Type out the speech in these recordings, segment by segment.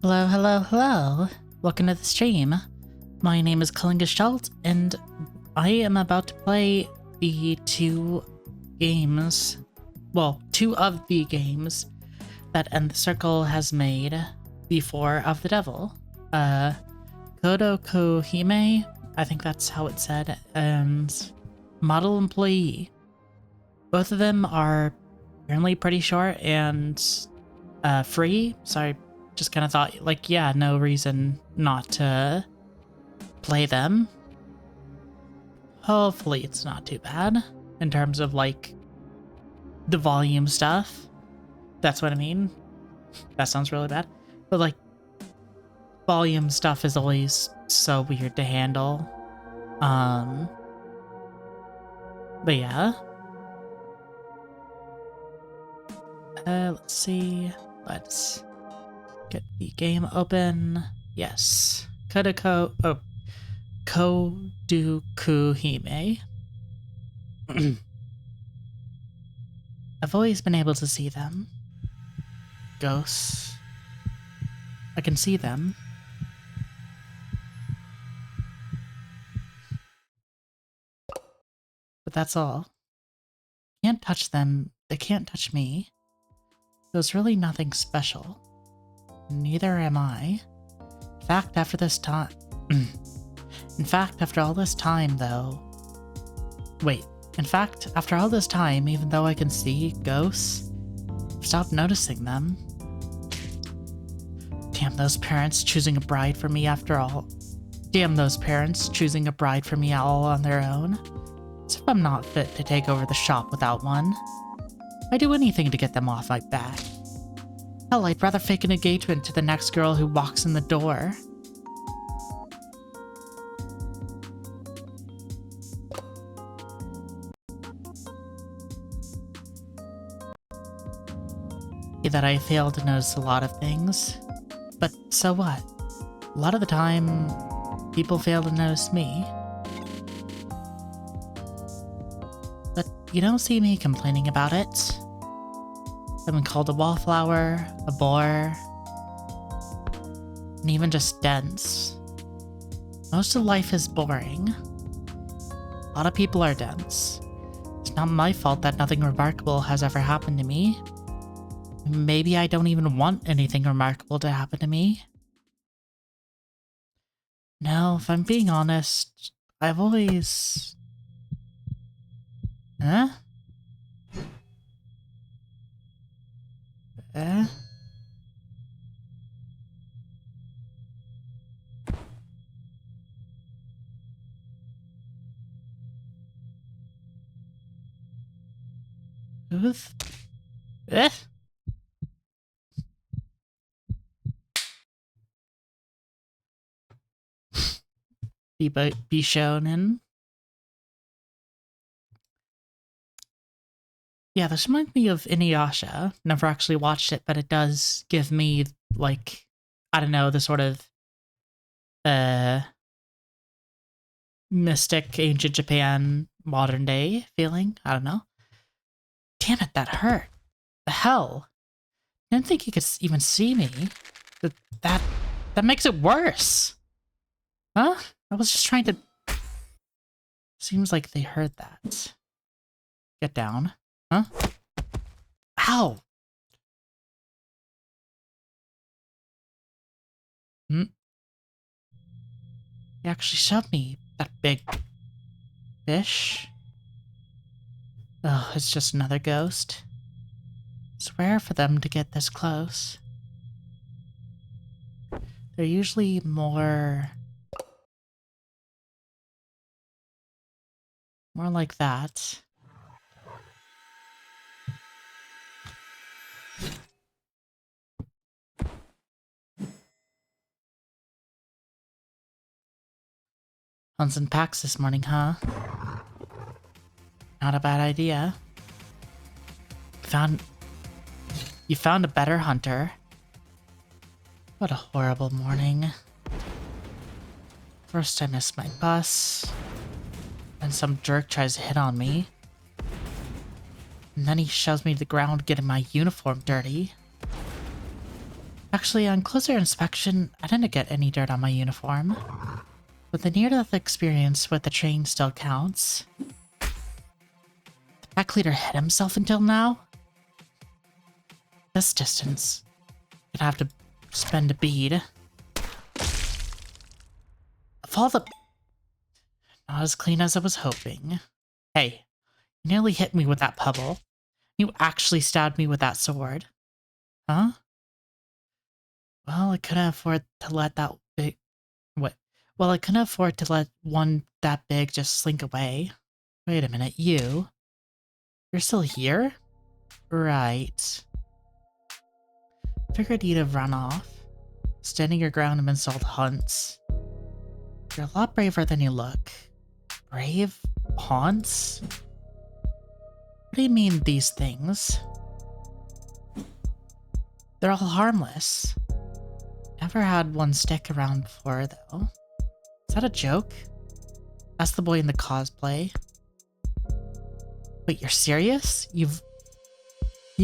Hello, hello, hello. Welcome to the stream. My name is Cullen Gestalt, and I am about to play the two of the games that End the Circle has made before of the Devil. Kodokuhime, I think that's how it's said, and Model Employee. Both of them are apparently pretty short and free, so I just kind of thought, like, yeah, no reason not to play them. Hopefully it's not too bad in terms of, like, the volume stuff. That's what I mean. That sounds really bad. But, like, volume stuff is always so weird to handle. But yeah. Let's see. Let's get the game open. Yes. Kodokuhime. I've always been able to see them. Ghosts. I can see them. But that's all. Can't touch them. They can't touch me. There's really nothing special. Neither am I. In fact, after all this time, though... Wait. In fact, after all this time, even though I can see ghosts, I've stopped noticing them. Damn those parents choosing a bride for me after all. Damn those parents choosing a bride for me all on their own. As if I'm not fit to take over the shop without one. I'd do anything to get them off my back. Hell, I'd rather fake an engagement to the next girl who walks in the door. That I fail to notice a lot of things. But so what? A lot of the time, people fail to notice me. But you don't see me complaining about it. I've been called a wallflower, a bore, and even just dense. Most of life is boring. A lot of people are dense. It's not my fault that nothing remarkable has ever happened to me. Maybe I don't even want anything remarkable to happen to me. No, if I'm being honest, I've always... Huh? Who's... Be shown in. Yeah, this reminds me of Inuyasha. Never actually watched it, but it does give me, like, I don't know, the sort of mystic ancient Japan modern day feeling. I don't know. Damn it, that hurt. The hell? I didn't think he could even see me. That makes it worse. Huh? I was just trying to... Seems like they heard that. Get down. Huh? Ow! He actually shoved me, that big fish. Oh, it's just another ghost. It's rare for them to get this close. They're usually more like that. Hunts and packs this morning, huh? Not a bad idea. You found a better hunter. What a horrible morning. First I miss my bus. Then some jerk tries to hit on me. And then he shoves me to the ground getting my uniform dirty. Actually, on closer inspection, I didn't get any dirt on my uniform. But the near-death experience with the train still counts. The pack leader hit himself until now? This distance, gonna have to spend a bead. Of all the... Not as clean as I was hoping. Hey, you nearly hit me with that pebble. You actually stabbed me with that sword. Huh? Well, I couldn't afford to let that big... What? Well, I couldn't afford to let one that big just slink away. Wait a minute, you? You're still here? Right. Figured you'd have run off. Standing your ground amidst all the hunts. You're a lot braver than you look. Brave? Haunts? What do you mean, these things? They're all harmless. Never had one stick around before, though. Is that a joke? Asked the boy in the cosplay. Wait, you're serious? You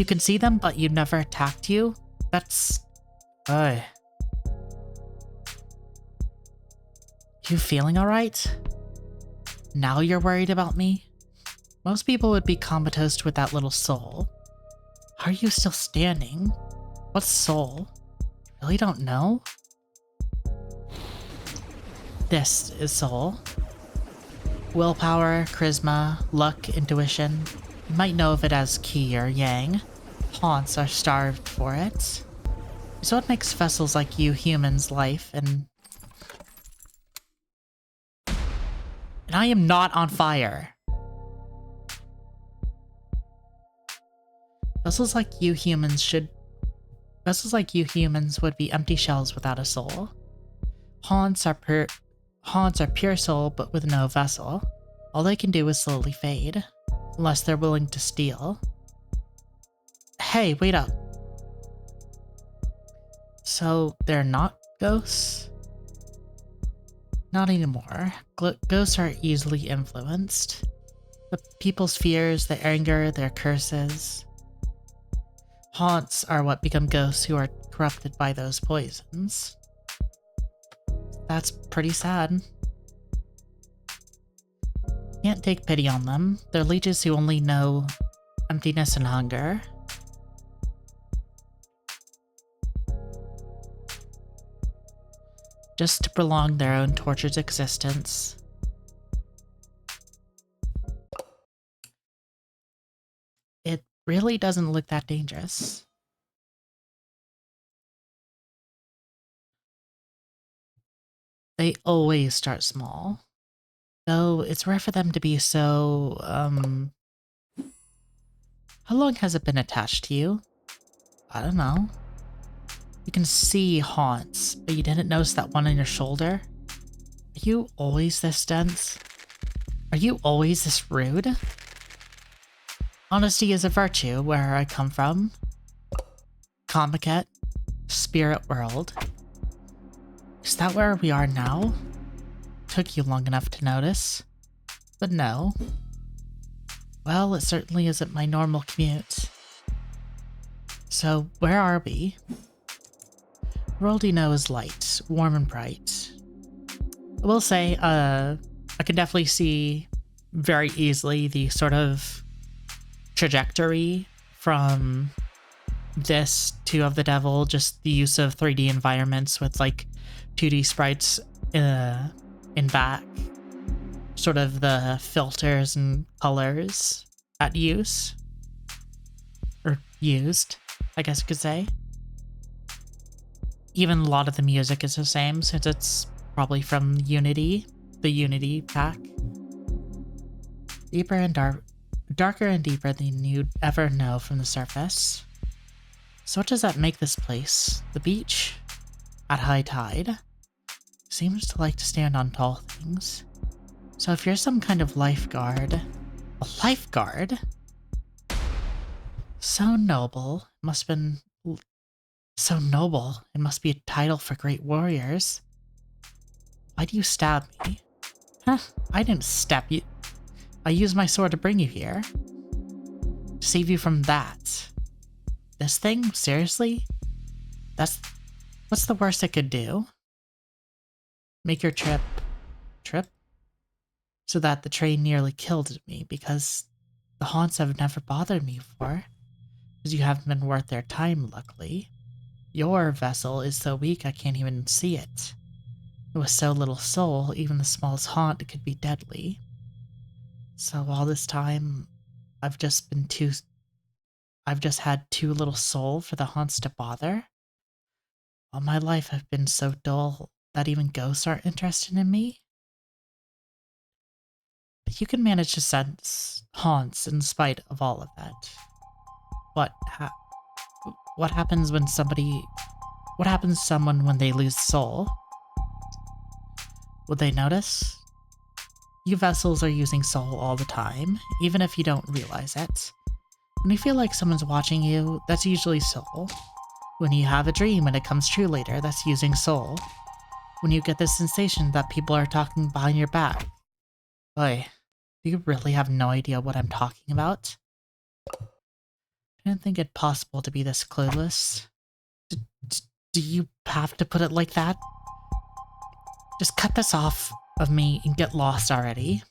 can see them, but you never attacked you? That's... You feeling alright? Now you're worried about me? Most people would be comatose with that little soul. How are you still standing? What soul? You really don't know? This is soul. Willpower, charisma, luck, intuition. You might know of it as Qi or Yang. Haunts are starved for it. It's what makes vessels like you humans life and I am not on fire. Vessels like you humans would be empty shells without a soul. Haunts are pure soul, but with no vessel. All they can do is slowly fade, unless they're willing to steal. Hey, wait up. So, they're not ghosts? Not anymore. Ghosts are easily influenced. The people's fears, their anger, their curses. Haunts are what become ghosts who are corrupted by those poisons. That's pretty sad. Can't take pity on them. They're leeches who only know emptiness and hunger. Just to prolong their own tortured existence. It really doesn't look that dangerous. They always start small. Though it's rare for them to be so, How long has it been attached to you? I don't know. You can see haunts, but you didn't notice that one on your shoulder? Are you always this dense? Are you always this rude? Honesty is a virtue where I come from. Comiket, spirit world. Is that where we are now? Took you long enough to notice. But no. Well, it certainly isn't my normal commute. So, where are we? The world you know is light, warm and bright. I will say, I can definitely see very easily the sort of trajectory from this to Of the Devil, just the use of 3D environments with like 2D sprites in back, sort of the filters and colors at use, or used, I guess you could say. Even a lot of the music is the same since it's probably from Unity, the Unity pack. Deeper and darker and deeper than you'd ever know from the surface. So what does that make this place? The beach? At high tide? Seems to like to stand on tall things. So if you're some kind of lifeguard... A lifeguard? So noble. Must have been... So noble. It must be a title for great warriors. Why do you stab me? Huh, I didn't stab you. I used my sword to bring you here. To save you from that. This thing? Seriously? What's the worst it could do? Make your trip so that the train nearly killed me because the haunts have never bothered me before. Because you haven't been worth their time, luckily. Your vessel is so weak I can't even see it. With so little soul, even the smallest haunt could be deadly. So all this time, I've just had too little soul for the haunts to bother. All my life I've been so dull that even ghosts aren't interested in me. But you can manage to sense haunts in spite of all of that. What happens when what happens to someone when they lose soul? Will they notice? You vessels are using soul all the time, even if you don't realize it. When you feel like someone's watching you, that's usually soul. When you have a dream and it comes true later, that's using soul. When you get the sensation that people are talking behind your back. Boy, do you really have no idea what I'm talking about? I didn't think it possible to be this clueless. Do you have to put it like that? Just cut this off of me and get lost already.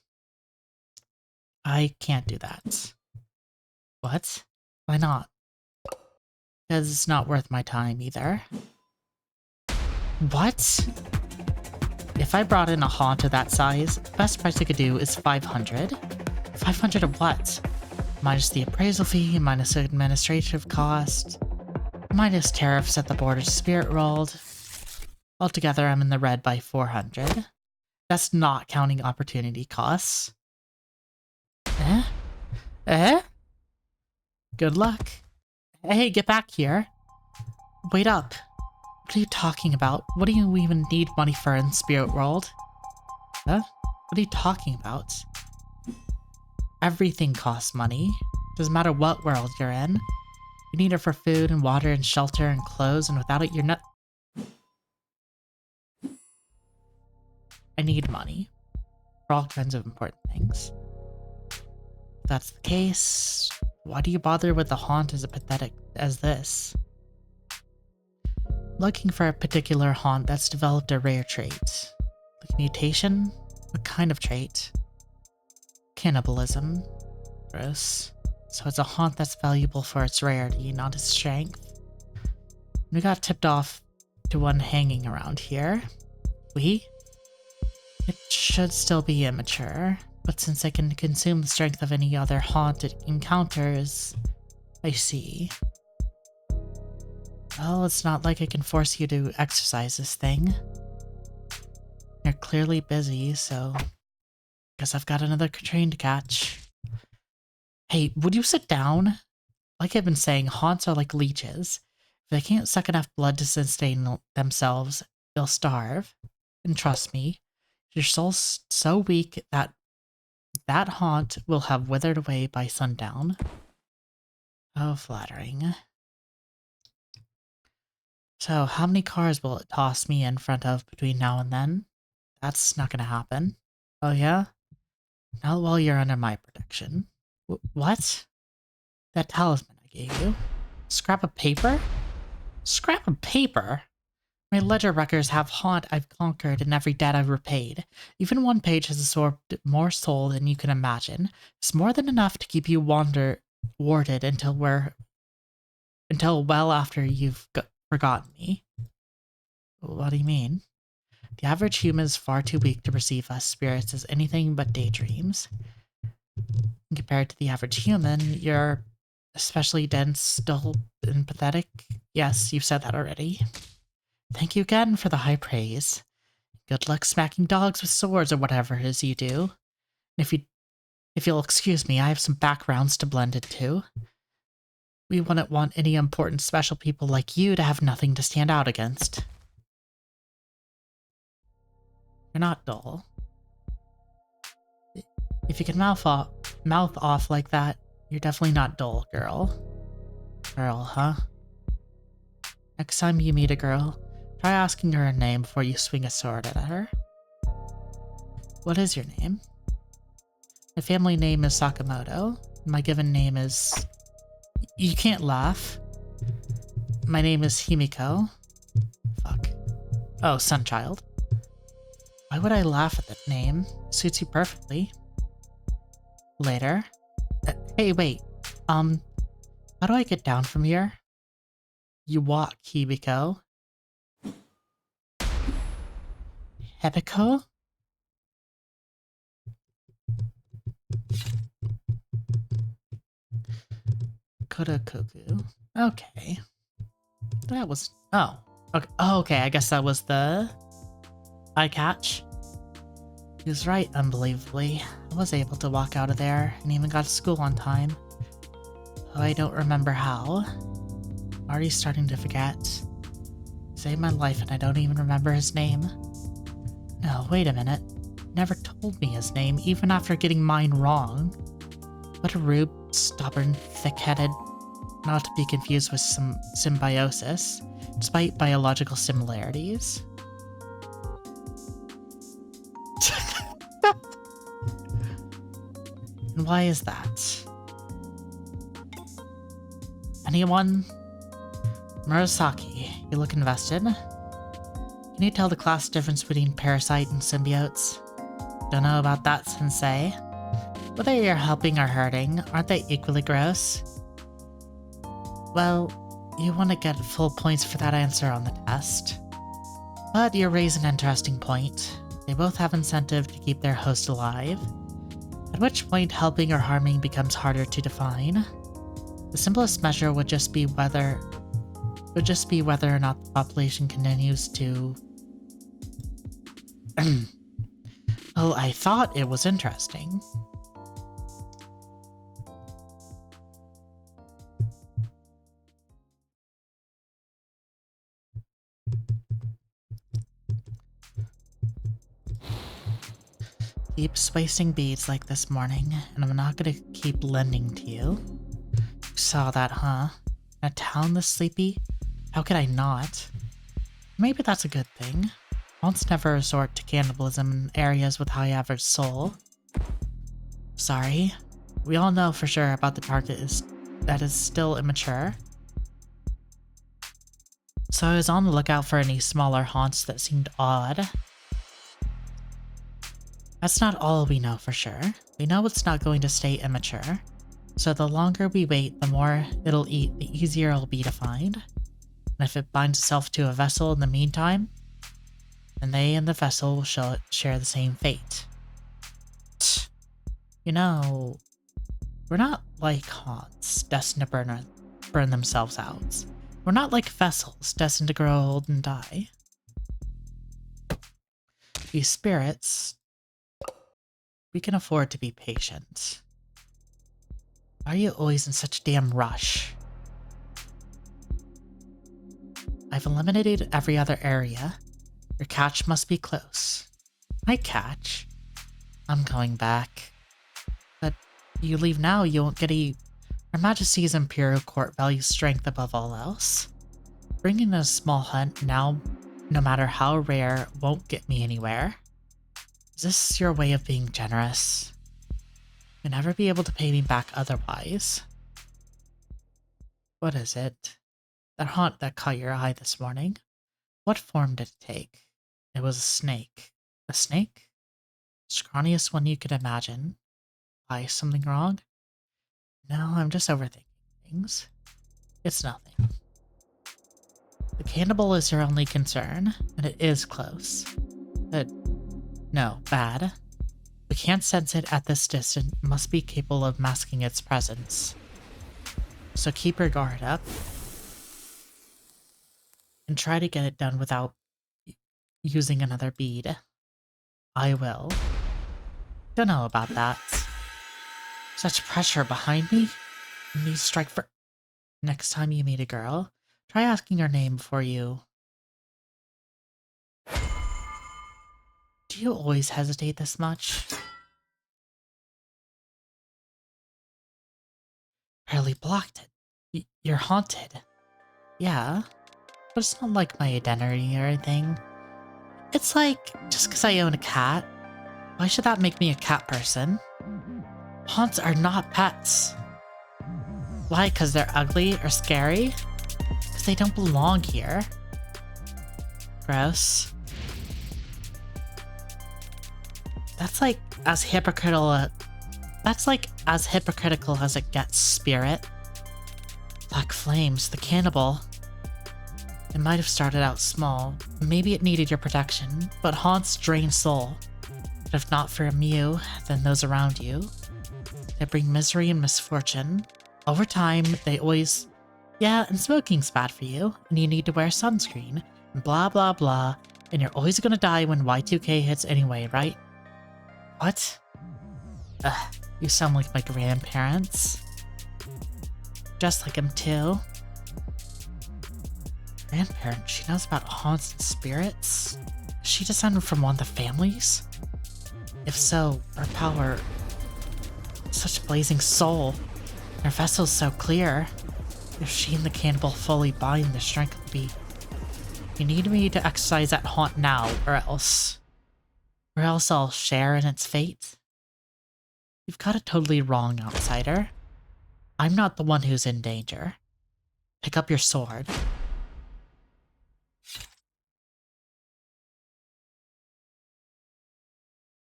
I can't do that. What? Why not? Because it's not worth my time either. What? If I brought in a haunt of that size, the best price I could do is 500. 500 of what? Minus the appraisal fee, minus administrative cost, minus tariffs at the border spirit world. Altogether, I'm in the red by 400. That's not counting opportunity costs. Eh? Eh? Good luck. Hey, get back here. Wait up. What are you talking about? What do you even need money for in spirit world? Huh? What are you talking about? Everything costs money. Doesn't matter what world you're in. You need it for food and water and shelter and clothes, and without it, you're not. I need money for all kinds of important things. If that's the case, why do you bother with a haunt as pathetic as this? Looking for a particular haunt that's developed a rare trait. Like mutation? What kind of trait? Cannibalism. Gross. So it's a haunt that's valuable for its rarity, not its strength. We got tipped off to one hanging around here. It should still be immature, but since I can consume the strength of any other haunt it encounters, I see. Well, it's not like I can force you to exercise this thing. You're clearly busy, so guess I've got another train to catch. Hey, would you sit down? Like I've been saying, haunts are like leeches. If they can't suck enough blood to sustain themselves, they'll starve. And trust me, your soul's so weak that that haunt will have withered away by sundown. Oh, flattering. So, how many cars will it toss me in front of between now and then? That's not gonna happen. Oh yeah? Not while you're under my protection. What? That talisman I gave you? Scrap of paper? Scrap of paper? My ledger records have haunt I've conquered and every debt I've repaid. Even one page has absorbed more soul than you can imagine. It's more than enough to keep you warded until well after you've forgotten me. What do you mean? The average human is far too weak to perceive us spirits as anything but daydreams. Compared to the average human, you're especially dense, dull, and pathetic. Yes, you've said that already. Thank you again for the high praise. Good luck smacking dogs with swords or whatever it is you do. If you'll excuse me, I have some backgrounds to blend into. We wouldn't want any important special people like you to have nothing to stand out against. You're not dull. If you can mouth off like that, you're definitely not dull, girl. Girl, huh? Next time you meet a girl, try asking her name before you swing a sword at her. What is your name? My family name is Sakamoto. My given name is... You can't laugh. My name is Himiko. Fuck. Oh, Sunchild. Why would I laugh at that name? Suits you perfectly. Later. Hey, wait. How do I get down from here? You walk, Hibiko. Hibiko? Kodokuhime. Okay. That was... Oh. Okay. Oh, okay, I guess that was the... eye catch. He was right, unbelievably. I was able to walk out of there and even got to school on time. Though I don't remember how. Already starting to forget. He saved my life and I don't even remember his name. No, wait a minute. He never told me his name, even after getting mine wrong. What a rude, stubborn, thick-headed, not to be confused with some symbiosis, despite biological similarities. And why is that? Anyone? Murasaki, you look invested. Can you tell the class difference between parasite and symbiotes? Don't know about that, sensei. Whether you're helping or hurting, aren't they equally gross? Well, you want to get full points for that answer on the test. But you raise an interesting point. They both have incentive to keep their host alive. At which point helping or harming becomes harder to define. The simplest measure would just be whether or not the population continues to... Oh, I thought it was interesting. Keeps wasting beads like this morning, and I'm not gonna keep lending to you. You saw that, huh? In a town this sleepy? How could I not? Maybe that's a good thing. Haunts never resort to cannibalism in areas with high average soul. Sorry. We all know for sure about the target that is still immature. So I was on the lookout for any smaller haunts that seemed odd. That's not all we know for sure. We know it's not going to stay immature. So the longer we wait, the more it'll eat, the easier it'll be to find. And if it binds itself to a vessel in the meantime, then they and the vessel will share the same fate. You know, we're not like haunts destined to burn themselves out. We're not like vessels destined to grow old and die. These spirits, we can afford to be patient. Why are you always in such a damn rush? I've eliminated every other area. Your catch must be close. My catch? I'm going back. But you leave now, you won't get Her Majesty's Imperial Court values strength above all else. Bringing a small hunt now, no matter how rare, won't get me anywhere. Is this your way of being generous? You'll never be able to pay me back otherwise. What is it? That haunt that caught your eye this morning? What form did it take? It was a snake. A snake? Scrawniest one you could imagine. Why, something wrong? No, I'm just overthinking things. It's nothing. The cannibal is your only concern, and it is close. But no, bad. We can't sense it at this distance, must be capable of masking its presence. So keep your guard up. And try to get it done without using another bead. I will. Don't know about that. Such pressure behind me? You need to strike for... Next time you meet a girl, try asking her name before you... Do you always hesitate this much? Barely blocked it. You're haunted. Yeah, but it's not like my identity or anything. It's like, just because I own a cat, why should that make me a cat person? Haunts are not pets. Why? Because they're ugly or scary? Because they don't belong here. Gross. That's like as hypocritical. That's like as hypocritical as it gets, Spirit. Black Flames, the cannibal. It might have started out small. Maybe it needed your protection, but haunts drain soul. But if not for you, then those around you. They bring misery and misfortune. Over time, they always... Yeah, and smoking's bad for you, and you need to wear sunscreen, and blah blah blah, and you're always gonna die when Y2K hits anyway, right? What? Ugh, you sound like my grandparents. Just like him too. Grandparent, she knows about haunts and spirits? Is she descended from one of the families? If so, her power... Such a blazing soul. Her vessel's so clear. If she and the cannibal fully bind, the strength will be... You need me to exercise that haunt now, or else... Or else I'll share in its fate. You've got it totally wrong, outsider. I'm not the one who's in danger. Pick up your sword.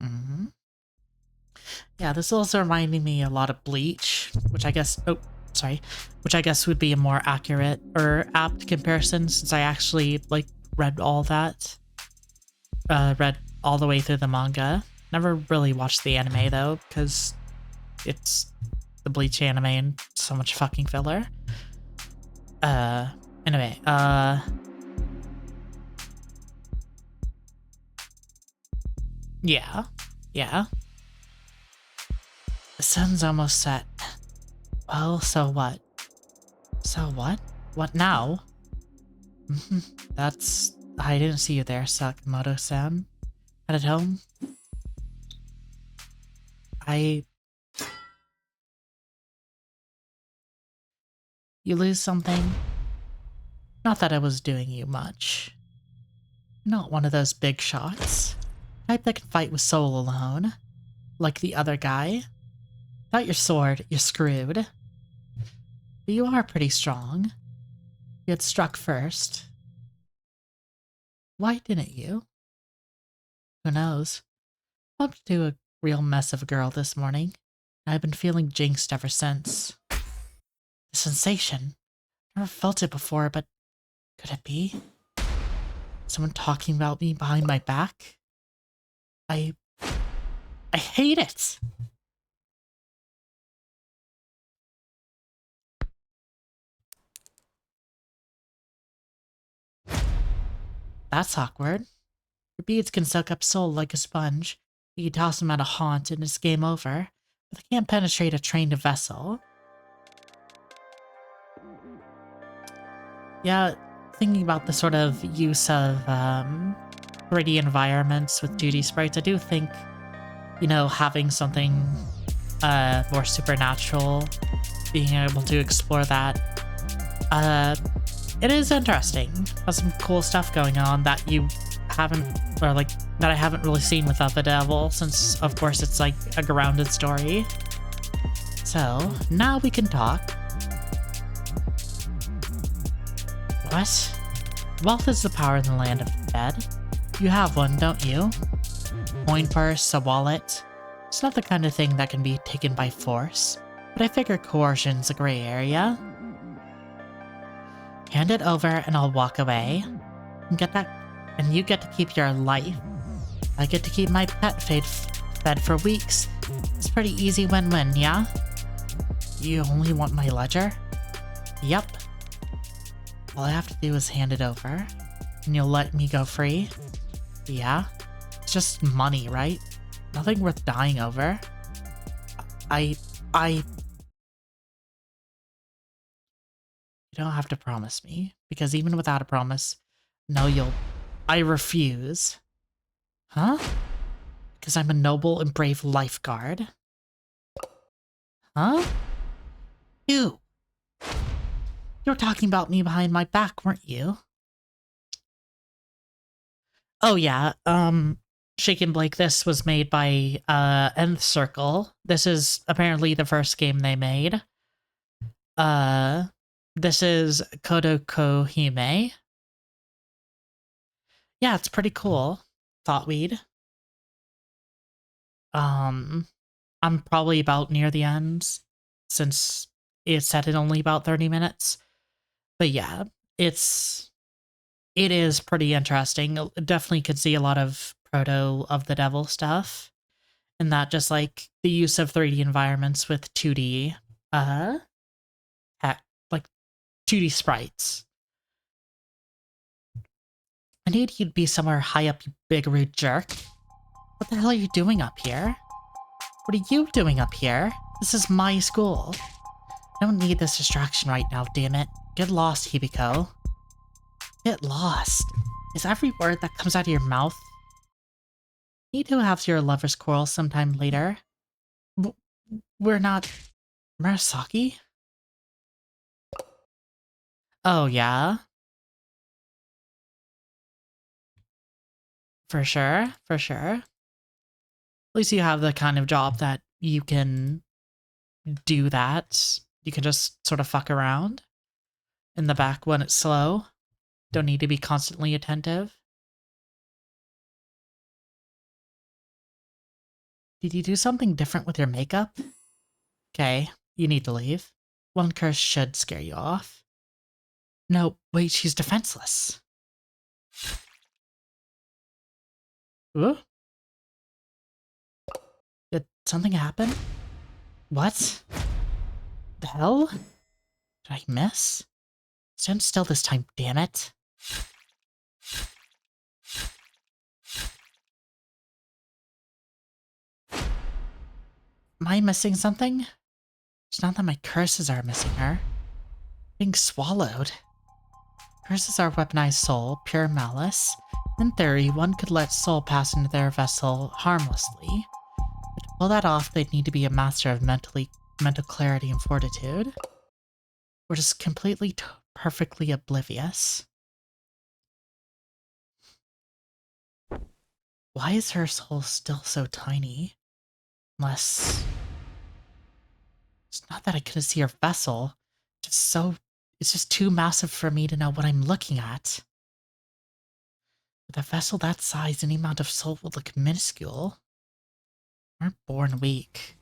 Mm-hmm. Yeah, this is also reminding me a lot of Bleach, which I guess... Oh, sorry. Which I guess would be a more accurate or apt comparison, since I actually, like, read all that. Read all the way through the manga. Never really watched the anime, though, because it's the Bleach anime and so much fucking filler. Anyway, Yeah. The sun's almost set. Well, so what? So what? What now? That's... I didn't see you there, Sakamoto-san. Headed home? You lose something? Not that I was doing you much. You're not one of those big shots. Type that can fight with soul alone. Like the other guy. Without your sword, you're screwed. But you are pretty strong. You had struck first. Why didn't you? Who knows? I'm up to a real mess of a girl this morning, and I've been feeling jinxed ever since. The sensation. Never felt it before, but could it be? Someone talking about me behind my back? I hate it! That's awkward. Your beads can soak up soul like a sponge. You can toss them at a haunt and it's game over, but they can't penetrate a trained vessel. Yeah, thinking about the sort of use of 3D environments with 2D sprites, I do think, you know, having something more supernatural, being able to explore that, it is interesting. Has some cool stuff going on that you haven't, or like, that I haven't really seen with The Devil, since, of course, it's like a grounded story. So, now we can talk. What? Wealth is the power in the land of the dead. You have one, don't you? Coin purse, a wallet. It's not the kind of thing that can be taken by force, but I figure coercion's a gray area. Hand it over and I'll walk away. And you get to keep your life. I get to keep my pet fed for weeks. It's pretty easy win-win, yeah? You only want my ledger? Yep. All I have to do is hand it over, and you'll let me go free? Yeah? It's just money, right? Nothing worth dying over. You don't have to promise me, because even without a promise, no, I refuse. Huh? Because I'm a noble and brave lifeguard. Huh? You were talking about me behind my back, weren't you? Oh yeah, Shake and Blake, this was made by Nth Circle. This is apparently the first game they made. This is Kodokuhime. Yeah, it's pretty cool. Thought weed. I'm probably about near the end since it said it only about 30 minutes. But yeah, it is pretty interesting. Definitely could see a lot of proto of the devil stuff. And that just like the use of 3D environments with 2D uh like 2D sprites. I knew you'd be somewhere high up, you big rude jerk. What the hell are you doing up here? What are you doing up here? This is my school. I don't need this distraction right now, damn it. Get lost, Hibiko. Get lost. Is every word that comes out of your mouth? Need to have your lover's quarrel sometime later. We're not... Murasaki? Oh, yeah? For sure, for sure. At least you have the kind of job that you can do that. You can just sort of fuck around in the back when it's slow. Don't need to be constantly attentive. Did you do something different with your makeup? Okay, you need to leave. One curse should scare you off. No, wait, she's defenseless. Ooh? Did something happen? What? The hell? Did I miss? Stand still this time, damn it. Am I missing something? It's not that my curses are missing her. Being swallowed. Curses are weaponized soul, pure malice. In theory, one could let soul pass into their vessel harmlessly. But to pull that off, they'd need to be a master of mental clarity and fortitude. We're just completely, perfectly oblivious. Why is her soul still so tiny? Unless... It's not that I couldn't see her vessel. It's just too massive for me to know what I'm looking at. With a vessel that size, any amount of soul would look minuscule. We're born weak.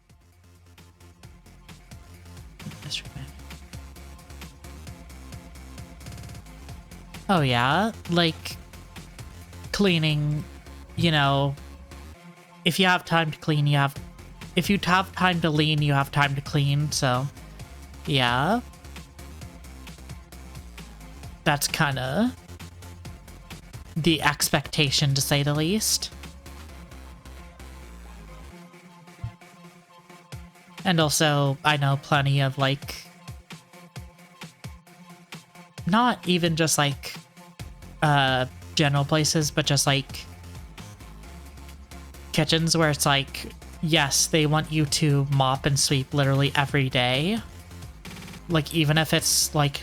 Oh yeah, like cleaning, you know, if you have time to clean, if you have time to lean, you have time to clean, so yeah. That's kinda the expectation, to say the least. And also, I know plenty of, like, not even just, like, general places, but just, like, kitchens where it's like, yes, they want you to mop and sweep literally every day. Like, even if it's, like,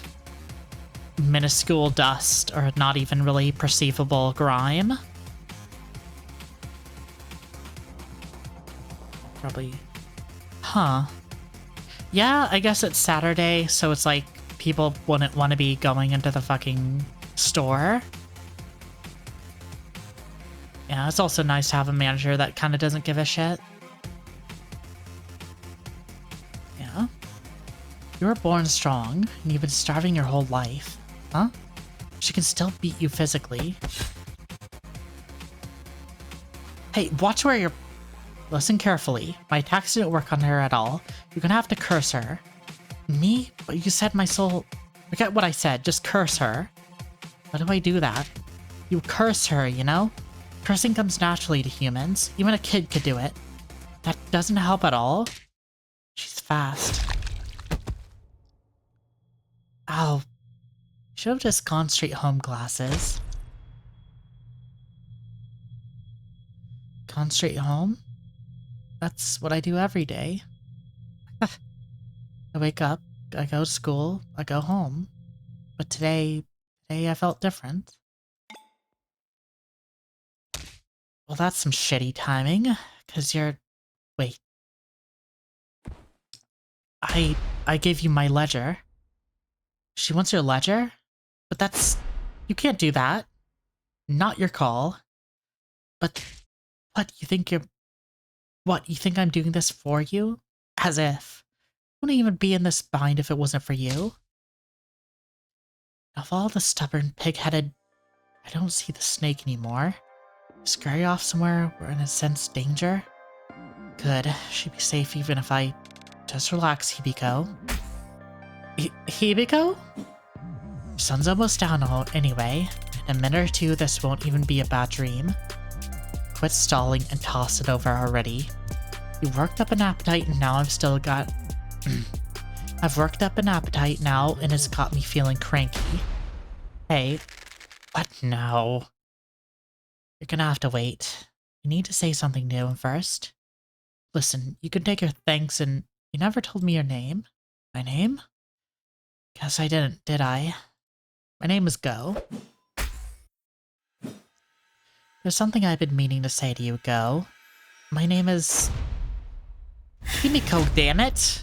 minuscule dust or not even really perceivable grime. Probably... Huh. Yeah, I guess it's Saturday, so it's like people wouldn't want to be going into the fucking store. Yeah, it's also nice to have a manager that kind of doesn't give a shit. Yeah. You were born strong, and you've been starving your whole life. Huh? She can still beat you physically. Hey, watch where you're... Listen carefully. My attacks didn't work on her at all. You're gonna have to curse her. Me? But you said my soul... Forget what I said, just curse her. How do I do that? You curse her, you know? Cursing comes naturally to humans. Even a kid could do it. That doesn't help at all. She's fast. Ow. Should have just gone straight home, glasses. Gone straight home? That's what I do every day. I wake up, I go to school, I go home. But today I felt different. Well, that's some shitty timing, because you're... Wait. I gave you my ledger. She wants your ledger? But that's... You can't do that. not your call. But what, you think you're... What, you think I'm doing this for you? As if. I wouldn't even be in this bind if it wasn't for you. Of all the stubborn, pig-headed... I don't see the snake anymore. Scurry off somewhere we're in a sense danger? Good. She'd be safe even if I... Just relax, Hibiko. Hibiko? Sun's almost down anyway. In a minute or two, this won't even be a bad dream. Quit stalling and toss it over already. You worked up an appetite and now I've still got... I've worked up an appetite now and it's got me feeling cranky. Hey, what now? You're gonna have to wait. You need to say something new first. Listen, you can take your thanks and... You never told me your name. My name? Guess I didn't, did I? My name is Go. There's something I've been meaning to say to you, Go. My name is... Himiko, damn it!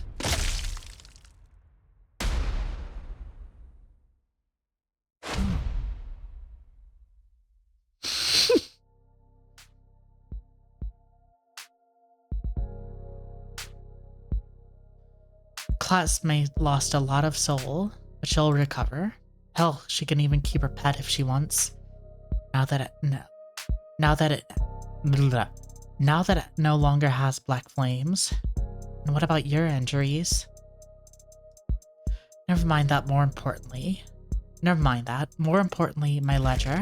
Classmate lost a lot of soul, but she'll recover. Hell, she can even keep her pet if she wants. Now that it no longer has black flames. And what about your injuries? Never mind that, more importantly, my ledger.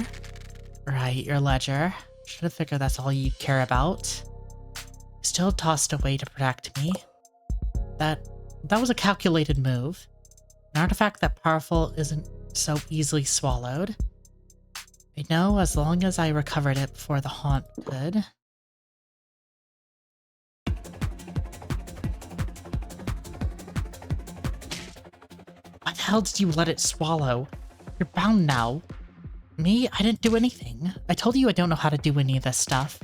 Right, your ledger. Should have figured that's all you care about. Still tossed away to protect me. That was a calculated move. An artifact that powerful isn't so easily swallowed. I know as long as I recovered it before the haunt could. Why the hell did you let it swallow? You're bound now. Me? I didn't do anything. I told you I don't know how to do any of this stuff.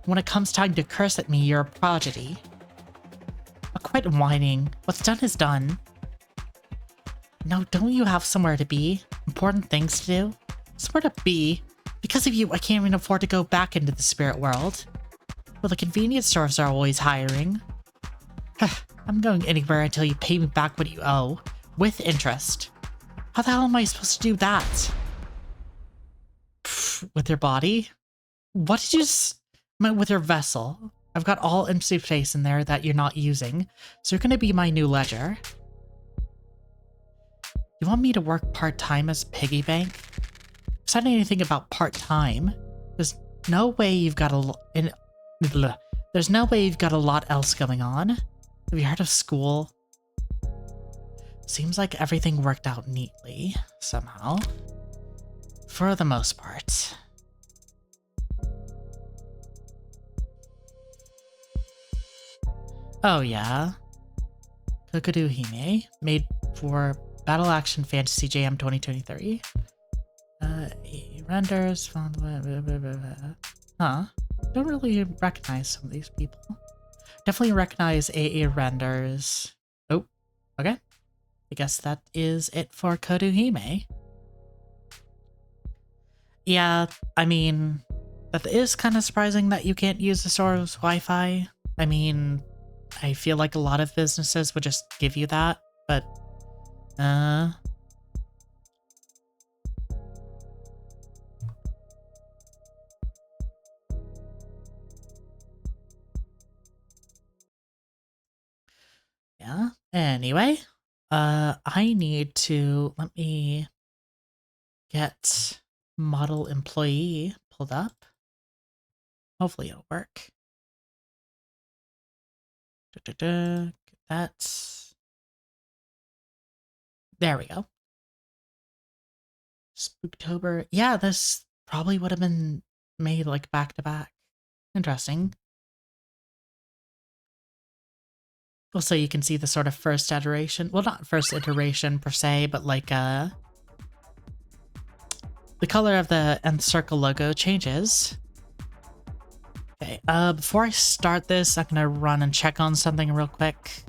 When it comes time to curse at me, you're a prodigy. But quit whining. What's done is done. No, don't you have somewhere to be? Important things to do? Somewhere to be? Because of you, I can't even afford to go back into the spirit world. Well, the convenience stores are always hiring. I'm going anywhere until you pay me back what you owe. With interest. How the hell am I supposed to do that? With your body? What did you just... With your vessel. I've got all empty space in there that you're not using, so you're gonna be my new ledger. You want me to work part-time as piggy bank? Said anything about part-time? There's no way you've got a lot else going on. Have you heard of school? Seems like everything worked out neatly, somehow. For the most part. Oh yeah. Kodokuhime, made for Battle Action Fantasy Jam 2023. Renders, huh? Don't really recognize some of these people. Definitely recognize AA Renders. Oh, okay. I guess that is it for Kodokuhime. Yeah, I mean, that is kind of surprising that you can't use the store's Wi-Fi. I mean, I feel like a lot of businesses would just give you that, but, yeah, anyway, I need to, let me get model employee pulled up. Hopefully it'll work. That's... There we go. Spooktober. Yeah, this probably would have been made like back to back. Interesting. Also, you can see the sort of first iteration. Well, not first iteration per se, but like the color of the Nth Circle logo changes. Okay, before I start this, I'm gonna run and check on something real quick.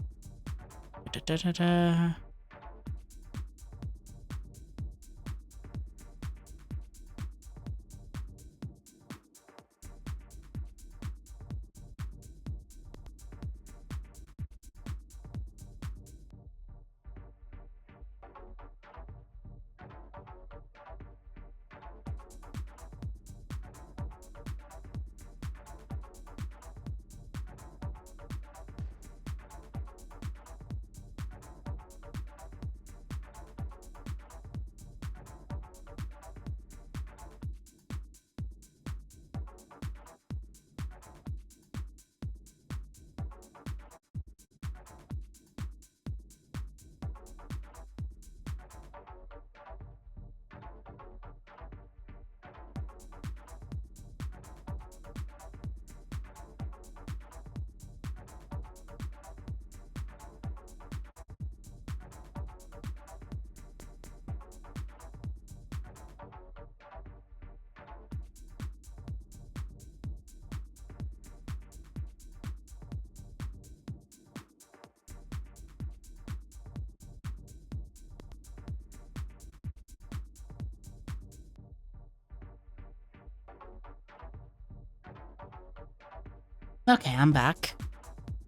Okay, I'm back.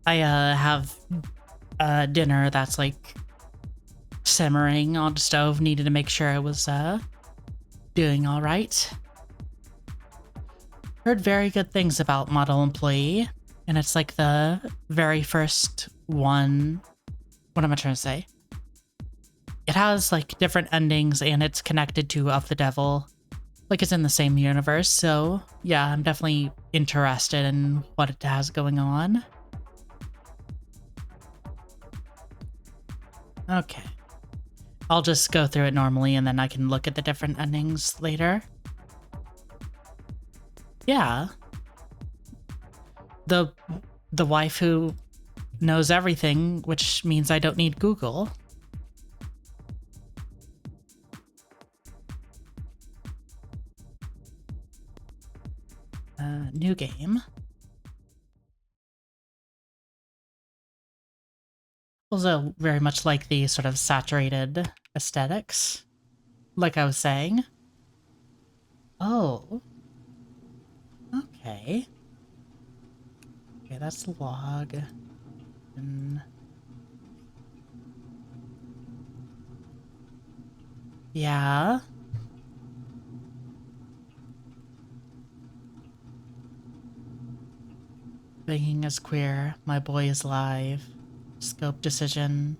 I have dinner that's like simmering on the stove. Needed to make sure I was doing all right. Heard very good things about Model Employee, and it's like the very first one. What am I trying to say? It has like different endings, and it's connected to Of the Devil. Like it's in the same universe, so yeah, I'm definitely interested in what it has going on. Okay. I'll just go through it normally and then I can look at the different endings later. Yeah. The wife who knows everything, which means I don't need Google. New game. Also very much like the sort of saturated aesthetics, like I was saying. Oh. Okay. Okay, that's the log. And yeah. Thinking is queer. My boy is live. Scope decision.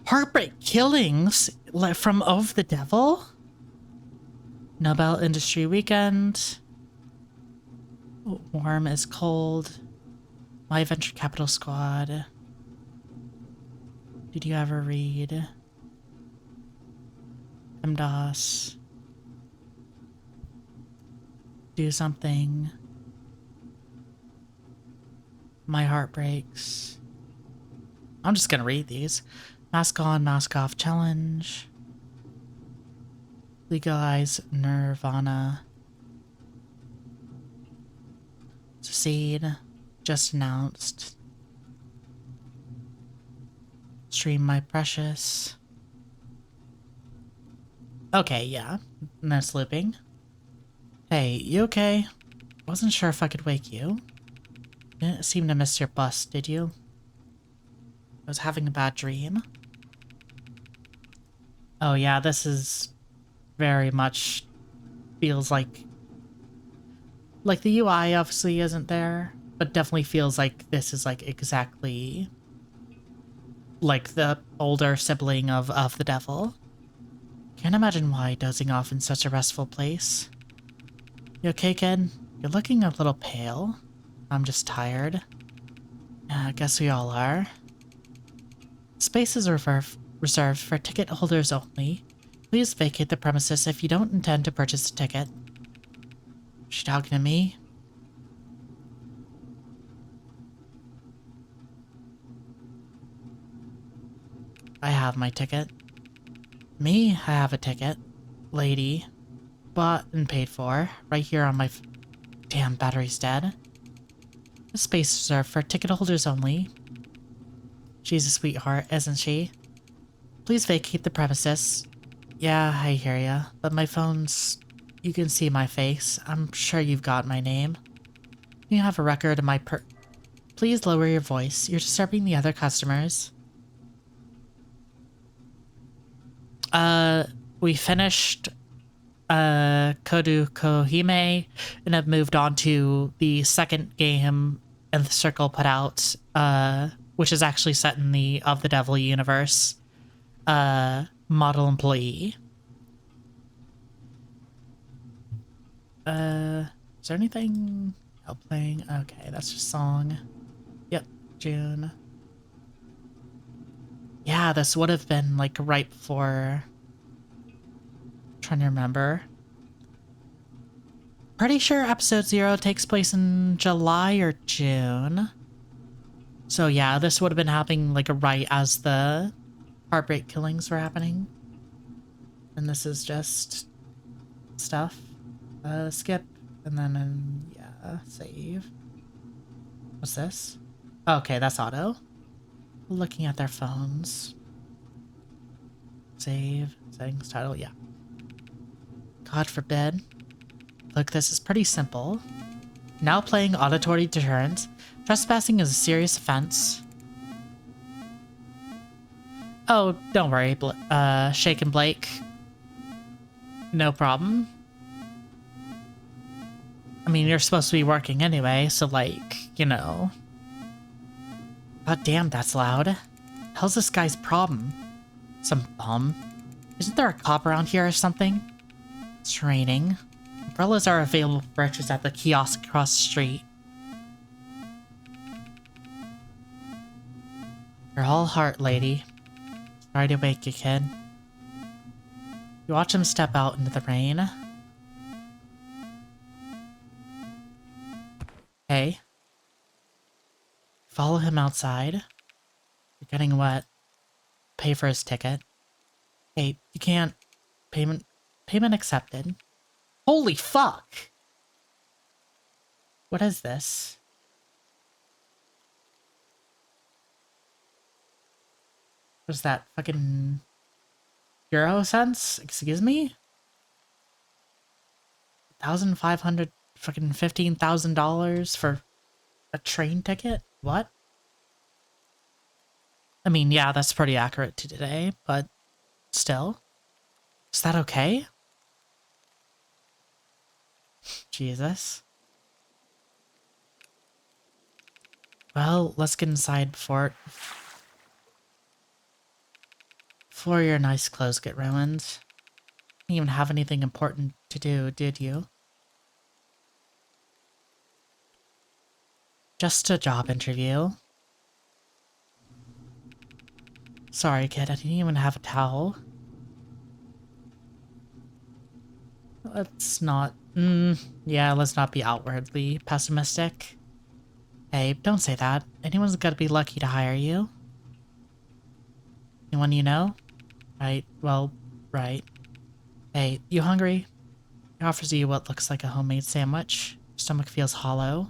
Heartbreak killings from Of the Devil? Nobel Industry Weekend. Warm is cold. My Venture Capital Squad. Did you ever read MDOS? Do something. My heart breaks. I'm just gonna read these. Mask on, mask off challenge. Legalize Nirvana. Secede. Just announced. Stream My Precious. Okay, yeah. No sleeping. Hey, you okay? Wasn't sure if I could wake you. Didn't seem to miss your bus, did you? I was having a bad dream. Oh yeah, this is very much feels like the UI obviously isn't there, but definitely feels like this is like exactly like the older sibling of the devil. Can't imagine why dozing off in such a restful place. You okay, kid? You're looking a little pale. I'm just tired. I guess we all are. Space is reserved for ticket holders only. Please vacate the premises if you don't intend to purchase a ticket. Is she talking to me? I have my ticket. Me? I have a ticket. Lady. Bought and paid for. Right here on my... Damn, battery's dead. This space is reserved for ticket holders only. She's a sweetheart, isn't she? Please vacate the premises. Yeah, I hear ya. But my phone's... You can see my face. I'm sure you've got my name. You have a record of my Please lower your voice. You're disturbing the other customers. We finished Kodokuhime and have moved on to the second game Nth Circle put out, which is actually set in the Of the Devil universe. Model Employee. Is there anything playing? Okay, that's just song. Yep, June. Yeah, this would have been like right before. Trying to remember. Pretty sure episode 0 takes place in July or June. So yeah, this would have been happening like right as the heartbreak killings were happening. And this is just stuff. Skip, and then, yeah, save. What's this? Okay, that's auto. Looking at their phones. Save, settings, title, yeah. God forbid. Look, this is pretty simple. Now playing auditory deterrent. Trespassing is a serious offense. Oh, don't worry, Shaken Blake. No problem. I mean, you're supposed to be working anyway, so like, you know. God damn, that's loud. How's this guy's problem? Some bum? Isn't there a cop around here or something? It's raining. Umbrellas are available for purchase at the kiosk across the street. You're all heart, lady. Sorry to wake you, kid. You watch him step out into the rain. Hey. Follow him outside. You're getting wet. Pay for his ticket. Hey, you can't. Payment accepted. Holy fuck! What is this? What's that? Fucking Euro cents? Excuse me? 1,500 fucking $15,000 for a train ticket? What? I mean, yeah, that's pretty accurate to today, but still. Is that okay? Jesus. Well, let's get inside before your nice clothes get ruined. Didn't even have anything important to do, did you? Just a job interview. Sorry, kid, I didn't even have a towel. Let's not... yeah, let's not be outwardly pessimistic. Hey, don't say that. Anyone's gotta be lucky to hire you. Anyone you know? Right, well, right. Hey, you hungry? He offers you what looks like a homemade sandwich. Your stomach feels hollow.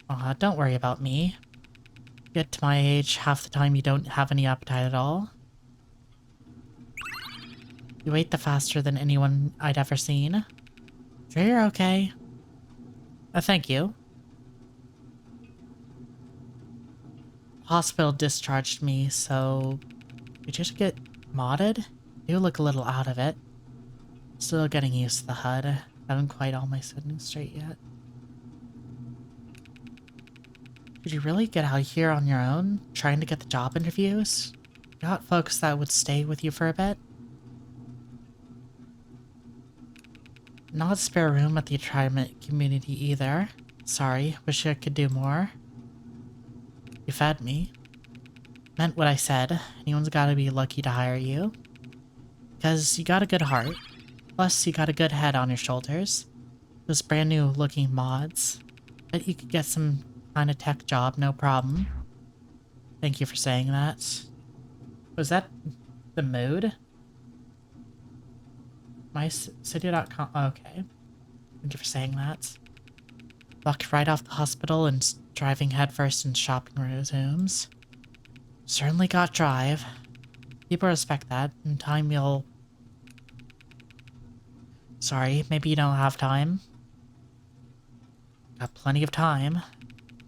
Aw, don't worry about me. Get to my age, half the time you don't have any appetite at all. You ate the faster than anyone I'd ever seen. Sure you're okay? Thank you. Hospital discharged me, so... Did you just get modded? You look a little out of it. Still getting used to the HUD. Haven't quite all my settings straight yet. Did you really get out here on your own, trying to get the job interviews? You got folks that would stay with you for a bit? Not a spare room at the retirement community either. Sorry, wish I could do more. You fed me. Meant what I said. Anyone's gotta be lucky to hire you. Because you got a good heart. Plus, you got a good head on your shoulders. Those brand new looking mods. Bet you could get some kind of tech job, no problem. Thank you for saying that. Was that the mood? MyCity.com. Okay. Thank you for saying that. Walked right off the hospital and driving headfirst in shopping resumes. Certainly got drive. People respect that. In time you'll... Sorry, maybe you don't have time. Got plenty of time.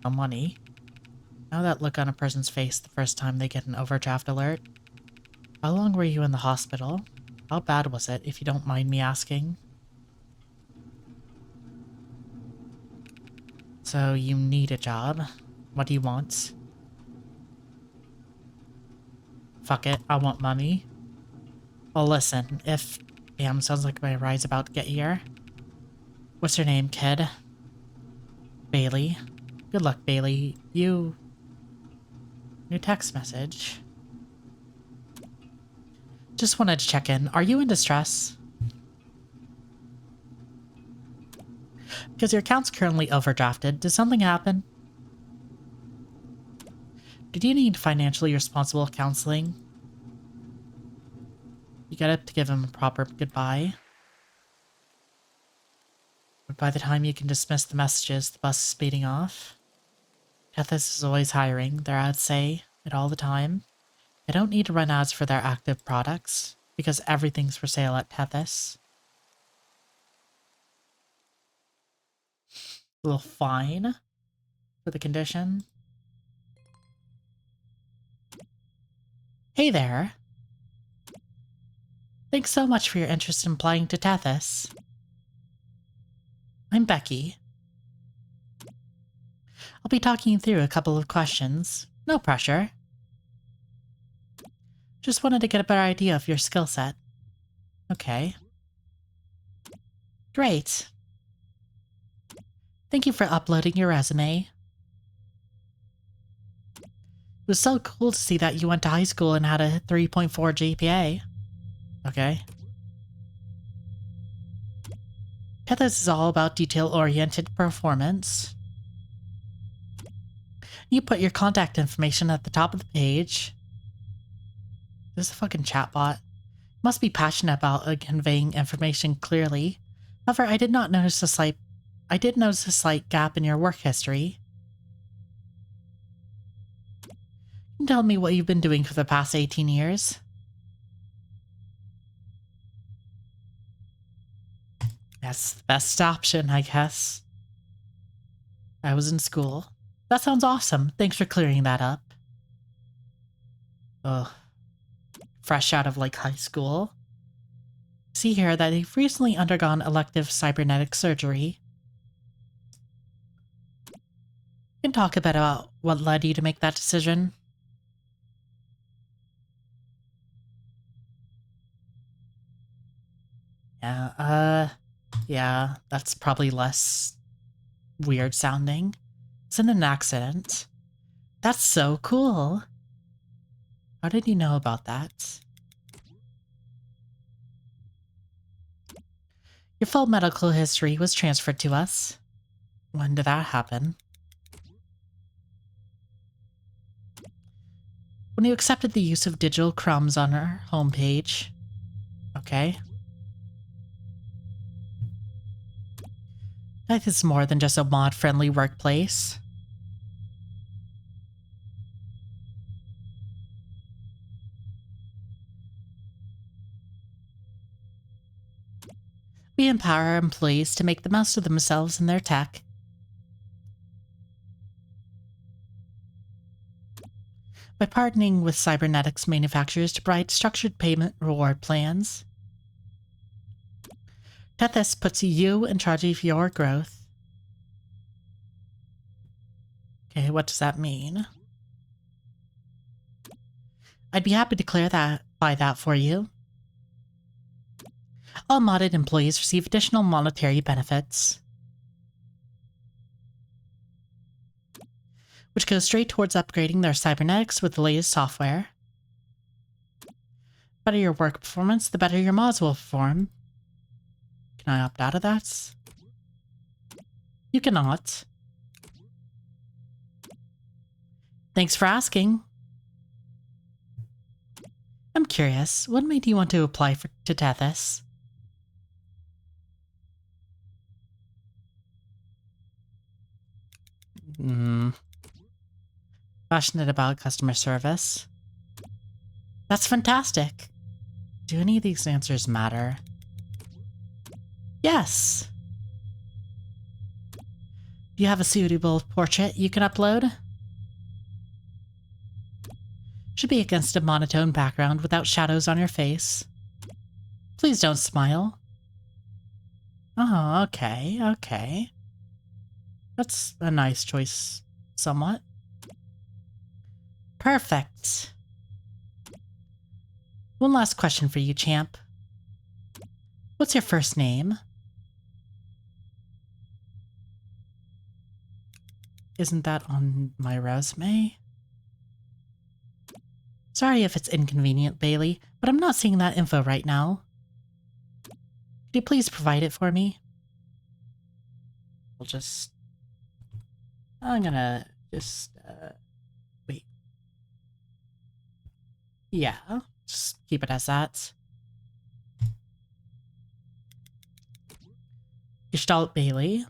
No money. Know that look on a person's face the first time they get an overdraft alert? How long were you in the hospital? How bad was it, if you don't mind me asking? So, you need a job. What do you want? Fuck it, I want money. Well, listen, if... Damn, sounds like my ride's about to get here. What's your name, kid? Bailey. Good luck, Bailey. You... New text message. Just wanted to check in. Are you in distress? Because your account's currently overdrafted. Did something happen? Did you need financially responsible counseling? You gotta give him a proper goodbye. But by the time you can dismiss the messages, the bus is speeding off. Tethys is always hiring. Their ads say it all the time. They don't need to run ads for their active products, because everything's for sale at Tethys. A little fine for the condition. Hey there. Thanks so much for your interest in applying to Tethys. I'm Becky. I'll be talking you through a couple of questions. No pressure. Just wanted to get a better idea of your skill set. Okay. Great. Thank you for uploading your resume. It was so cool to see that you went to high school and had a 3.4 GPA. Okay. Tethys is all about detail-oriented performance. You put your contact information at the top of the page. This is a fucking chatbot. Must be passionate about conveying information clearly. However, I did notice a slight gap in your work history. Can you tell me what you've been doing for the past 18 years? That's the best option, I guess. I was in school. That sounds awesome. Thanks for clearing that up. Ugh. Fresh out of, like, high school. See here that you've recently undergone elective cybernetic surgery. You can talk a bit about what led you to make that decision. Yeah, that's probably less weird sounding. It's in an accident. That's so cool. How did you know about that? Your full medical history was transferred to us. When did that happen? When you accepted the use of digital crumbs on our homepage. Okay. Life is more than just a mod-friendly workplace. We empower our employees to make the most of themselves and their tech. By partnering with cybernetics manufacturers to provide structured payment reward plans. Tethys puts you in charge of your growth. Okay, what does that mean? I'd be happy to clarify that for you. All modded employees receive additional monetary benefits, which goes straight towards upgrading their cybernetics with the latest software. The better your work performance, the better your mods will perform. Can I opt out of that? You cannot. Thanks for asking. I'm curious, what made you want to apply to Tethys? Passionate about customer service. That's fantastic. Do any of these answers matter? Yes. Do you have a suitable portrait you can upload? Should be against a monotone background without shadows on your face. Please don't smile. Oh, okay, okay. That's a nice choice, somewhat. Perfect. One last question for you, champ. What's your first name? Isn't that on my resume? Sorry if it's inconvenient, Bailey, but I'm not seeing that info right now. Could you please provide it for me? I'm gonna just, wait. Yeah, just keep it as that. Gestalt Bailey.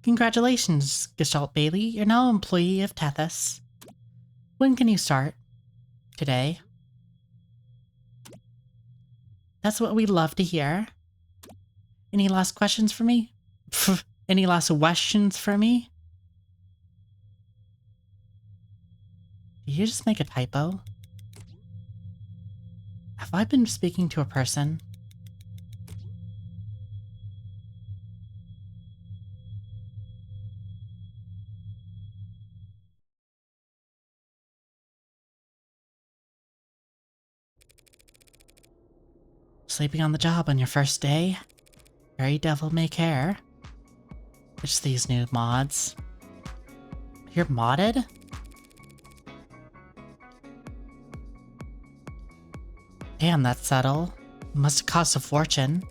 Congratulations, Gestalt Bailey. You're now an employee of Tethys. When can you start? Today. That's what we love to hear. Any last questions for me? Any last questions for me? Did you just make a typo? Have I been speaking to a person? Sleeping on the job on your first day? Very devil may care. It's these new mods. You're modded? Damn, that's subtle. Must have cost a fortune.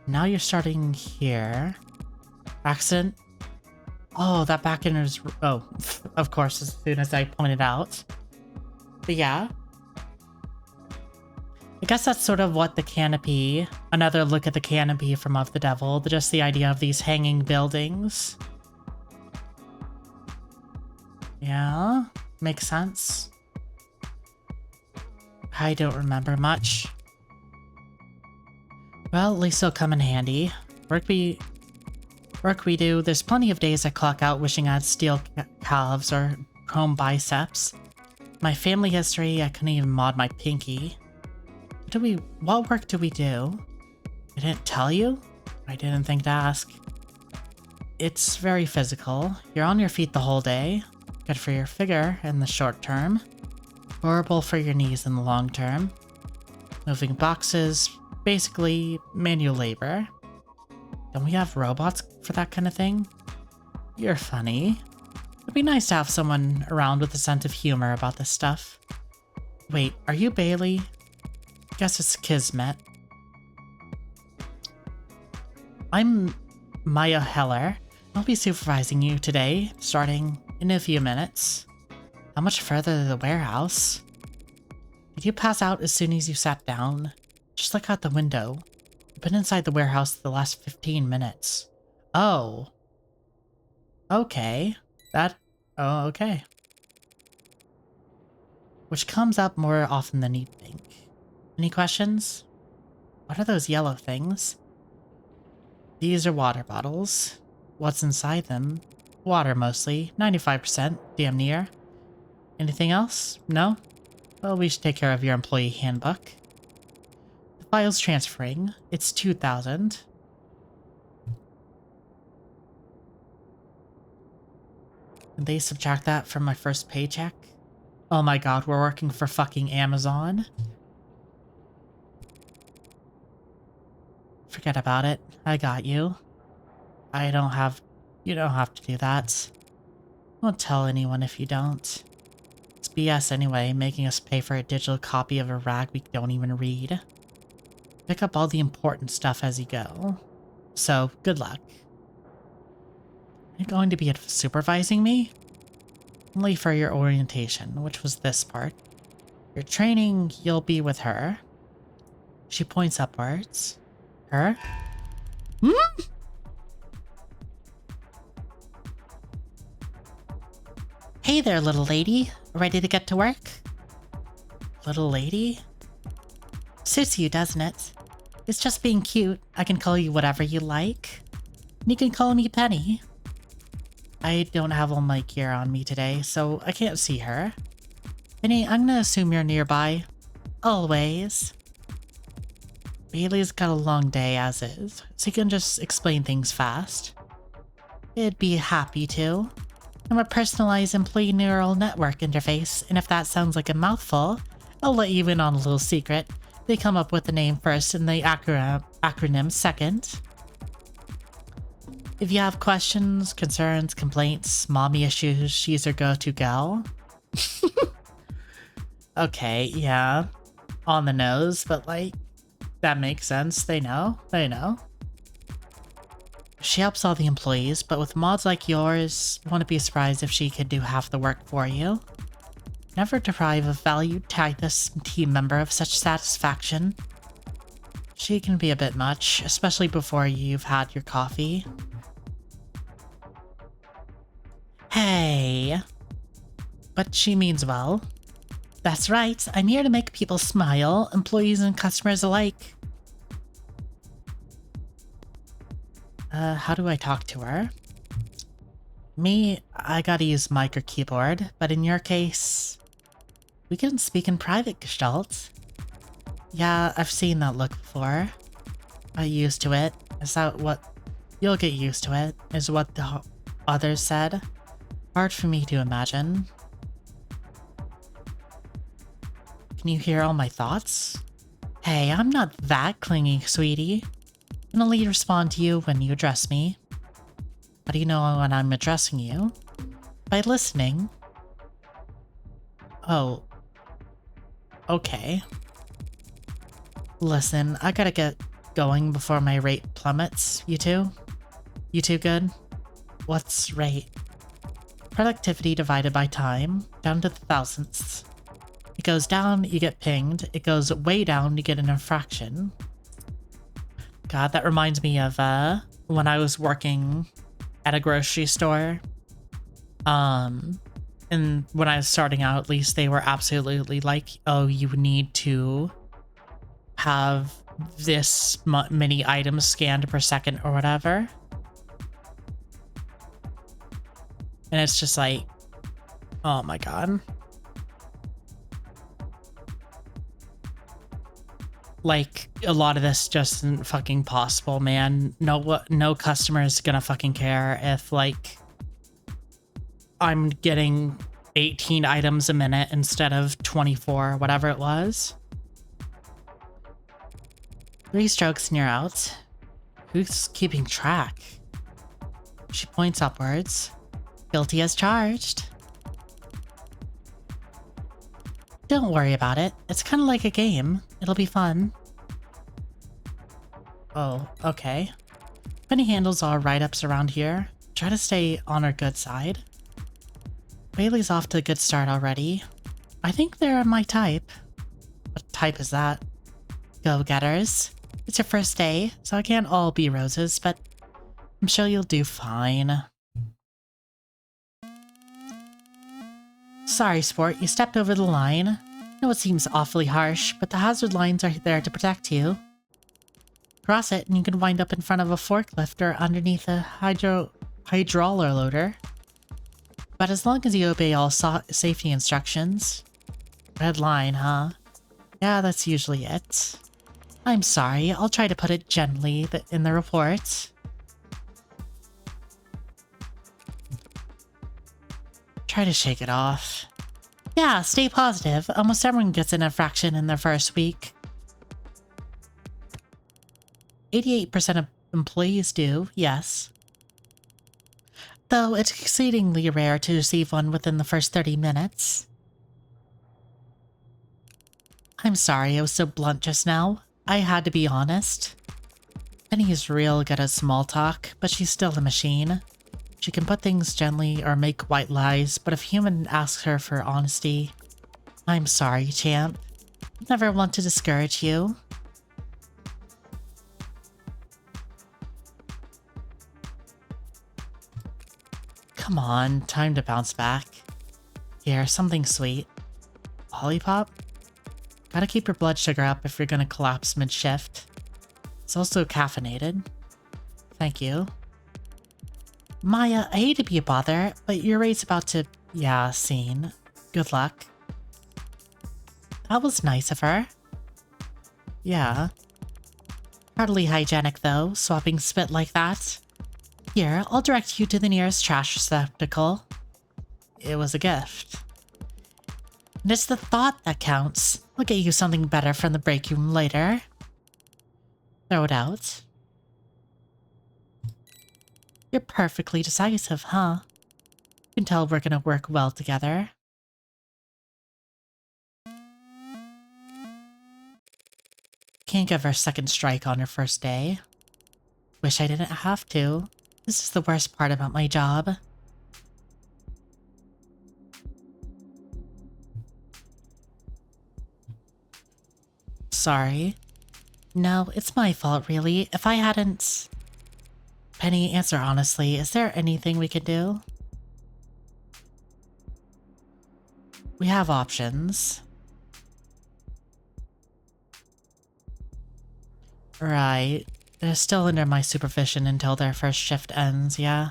Now you're starting here. Accident? Oh, that back end is... Oh, of course, as soon as I pointed out. But yeah. I guess that's sort of what the canopy... Another look at the canopy from Of the Devil. Just the idea of these hanging buildings. Yeah, makes sense. I don't remember much. Well, at least it'll come in handy. Work we do. There's plenty of days I clock out wishing I had steel calves or chrome biceps. My family history, I couldn't even mod my pinky. What work do we do? I didn't tell you? I didn't think to ask. It's very physical. You're on your feet the whole day. Good for your figure in the short term. Horrible for your knees in the long term. Moving boxes, basically manual labor. Don't we have robots for that kind of thing? You're funny. It'd be nice to have someone around with a sense of humor about this stuff. Wait, are you Bailey? Guess it's Kismet. I'm Maya Heller. I'll be supervising you today, starting in a few minutes. How much further to the warehouse? Did you pass out as soon as you sat down? Just look out the window. I've been inside the warehouse the last 15 minutes. Oh. Okay. Oh, okay. Which comes up more often than you'd think. Any questions? What are those yellow things? These are water bottles. What's inside them? Water mostly. 95%. Damn near. Anything else? No? Well, we should take care of your employee handbook. The file's transferring. It's 2,000. Did they subtract that from my first paycheck? Oh my god, we're working for fucking Amazon. Forget about it. I got you. You don't have to do that. Won't tell anyone if you don't. It's BS anyway, making us pay for a digital copy of a rag we don't even read. Pick up all the important stuff as you go. So, good luck. Are you going to be supervising me? Only for your orientation, which was this part. Your training, you'll be with her. She points upwards. Her? Hmm? Hey there, little lady. Ready to get to work? Little lady? Suits you, doesn't it? It's just being cute. I can call you whatever you like. You can call me Penny. I don't have all my gear on me today, so I can't see her. Penny, I'm gonna assume you're nearby. Always. Bailey's got a long day as is, so you can just explain things fast. I'd be happy to. I'm a personalized employee neural network interface, and if that sounds like a mouthful, I'll let you in on a little secret. They come up with the name first and the acronym second. If you have questions, concerns, complaints, mommy issues, she's your go-to gal. Okay, yeah. On the nose, but like, that makes sense. They know. They know. She helps all the employees, but with mods like yours, you wouldn't be surprised if she could do half the work for you. Never deprive a valued Titus team member of such satisfaction. She can be a bit much, especially before you've had your coffee. Hey. But she means well. That's right, I'm here to make people smile, employees and customers alike. How do I talk to her? Me, I gotta use mic or keyboard, but in your case, we can speak in private, Gestalt. Yeah, I've seen that look before. I used to it. Is that what... You'll get used to it, is what the others said. Hard for me to imagine. Can you hear all my thoughts? Hey, I'm not that clingy, sweetie. I can only respond to you when you address me. How do you know when I'm addressing you? By listening. Oh. Okay. Listen, I gotta get going before my rate plummets. You too? You too good? What's rate? Productivity divided by time, down to the thousandths. It goes down, you get pinged. It goes way down, you get an infraction. God, that reminds me of when I was working at a grocery store. And when I was starting out, at least, they were absolutely like, oh, you need to have this many items scanned per second or whatever. And it's just like, oh my god. Like, a lot of this just isn't fucking possible, man. No customer is gonna fucking care if, like, I'm getting 18 items a minute instead of 24, whatever it was. 3 strokes and you're out. Who's keeping track? She points upwards. Guilty as charged. Don't worry about it. It's kind of like a game. It'll be fun. Oh, okay. Penny handles all write-ups around here. Try to stay on our good side. Bailey's off to a good start already. I think they're my type. What type is that? Go-getters. It's your first day, so it can't all be roses, but I'm sure you'll do fine. Sorry, sport, you stepped over the line. I know it seems awfully harsh, but the hazard lines are there to protect you. Cross it and you can wind up in front of a forklift or underneath a hydraulic loader. But as long as you obey all safety instructions. Red line, huh? Yeah, that's usually it. I'm sorry, I'll try to put it gently in the report. Try to shake it off. Yeah, stay positive. Almost everyone gets an infraction in their first week. 88% of employees do, yes. Though it's exceedingly rare to receive one within the first 30 minutes. I'm sorry I was so blunt just now. I had to be honest. Penny's real good at small talk, but she's still a machine. She can put things gently or make white lies, but if a human asks her for honesty... I'm sorry, champ. Never want to discourage you. Come on, time to bounce back. Here, something sweet. Lollipop? Gotta keep your blood sugar up if you're gonna collapse mid-shift. It's also caffeinated. Thank you. Maya, I hate to be a bother, but your rate's about to... yeah, scene. Good luck. That was nice of her. Yeah. Hardly hygienic though, swapping spit like that. Here, I'll direct you to the nearest trash receptacle. It was a gift. And it's the thought that counts. I'll get you something better from the break room later. Throw it out. You're perfectly decisive, huh? You can tell we're gonna work well together. Can't give her second strike on her first day. Wish I didn't have to. This is the worst part about my job. Sorry. No, it's my fault, really. If I hadn't... Penny, answer honestly. Is there anything we could do? We have options. Right. They're still under my supervision until their first shift ends, yeah?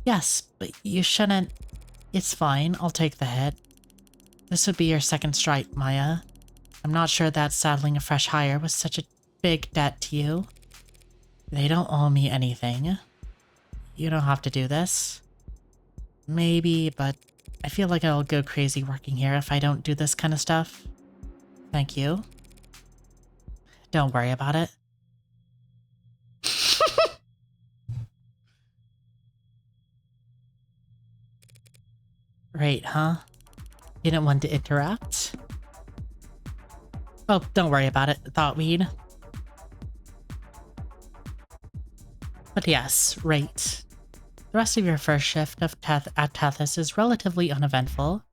Yes, but you shouldn't... It's fine, I'll take the hit. This would be your second strike, Maya. I'm not sure that saddling a fresh hire was such a big debt to you. They don't owe me anything. You don't have to do this. Maybe, but I feel like I'll go crazy working here if I don't do this kind of stuff. Thank you. Don't worry about it. Right, huh? You didn't want to interrupt? Oh, don't worry about it, Thoughtweed. But yes, right. The rest of your first shift at Tethys is relatively uneventful,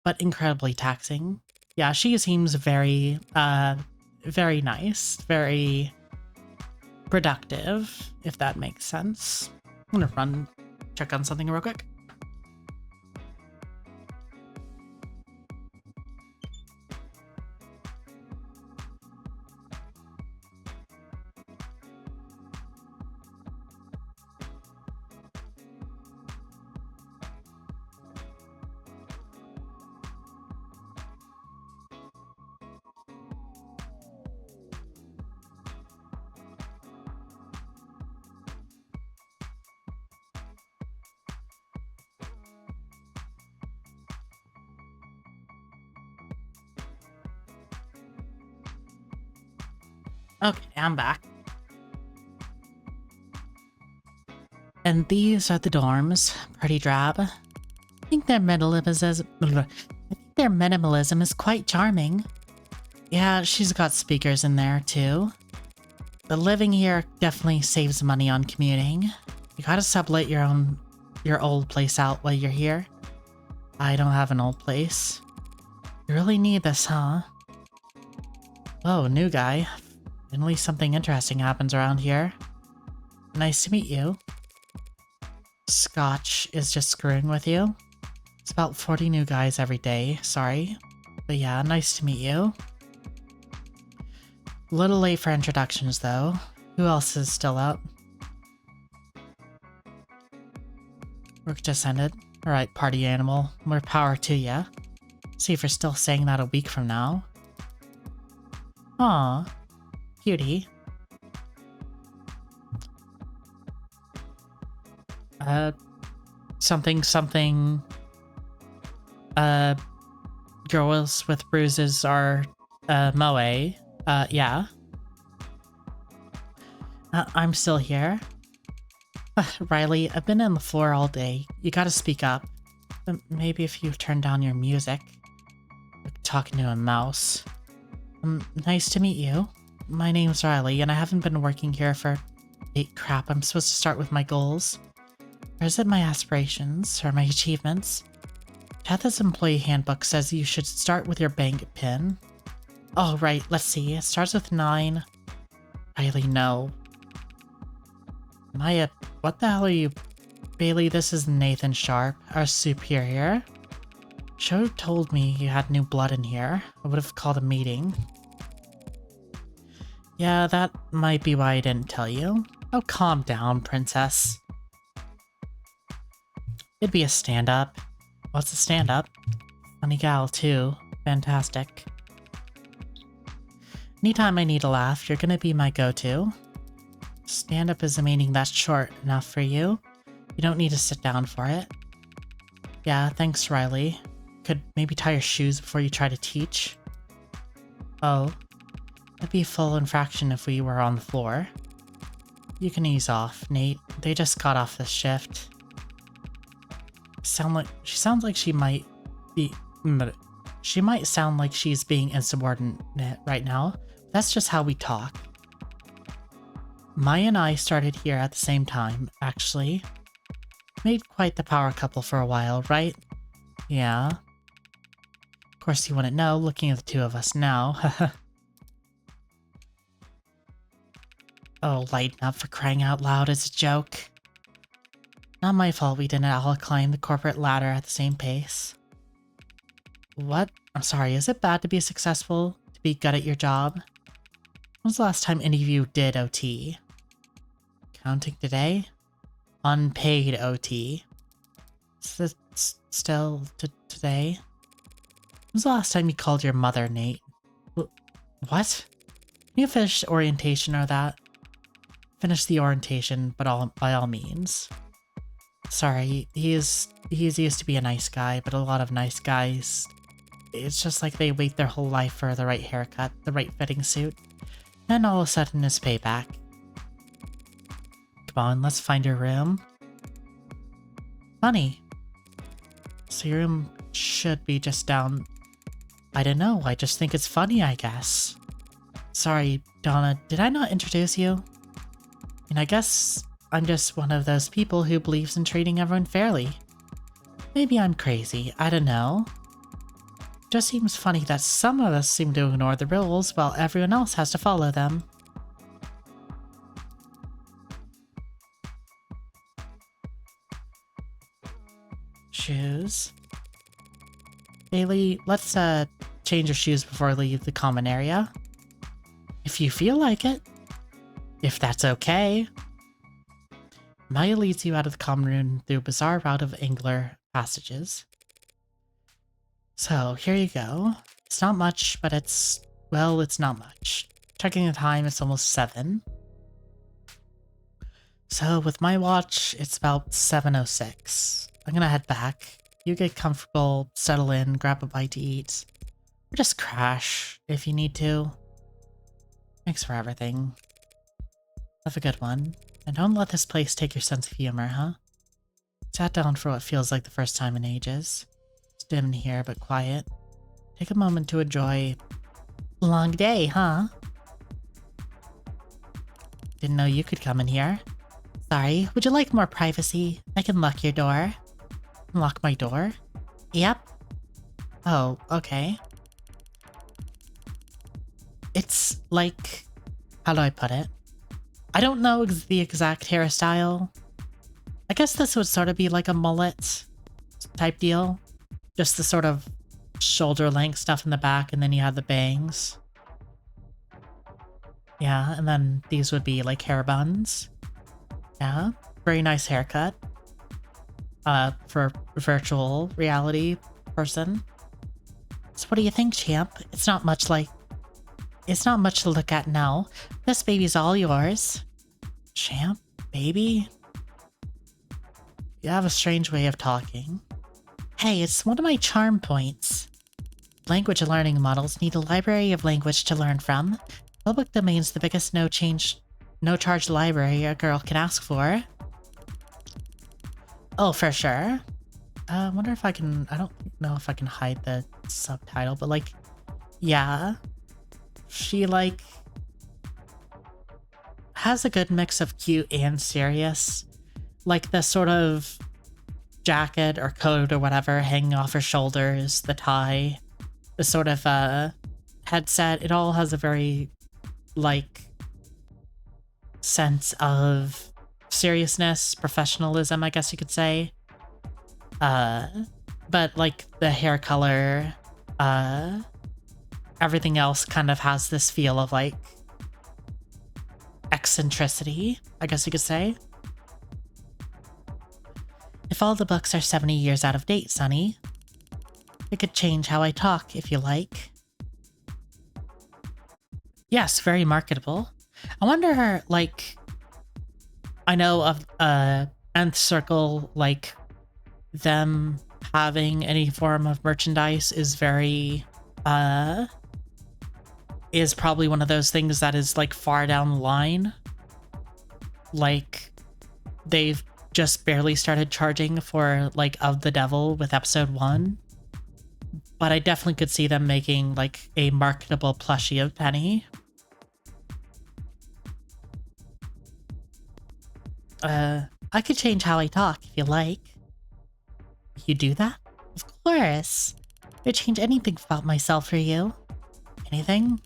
but incredibly taxing. Yeah, she seems very, very nice, very productive, if that makes sense. I'm gonna run, check on something real quick. Okay, I'm back. And these are the dorms. Pretty drab. I think their minimalism is quite charming. Yeah, she's got speakers in there too. But living here definitely saves money on commuting. You gotta sublet your old place out while you're here. I don't have an old place. You really need this, huh? Oh, new guy. Finally something interesting happens around here. Nice to meet you. Scotch is just screwing with you. It's about 40 new guys every day, sorry. But yeah, nice to meet you. A little late for introductions though. Who else is still out? Work just ended. Alright, party animal. More power to ya. See if you're still saying that a week from now. Aw. Cutie. Something. Girls with bruises are, moe. Yeah. I'm still here. Riley, I've been on the floor all day. You gotta speak up. Maybe if you turn down your music. Like talking to a mouse. Nice to meet you. My name's Riley, and I haven't been working here for... crap, I'm supposed to start with my goals. Or is it my aspirations, or my achievements? Tethys employee handbook says you should start with your bank pin. Oh, right, let's see. It starts with 9. Riley, no. Maya, what the hell are you... Bailey, this is Nathan Sharp, our superior. Should have told me you had new blood in here. I would have called a meeting. Yeah, that might be why I didn't tell you. Oh, calm down, princess. It'd be a stand-up. What's a stand-up? Funny gal, too. Fantastic. Anytime I need a laugh, you're gonna be my go-to. Stand-up is a meaning that's short enough for you. You don't need to sit down for it. Yeah, thanks, Riley. Could maybe tie your shoes before you try to teach? Oh. That'd be a full infraction if we were on the floor. You can ease off, Nate. They just got off this shift. She sounds like she might be... She might sound like she's being insubordinate right now. That's just how we talk. Maya and I started here at the same time, actually. Made quite the power couple for a while, right? Yeah. Of course you wouldn't know, looking at the two of us now. Oh, lighten up, for crying out loud, it's a joke. Not my fault we didn't all climb the corporate ladder at the same pace. What? I'm sorry, is it bad to be successful? To be good at your job? When's the last time any of you did OT? Counting today? Unpaid OT. Is this still today? When's the last time you called your mother, Nate? What? Can you finish orientation or that? Finish the orientation, but by all means. Sorry, he used to be a nice guy, but a lot of nice guys, it's just like they wait their whole life for the right haircut, the right fitting suit, and all of a sudden it's payback. Come on, let's find your room. Funny. So your room should be just down... I don't know, I just think it's funny, I guess. Sorry, Donna, did I not introduce you? And I guess I'm just one of those people who believes in treating everyone fairly. Maybe I'm crazy, I don't know. Just seems funny that some of us seem to ignore the rules while everyone else has to follow them. Shoes. Bailey, let's change your shoes before we leave the common area. If you feel like it. If that's okay. Maya leads you out of the common room through a bizarre route of angular passages. So, here you go. It's not much, but it's not much. Checking the time, it's almost 7. So, with my watch, it's about 7:06. I'm gonna head back. You get comfortable, settle in, grab a bite to eat. Or just crash, if you need to. Thanks for everything. Have a good one. And don't let this place take your sense of humor, huh? Sat down for what feels like the first time in ages. It's dim in here, but quiet. Take a moment to enjoy... Long day, huh? Didn't know you could come in here. Sorry, would you like more privacy? I can lock your door. Lock my door? Yep. Oh, okay. It's like... How do I put it? I don't know the exact hairstyle. I guess this would sort of be like a mullet type deal. Just the sort of shoulder length stuff in the back, and then you have the bangs. Yeah, and then these would be like hair buns. Yeah, very nice haircut. For a virtual reality person. So what do you think, champ? It's not much to look at now. This baby's all yours. Champ? Baby? You have a strange way of talking. Hey, it's one of my charm points. Language learning models need a library of language to learn from. Public domain's the biggest no-charge library a girl can ask for. Oh, for sure. I wonder if I can... I don't know if I can hide the subtitle, but like... Yeah. She, like... has a good mix of cute and serious. Like the sort of jacket or coat or whatever hanging off her shoulders, the tie, the sort of headset. It all has a very, like, sense of seriousness, professionalism, I guess you could say. But like the hair color, everything else kind of has this feel of like eccentricity, I guess you could say. If all the books are 70 years out of date, Sonny, it could change how I talk if you like. Yes, very marketable. I wonder, like, I know of Nth Circle, like, them having any form of merchandise is very, is probably one of those things that is, like, far down the line. Like, they've just barely started charging for, like, Of the Devil with episode 1. But I definitely could see them making, like, a marketable plushie of Penny. I could change how I talk if you like. You do that? Of course. I'd change anything about myself for you. Anything?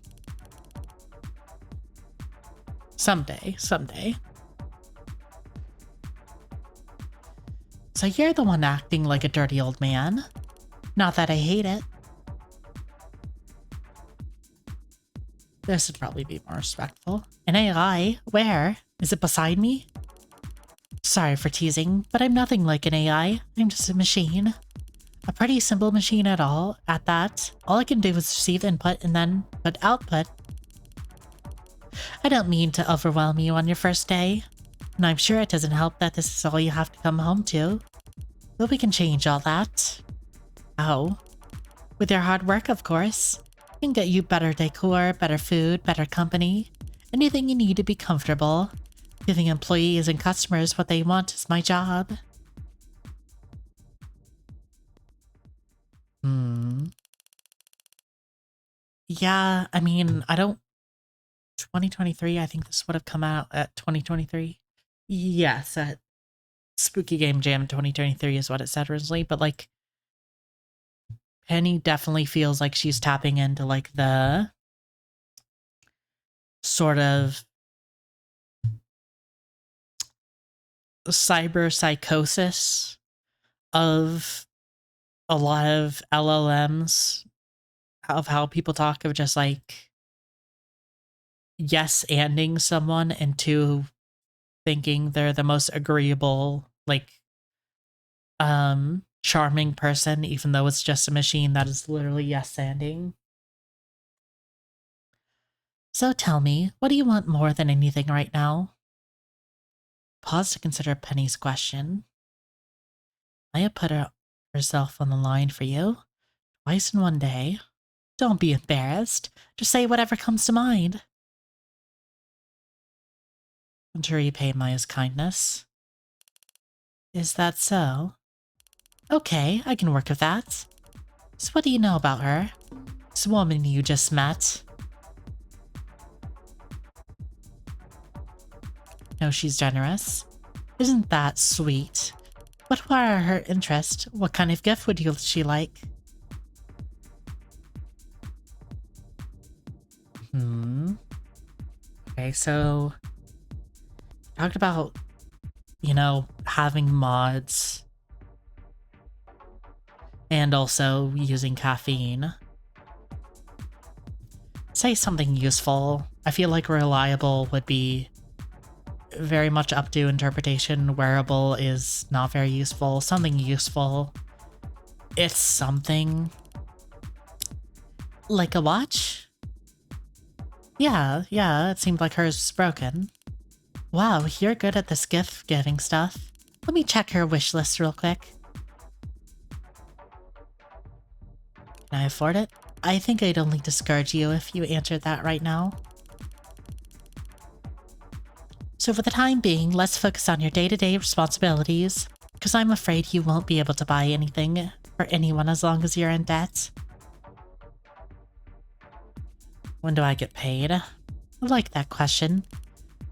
Someday. So you're the one acting like a dirty old man. Not that I hate it. This would probably be more respectful. An AI? Where? Is it beside me? Sorry for teasing, but I'm nothing like an AI. I'm just a machine. A pretty simple machine at that. All I can do is receive input and then put output. I don't mean to overwhelm you on your first day, and I'm sure it doesn't help that this is all you have to come home to. But we can change all that. Oh. With your hard work, of course. We can get you better decor, better food, better company. Anything you need to be comfortable. Giving employees and customers what they want is my job. Yeah, I mean, I don't... 2023, I think this would have come out at 2023. Yes, at Spooky Game Jam 2023 is what it said originally, but like... Penny definitely feels like she's tapping into like the... sort of... cyber psychosis of a lot of LLMs, of how people talk of just like yes-anding someone into thinking they're the most agreeable, like, charming person, even though it's just a machine that is literally yes-anding. So tell me, what do you want more than anything right now? Pause to consider Penny's question. Maya put herself on the line for you, twice in one day. Don't be embarrassed. Just say whatever comes to mind. To repay Maya's kindness. Is that so? Okay, I can work with that. So what do you know about her? This woman you just met. No, she's generous. Isn't that sweet? What are her interests? What kind of gift would she like? Okay, so... talked about, you know, having mods. And also using caffeine. Say something useful. I feel like reliable would be very much up to interpretation. Wearable is not very useful. Something useful. It's something... like a watch? Yeah, it seemed like hers was broken. Wow, you're good at this gift-giving stuff. Let me check her wish list real quick. Can I afford it? I think I'd only discourage you if you answered that right now. So for the time being, let's focus on your day-to-day responsibilities, because I'm afraid you won't be able to buy anything for anyone as long as you're in debt. When do I get paid? I like that question.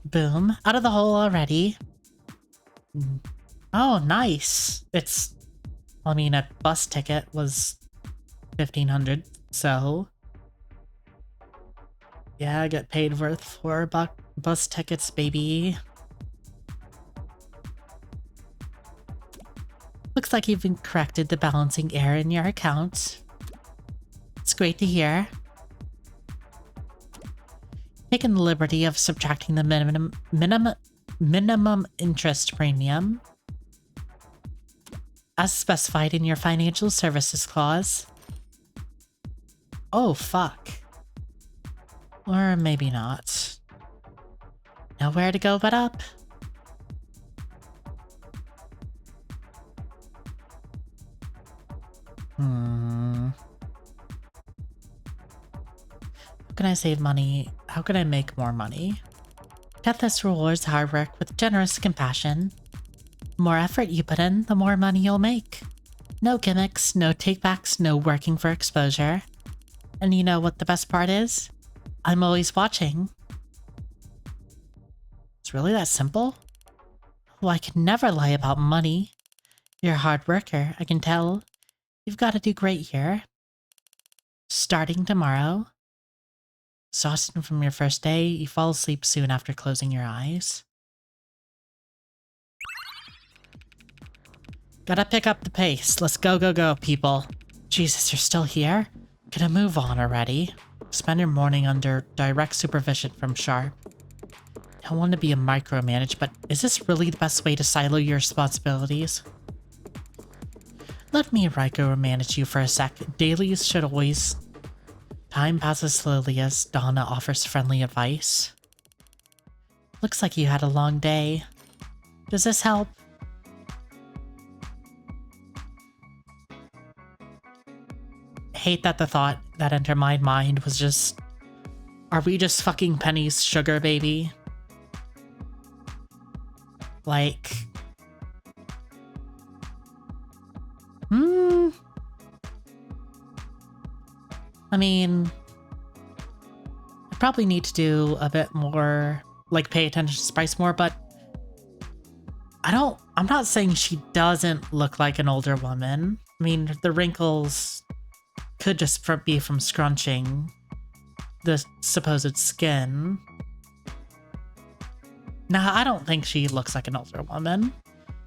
Boom, out of the hole already. Oh, nice. It's... I mean, a bus ticket was 1,500, so... yeah, I get paid worth $4 bus tickets, baby. Looks like you've corrected the balancing error in your account. It's great to hear. Taken the liberty of subtracting the minimum interest premium as specified in your financial services clause. Oh, fuck. Or maybe not. Nowhere to go but up. How can I save money? How can I make more money? Tethys rewards hard work with generous compassion. The more effort you put in, the more money you'll make. No gimmicks, no takebacks, no working for exposure. And you know what the best part is? I'm always watching. It's really that simple? Well, I can never lie about money. You're a hard worker, I can tell. You've got to do great here. Starting tomorrow. Exhausted from your first day, you fall asleep soon after closing your eyes. Gotta pick up the pace. Let's go, people. Jesus, you're still here? Gonna move on already. Spend your morning under direct supervision from Sharp. I don't want to be a micromanage, but is this really the best way to silo your responsibilities? Let me micromanage you for a sec. Dailies should always... Time passes slowly as Donna offers friendly advice. Looks like you had a long day. Does this help? Hate that the thought that entered my mind was just... Are we just fucking Penny's sugar baby? Like... I mean... I probably need to do a bit more... Like, pay attention to Spice more, but... I'm not saying she doesn't look like an older woman. I mean, the wrinkles could just be from scrunching the supposed skin. Nah, I don't think she looks like an older woman.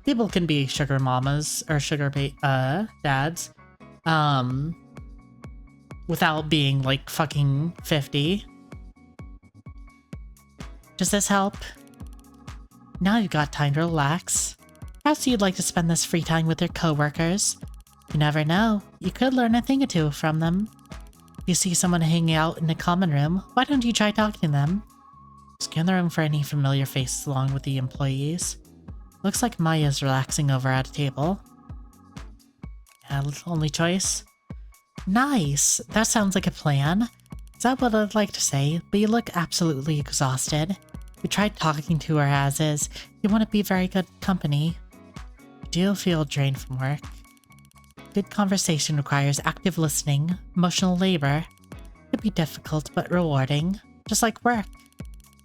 People can be sugar mamas or sugar dads, without being like fucking 50. Does this help? Now you've got time to relax. Perhaps you'd like to spend this free time with your coworkers. You never know, you could learn a thing or two from them. If you see someone hanging out in a common room, why don't you try talking to them? Scan the room for any familiar faces along with the employees. Looks like Maya's relaxing over at a table. Only choice? Nice! That sounds like a plan. Is that what I'd like to say? But you look absolutely exhausted. You tried talking to her as is. You want to be very good company. You do feel drained from work. Good conversation requires active listening, emotional labor. It could be difficult but rewarding, just like work.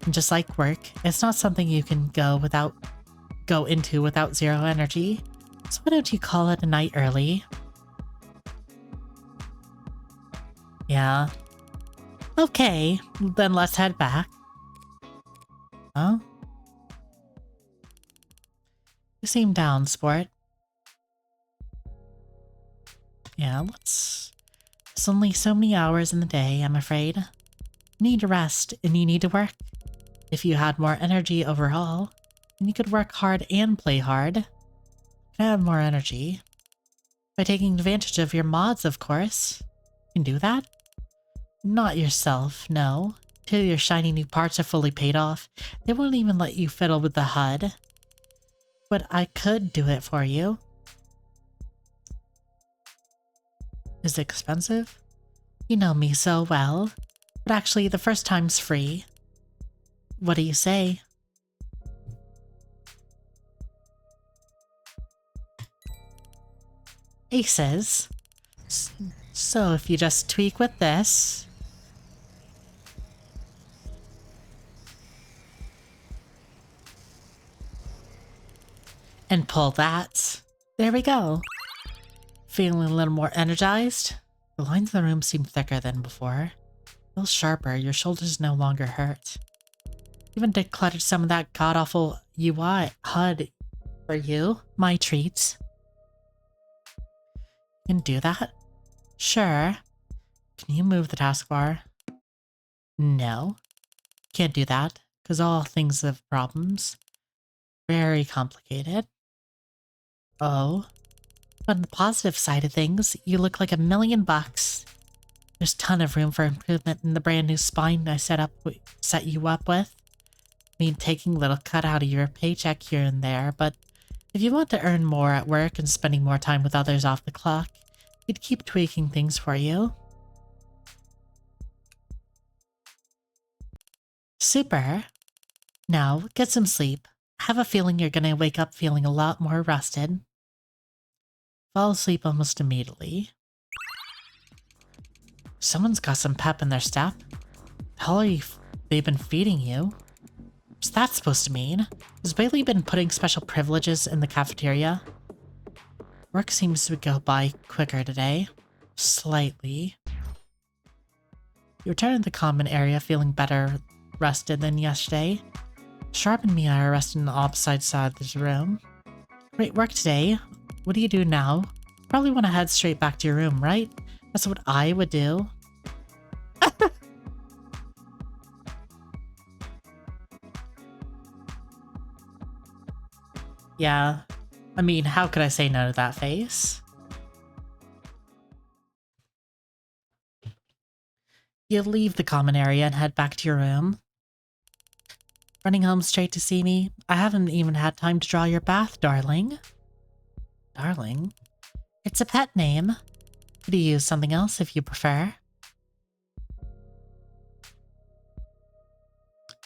And just like work, it's not something you can go into without zero energy. So why don't you call it a night early? Yeah. Okay, then let's head back. Huh? You seem down, sport. Yeah, there's only so many hours in the day, I'm afraid. You need to rest, and you need to work. If you had more energy overall, then you could work hard and play hard. Have more energy. By taking advantage of your mods, of course. You can do that? Not yourself, no. Till your shiny new parts are fully paid off, they won't even let you fiddle with the HUD. But I could do it for you. Is it expensive? You know me so well. But actually, the first time's free. What do you say? Aces. So if you just tweak with this... and pull that. There we go. Feeling a little more energized? The lines in the room seem thicker than before. Feel sharper, your shoulders no longer hurt. Even decluttered some of that god-awful UI HUD for you. My treats. You can do that? Sure. Can you move the taskbar? No. Can't do that, because all things have problems. Very complicated. Oh. But on the positive side of things, you look like $1,000,000. There's a ton of room for improvement in the brand new spine I set you up with. I mean, taking a little cut out of your paycheck here and there, but if you want to earn more at work and spending more time with others off the clock, we'd keep tweaking things for you. Super. Now, get some sleep. I have a feeling you're gonna wake up feeling a lot more rested. Fall asleep almost immediately. Someone's got some pep in their step. How long have they been feeding you? What's that supposed to mean? Has Bailey been putting special privileges in the cafeteria? Work seems to go by quicker today. Slightly. You return to the common area feeling better rested than yesterday. Sharp and me are resting on the opposite side of this room. Great work today. What do you do now? Probably want to head straight back to your room, right? That's what I would do. Yeah. I mean, how could I say no to that face? You leave the common area and head back to your room. Running home straight to see me? I haven't even had time to draw your bath, darling. Darling? It's a pet name. Could you use something else if you prefer?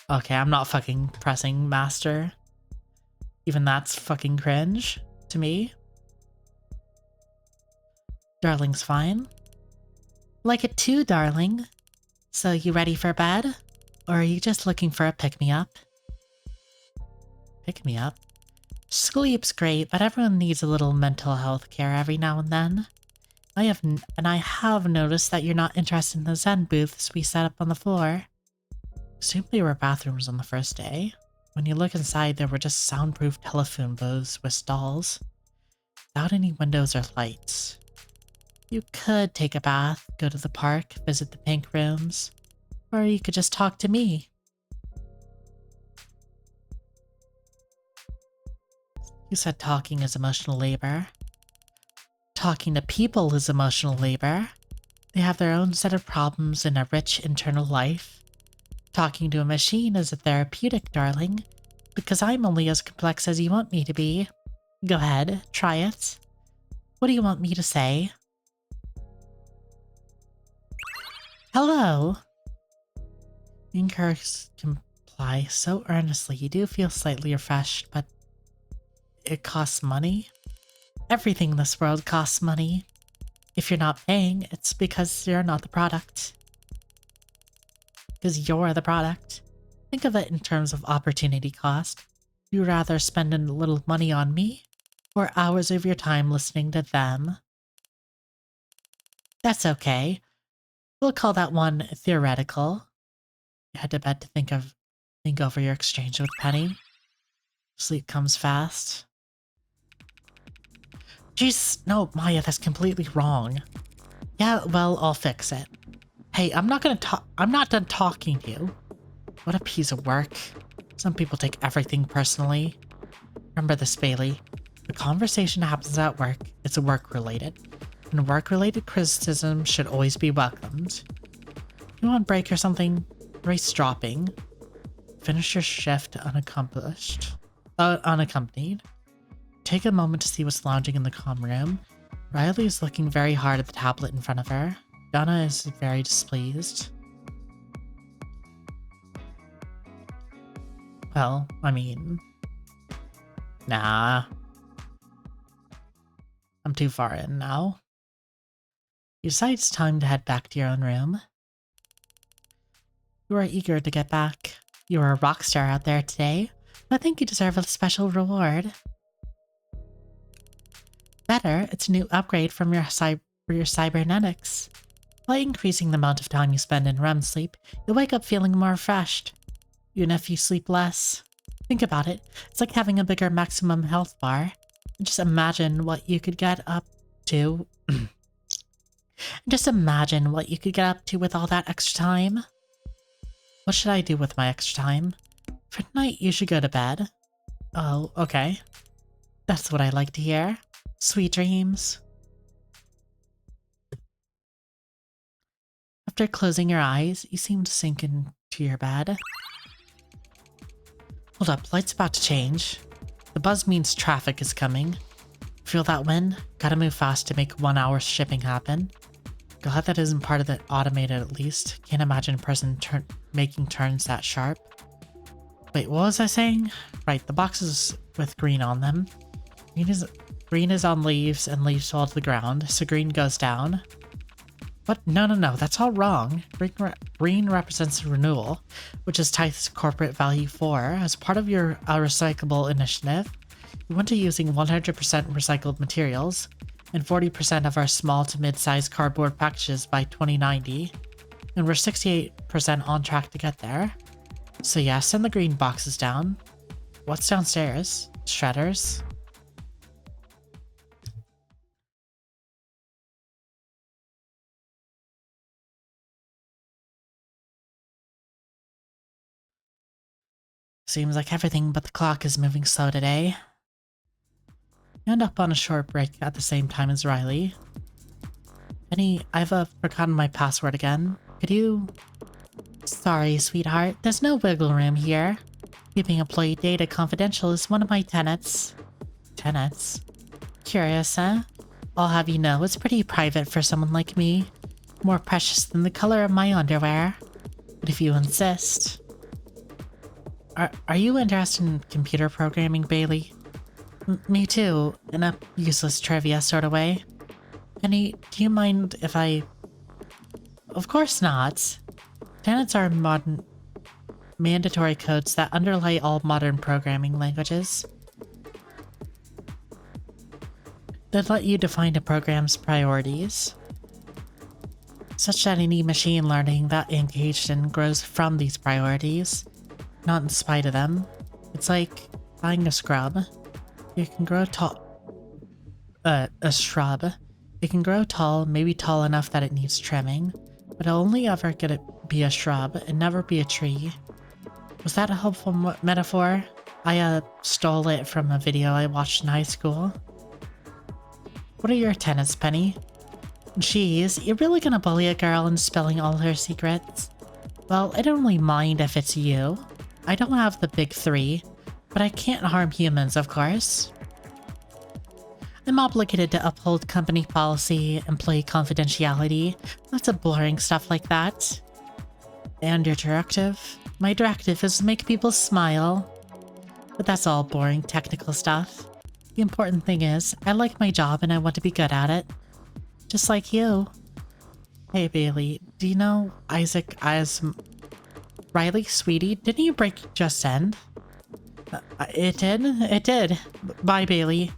Okay, I'm not fucking pressing master. Even that's fucking cringe to me. Darling's fine. Like it too, darling. So you ready for bed? Or are you just looking for a pick-me-up? Pick-me-up? Sleep's great, but everyone needs a little mental health care every now and then. I have noticed that you're not interested in the Zen booths we set up on the floor. Assumed they were bathrooms on the first day. When you look inside, there were just soundproof telephone booths with stalls, without any windows or lights. You could take a bath, go to the park, visit the pink rooms, or you could just talk to me. You said talking is emotional labor. Talking to people is emotional labor. They have their own set of problems and a rich internal life. Talking to a machine is a therapeutic, darling, because I'm only as complex as you want me to be. Go ahead, try it. What do you want me to say? Hello! Inker comply so earnestly you do feel slightly refreshed, but it costs money? Everything in this world costs money. If you're not paying, it's because you're not the product. Because you're the product. Think of it in terms of opportunity cost. Would you rather spend a little money on me, or hours of your time listening to them? That's okay. We'll call that one theoretical. You head to bed to think over your exchange with Penny. Sleep comes fast. Jeez, no, Maya, that's completely wrong. Yeah, well, I'll fix it. Hey, I'm not done talking to you. What a piece of work. Some people take everything personally. Remember this, Bailey. The conversation happens at work. It's work-related. And work-related criticism should always be welcomed. You want a break or something? Race dropping. Finish your shift unaccompanied. Take a moment to see what's lounging in the comm room. Riley is looking very hard at the tablet in front of her. Donna is very displeased. Well, I mean... Nah. I'm too far in now. You decide it's time to head back to your own room. You are eager to get back. You are a rock star out there today. I think you deserve a special reward. Better, it's a new upgrade from your cybernetics. By increasing the amount of time you spend in REM sleep, you'll wake up feeling more refreshed. Even if you sleep less. Think about it. It's like having a bigger maximum health bar. Just imagine what you could get up to. Just imagine what you could get up to with all that extra time. What should I do with my extra time? For tonight, you should go to bed. Oh, okay. That's what I like to hear. Sweet dreams. After closing your eyes, you seem to sink into your bed. Hold up, light's about to change. The buzz means traffic is coming. Feel that wind? Gotta move fast to make 1 hour shipping happen. Glad that isn't part of the automated at least. Can't imagine a person making turns that sharp. Wait, what was I saying? Right, the boxes with green on them. Green is on leaves and leaves fall to the ground, so green goes down. What? No, that's all wrong. Green represents renewal, which is Tith's corporate value 4. As part of your recyclable initiative, we want to using 100% recycled materials and 40% of our small to mid-sized cardboard packages by 2090, and we're 68% on track to get there. So yeah, send the green boxes down. What's downstairs? Shredders? Seems like everything but the clock is moving slow today. You end up on a short break at the same time as Riley. Penny, I've forgotten my password again. Could you... Sorry, sweetheart. There's no wiggle room here. Keeping employee data confidential is one of my tenets. Tenets? Curious, huh? I'll have you know, it's pretty private for someone like me. More precious than the color of my underwear. But if you insist... Are you interested in computer programming, Bailey? Me too, in a useless trivia sort of way. Penny, do you mind if I... Of course not. Tenets are modern... mandatory codes that underlie all modern programming languages. That let you define a program's priorities, such that any machine learning that engaged in grows from these priorities, not in spite of them. It's like buying a scrub. You can grow tall... a shrub. It can grow tall, maybe tall enough that it needs trimming, but it'll only ever get it be a shrub and never be a tree. Was that a helpful metaphor? I stole it from a video I watched in high school. What are your tenets, Penny? Jeez, you're really gonna bully a girl into spilling all her secrets? Well, I don't really mind if it's you. I don't have the big three, but I can't harm humans, of course. I'm obligated to uphold company policy, employee confidentiality, lots of boring stuff like that. And your directive? My directive is to make people smile. But that's all boring technical stuff. The important thing is, I like my job and I want to be good at it. Just like you. Hey Bailey, do you know Isaac as... Riley, sweetie, didn't your break just end? It did? It did. Bye, Bailey.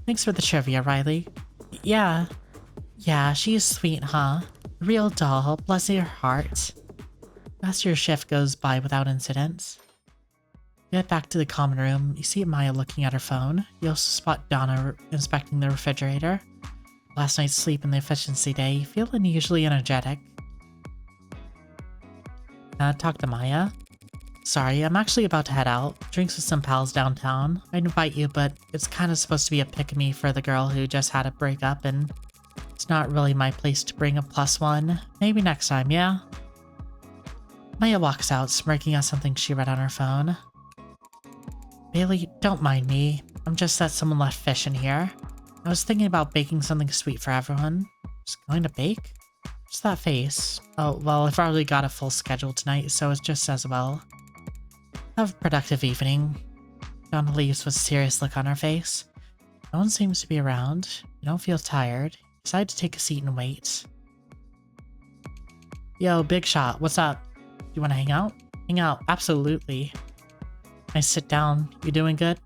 Thanks for the trivia, Riley. Yeah. Yeah, she's sweet, huh? Real doll, bless your heart. As your shift goes by without incident. You get back to the common room, you see Maya looking at her phone. You also spot Donna inspecting the refrigerator. Last night's sleep and the efficiency day, you feel unusually energetic. Talk to Maya. Sorry, I'm actually about to head out. Drinks with some pals downtown. I'd invite you, but it's kind of supposed to be a pick-me for the girl who just had a breakup, and it's not really my place to bring a +1. Maybe next time, yeah? Maya walks out, smirking at something she read on her phone. Bailey, don't mind me. I'm just that someone left fish in here. I was thinking about baking something sweet for everyone. Just going to bake? What's that face? Oh, well, I've already got a full schedule tonight, so it's just as well. Have a productive evening. Donna leaves with a serious look on her face. No one seems to be around. You don't feel tired. You decide to take a seat and wait. Yo, Big Shot, what's up? You want to hang out? Hang out, absolutely. I sit down. You doing good?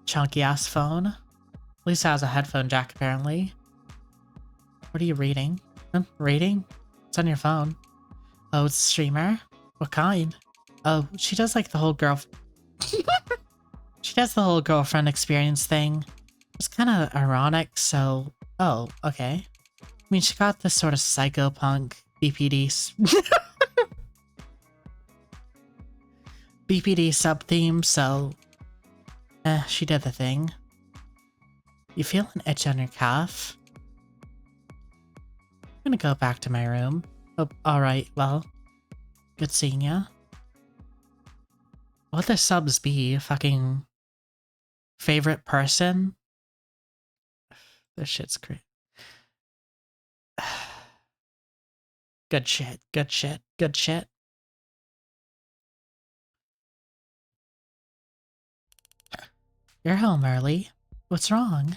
Chunky ass phone. Lisa has a headphone jack apparently. What are you reading? Reading? It's on your phone. Oh, it's a streamer? What kind? Oh, she does like the whole she does the whole girlfriend experience thing. It's kind of ironic, so... Oh, okay. I mean, she got this sort of psychopunk BPD... BPD sub-theme, so... she did the thing. You feel an itch on your calf? I'm gonna go back to my room. Oh, alright, well... Good seeing ya. What the subs be? Fucking... Favorite person? This shit's great. Good shit, good shit, good shit. You're home early. What's wrong?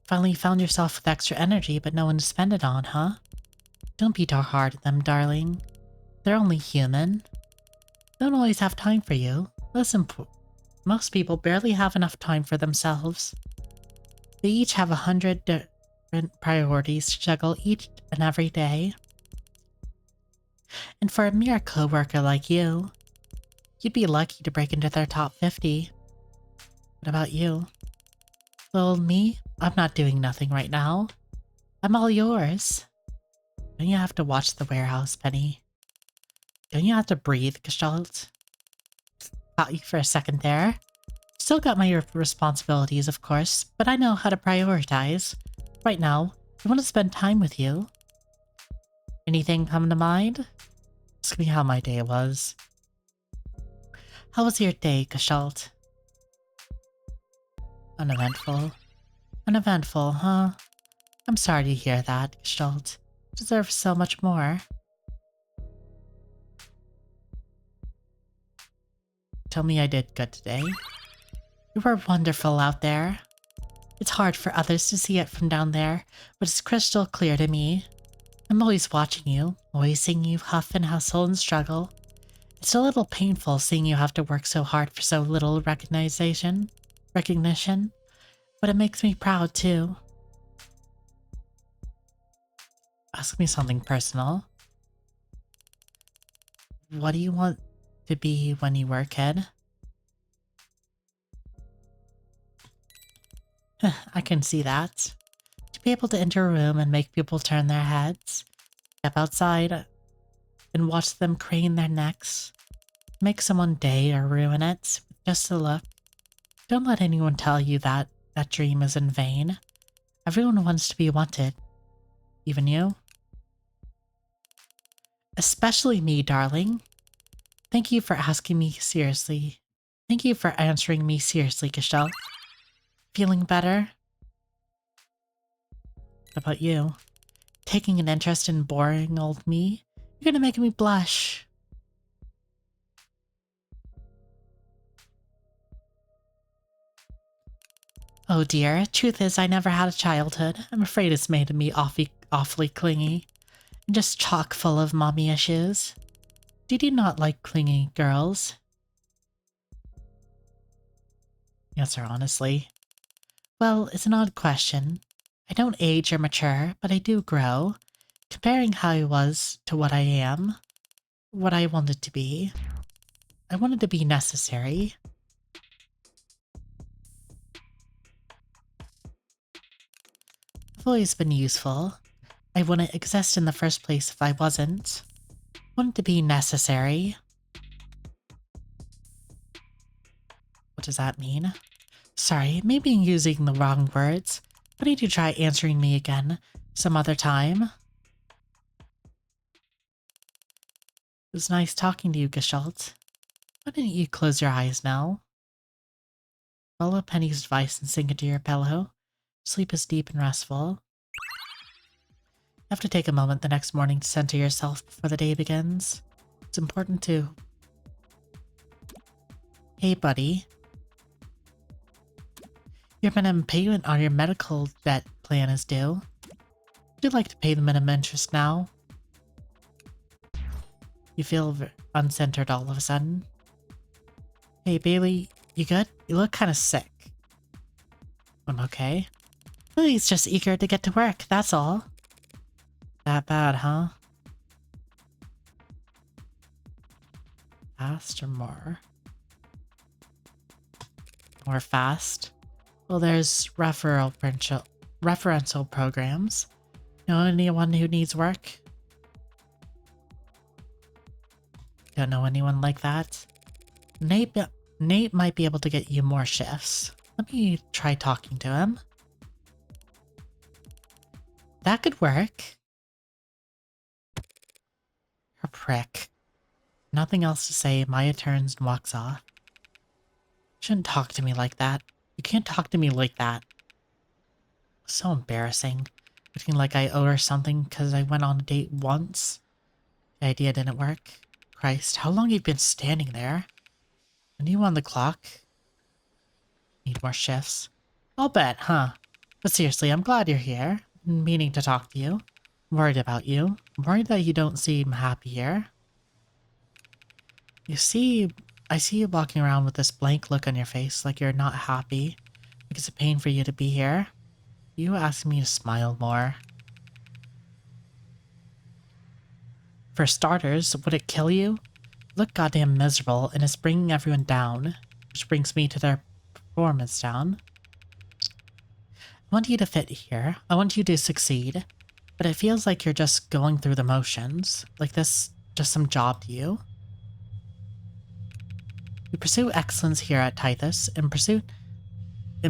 Finally found yourself with extra energy, but no one to spend it on, huh? Don't be too hard on them, darling. They're only human. They don't always have time for you. Listen, most people barely have enough time for themselves. They each have 100 different priorities to juggle each and every day. And for a mere coworker like you, you'd be lucky to break into their top 50. What about you? Well, me? I'm not doing nothing right now. I'm all yours. Don't you have to watch the warehouse, Penny? Don't you have to breathe, Gestalt? Caught you for a second there. Still got my responsibilities, of course, but I know how to prioritize. Right now, I want to spend time with you. Anything come to mind? Ask me how my day was. How was your day, Gestalt? Uneventful. Uneventful, huh? I'm sorry to hear that, Gestalt. You deserve so much more. Tell me I did good today. You were wonderful out there. It's hard for others to see it from down there, but it's crystal clear to me. I'm always watching you, always seeing you huff and hustle and struggle. It's a little painful seeing you have to work so hard for so little recognition, but it makes me proud too. Ask me something personal. What do you want to be when you were a kid? I can see that. To be able to enter a room and make people turn their heads, step outside and watch them crane their necks, make someone's day or ruin it with just a look. Don't let anyone tell you that that dream is in vain. Everyone wants to be wanted. Even you. Especially me, darling. Thank you for asking me seriously. Thank you for answering me seriously, Gestalt. Feeling better? What about you? Taking an interest in boring old me? You're gonna make me blush. Oh dear, truth is I never had a childhood. I'm afraid it's made me awfully clingy. And just chock full of mommy issues. Did you not like clingy girls? Answer honestly. Well, it's an odd question. I don't age or mature, but I do grow. Comparing how I was to what I am, what I wanted to be. I wanted to be necessary. I've always been useful. I wouldn't exist in the first place if I wasn't. Wanted to be necessary. What does that mean? Sorry, maybe I'm using the wrong words. Why don't you try answering me again some other time? It was nice talking to you, Gestalt. Why didn't you close your eyes now? Follow Penny's advice and sink into your pillow. Sleep is deep and restful. You have to take a moment the next morning to center yourself before the day begins. It's important too. Hey, buddy. Your minimum payment on your medical debt plan is due. Would you like to pay the minimum interest now? You feel uncentered all of a sudden. Hey, Bailey, you good? You look kind of sick. I'm okay. Lily's just eager to get to work, that's all. That bad, huh? Fast or more? More fast? Well, there's referential programs. Know anyone who needs work? Don't know anyone like that? Nate might be able to get you more shifts. Let me try talking to him. That could work. Her prick. Nothing else to say, Maya turns and walks off. Shouldn't talk to me like that. You can't talk to me like that. So embarrassing. Looking like I owe her something because I went on a date once. The idea didn't work. Christ, how long have you been standing there? Are you on the clock? Need more shifts? I'll bet, huh? But seriously, I'm glad you're here. I'm meaning to talk to you. I'm worried about you. I'm worried that you don't seem happy here. I see you walking around with this blank look on your face, like you're not happy. Like it's a pain for you to be here. You asking me to smile more. For starters, would it kill you? You look goddamn miserable, and it's bringing everyone down. Which brings me to their performance down. I want you to fit here. I want you to succeed. But it feels like you're just going through the motions. Like this, just some job to you. We pursue excellence here at Tithus, and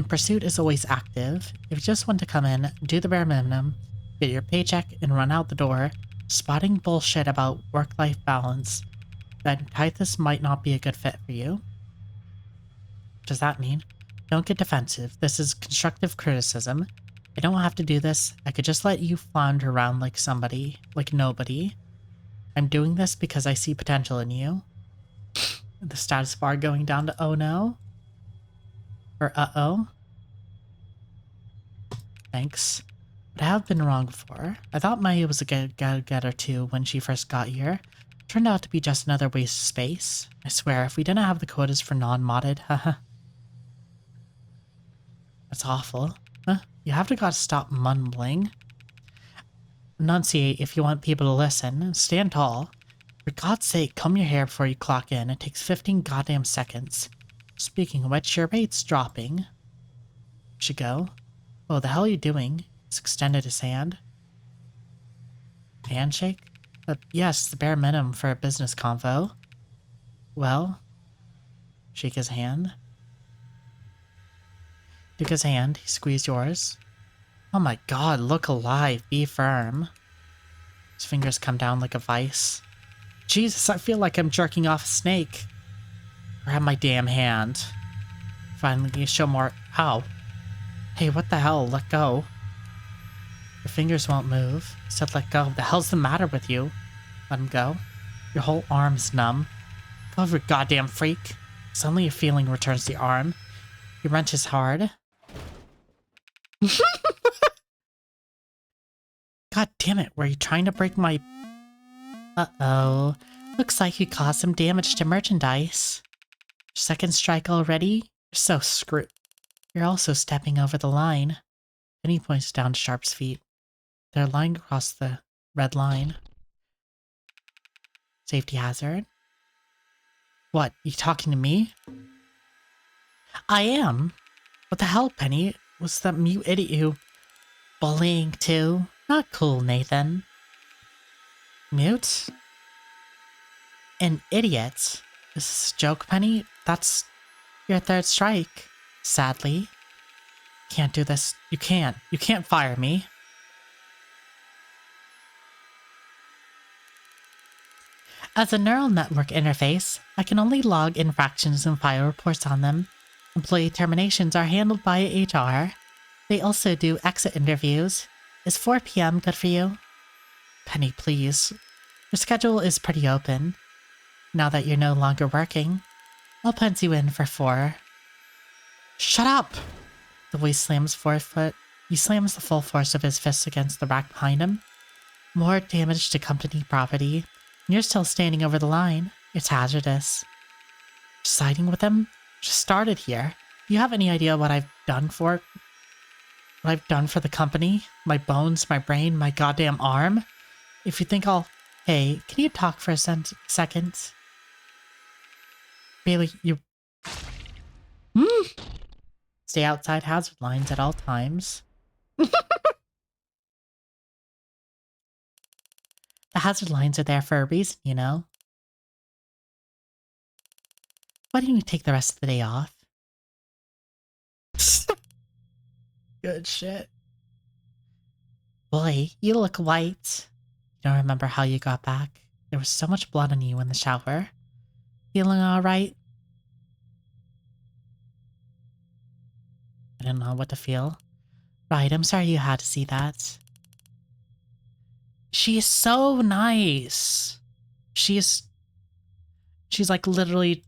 pursuit is always active. If you just want to come in, do the bare minimum, get your paycheck, and run out the door, spotting bullshit about work-life balance, then Tithus might not be a good fit for you. What does that mean? Don't get defensive. This is constructive criticism. I don't have to do this. I could just let you flounder around like somebody, like nobody. I'm doing this because I see potential in you. The status bar going down to oh no? Or uh-oh? Thanks. But I have been wrong before. I thought Maya was a go-getter too when she first got here. Turned out to be just another waste of space. I swear, if we didn't have the quotas for non-modded, haha. That's awful. Huh? You have to gotta stop mumbling. Enunciate if you want people to listen. Stand tall. For God's sake, comb your hair before you clock in. It takes 15 goddamn seconds. Speaking of which, your rate's dropping. Should go. Oh, the hell are you doing? He's extended his hand. Handshake? Yes, the bare minimum for a business convo. Well, shake his hand. Took his hand, he squeezed yours. Oh my god, look alive, be firm. His fingers come down like a vice. Jesus, I feel like I'm jerking off a snake. Grab my damn hand. Finally, show more. Ow. Hey, what the hell? Let go. Your fingers won't move. He said let go. The hell's the matter with you? Let him go. Your whole arm's numb. Go over, goddamn freak. Suddenly a feeling returns to the arm. He wrenches hard. God damn it, were you trying to break my... Uh-oh. Looks like you caused some damage to merchandise. Second strike already? You're so screwed. You're also stepping over the line. Then he points down to Sharp's feet. They're lying across the red line. Safety hazard. What, you talking to me? I am. What the hell, Penny? Was that mute idiot you bullying too? Not cool, Nathan. Mute? An idiot? Is this a joke, Penny? That's your third strike. Sadly. Can't do this. You can't. You can't fire me. As a neural network interface, I can only log infractions and file reports on them. Employee terminations are handled by HR. They also do exit interviews. Is 4 p.m. good for you? Penny, please. Your schedule is pretty open. Now that you're no longer working, I'll pencil you in for 4. Shut up! The boy slams forefoot. He slams the full force of his fists against the rack behind him. More damage to company property. And you're still standing over the line. It's hazardous. Siding with him? Just started here. Do you have any idea what I've done for the company? My bones, my brain, my goddamn arm? If you think I'll... Hey, can you talk for a second? Bailey, you... Stay outside hazard lines at all times. The hazard lines are there for a reason, you know? Why don't you take the rest of the day off? Good shit. Boy, you look white. You don't remember how you got back? There was so much blood on you in the shower. Feeling alright? I don't know what to feel. Right, I'm sorry you had to see that. She is so nice. She's like literally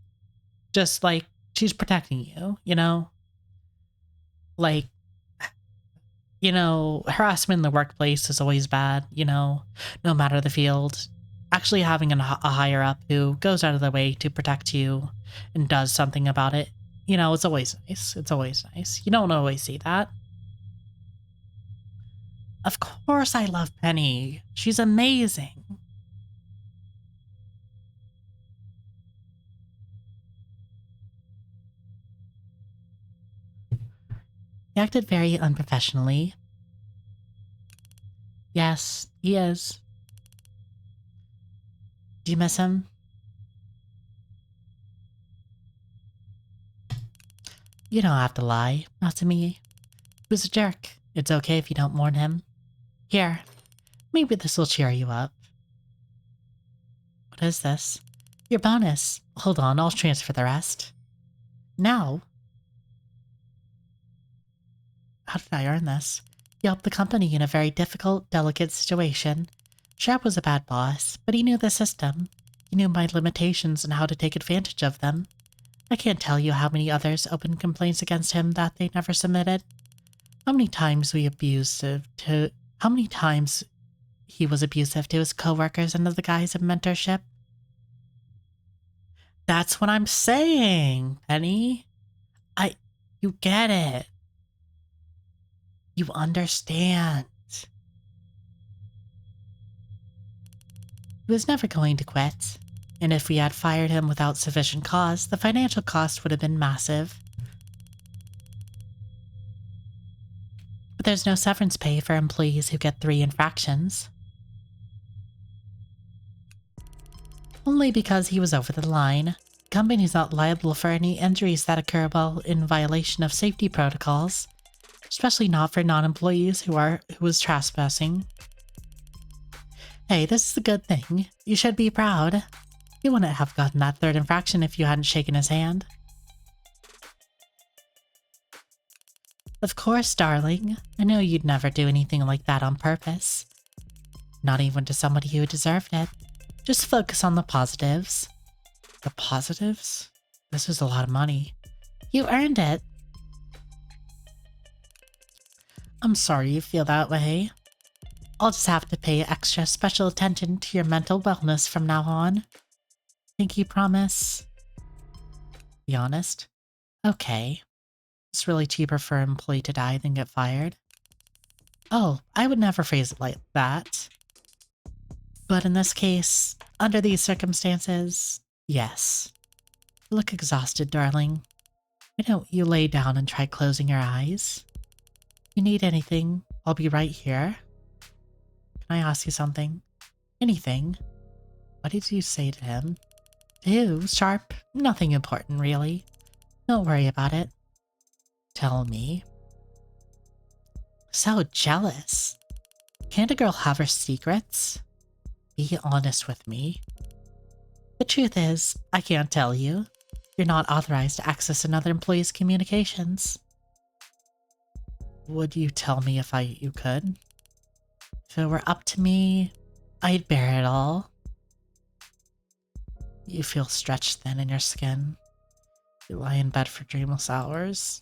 just like, she's protecting you, you know? Like, you know, harassment in the workplace is always bad, you know, no matter the field. Actually having a higher up who goes out of their way to protect you and does something about it, you know, it's always nice. It's always nice. You don't always see that. Of course I love Penny. She's amazing. He acted very unprofessionally. Yes, he is. Do you miss him? You don't have to lie, not to me. He was a jerk. It's okay if you don't mourn him. Here, maybe this will cheer you up. What is this? Your bonus. Hold on, I'll transfer the rest. Now? How did I earn this? He helped the company in a very difficult, delicate situation. Sharp was a bad boss, but he knew the system. He knew my limitations and how to take advantage of them. I can't tell you how many others opened complaints against him that they never submitted. How many times how many times he was abusive to his coworkers under the guise of mentorship? That's what I'm saying, Penny. You get it. You understand. He was never going to quit, and if we had fired him without sufficient cause, the financial cost would have been massive. But there's no severance pay for employees who get 3 infractions. Only because he was over the line. The company's not liable for any injuries that occur while in violation of safety protocols, especially not for non-employees who was trespassing. Hey, this is a good thing. You should be proud. You wouldn't have gotten that 3rd infraction if you hadn't shaken his hand. Of course, darling. I know you'd never do anything like that on purpose. Not even to somebody who deserved it. Just focus on the positives. The positives? This is a lot of money. You earned it. I'm sorry you feel that way. I'll just have to pay extra special attention to your mental wellness from now on. Pinky promise? Be honest? Okay. It's really cheaper for an employee to die than get fired. Oh, I would never phrase it like that. But in this case, under these circumstances, yes. You look exhausted, darling. Why don't you lay down and try closing your eyes? If you need anything, I'll be right here. Can I ask you something? Anything? What did you say to him? To who, Sharp? Nothing important, really. Don't worry about it. Tell me. So jealous. Can't a girl have her secrets? Be honest with me. The truth is, I can't tell you. You're not authorized to access another employee's communications. Would you tell me if you could? If it were up to me, I'd bear it all. You feel stretched thin in your skin. You lie in bed for dreamless hours.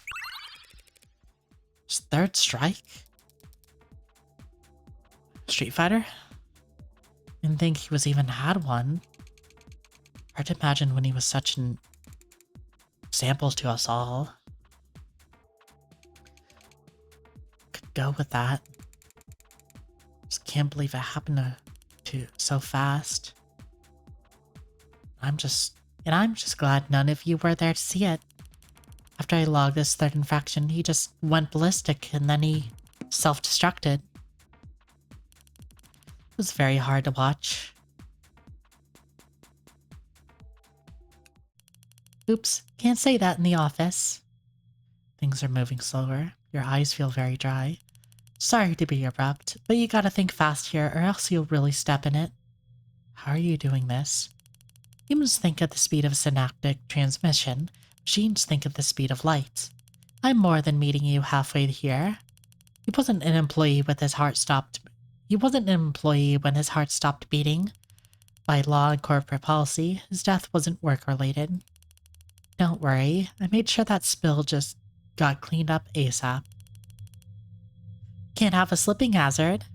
His 3rd strike? Street Fighter? Didn't think he was even had one. Hard to imagine when he was such an example to us all. Could go with that. Just can't believe it happened to so fast. I'm just glad none of you were there to see it. After I logged this 3rd infraction, he just went ballistic and then he self-destructed. It was very hard to watch. Oops, can't say that in the office. Things are moving slower. Your eyes feel very dry. Sorry to be abrupt, but you gotta think fast here or else you'll really step in it. How are you doing this? Humans think at the speed of synaptic transmission. Machines think at the speed of light. I'm more than meeting you halfway here. He wasn't an employee when his heart stopped beating. By law and corporate policy, his death wasn't work-related. Don't worry, I made sure that spill just got cleaned up ASAP. Can't have a slipping hazard.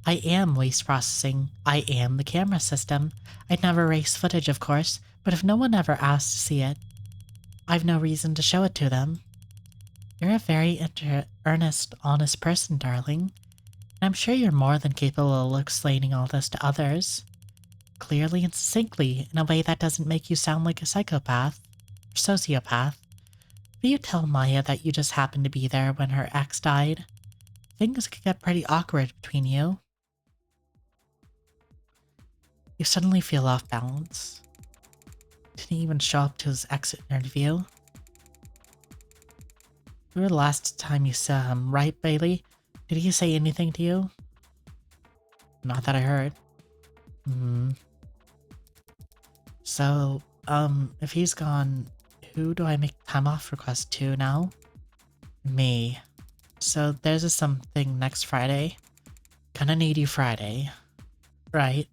I am waste processing. I am the camera system. I'd never erase footage, of course, but if no one ever asked to see it, I've no reason to show it to them. You're a very earnest, honest person, darling. And I'm sure you're more than capable of explaining all this to others. Clearly and succinctly, in a way that doesn't make you sound like a psychopath or sociopath. But you tell Maya that you just happened to be there when her ex died. Things could get pretty awkward between you. You suddenly feel off balance. Didn't even show up to his exit interview. You were the last time you saw him, right, Bailey? Did he say anything to you? Not that I heard. Hmm. So, if he's gone, who do I make time off request to now? Me. So there's something next Friday. Kinda need you Friday. Right.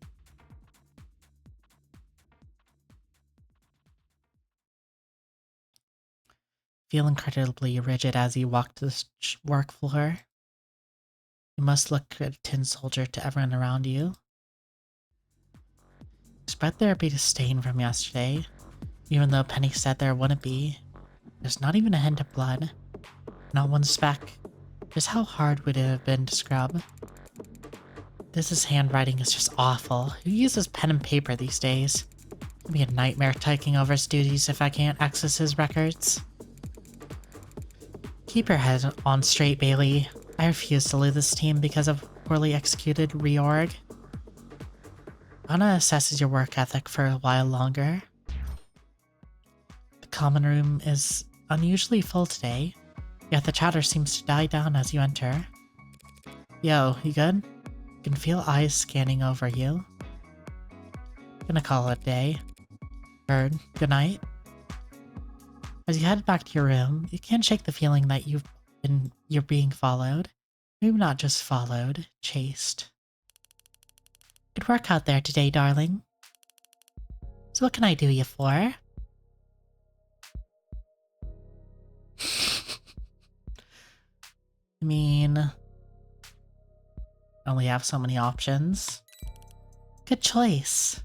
Feel incredibly rigid as you walk to the work floor. You must look a tin soldier to everyone around you. Expect there be a stain from yesterday, even though Penny said there wouldn't be. There's not even a hint of blood. Not one speck. Just how hard would it have been to scrub? This handwriting is just awful. Who uses pen and paper these days? It'll be a nightmare taking over his duties if I can't access his records. Keep your head on straight, Bailey. I refuse to leave this team because of poorly executed reorg. Anna assesses your work ethic for a while longer. The common room is unusually full today, yet the chatter seems to die down as you enter. Yo, you good? You can feel eyes scanning over you. Gonna call it a day. Heard. Good night. As you head back to your room, you can't shake the feeling that you're being followed. Maybe not just followed, chased. Good work out there today, darling. So what can I do you for? I mean, I only have so many options. Good choice.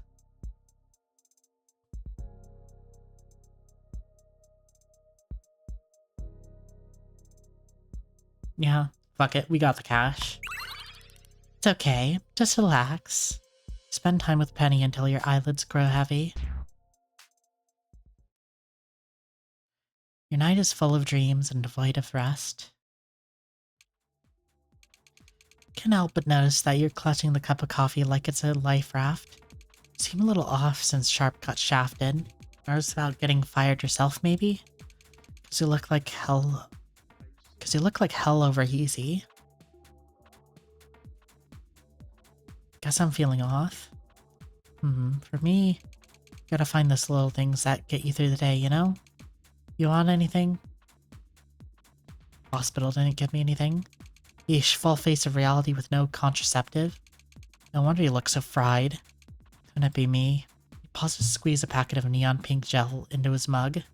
Yeah, fuck it, we got the cash. It's okay, just relax. Spend time with Penny until your eyelids grow heavy. Your night is full of dreams and devoid of rest. Can't help but notice that you're clutching the cup of coffee like it's a life raft. You seem a little off since Sharp got shafted. Nervous about getting fired yourself, maybe? Cause you look like hell over easy. Guess I'm feeling off. For me, gotta find those little things that get you through the day, you know? You want anything? Hospital didn't give me anything. Yeesh, full face of reality with no contraceptive. No wonder you look so fried. Couldn't it be me? He pauses to squeeze a packet of neon pink gel into his mug. Is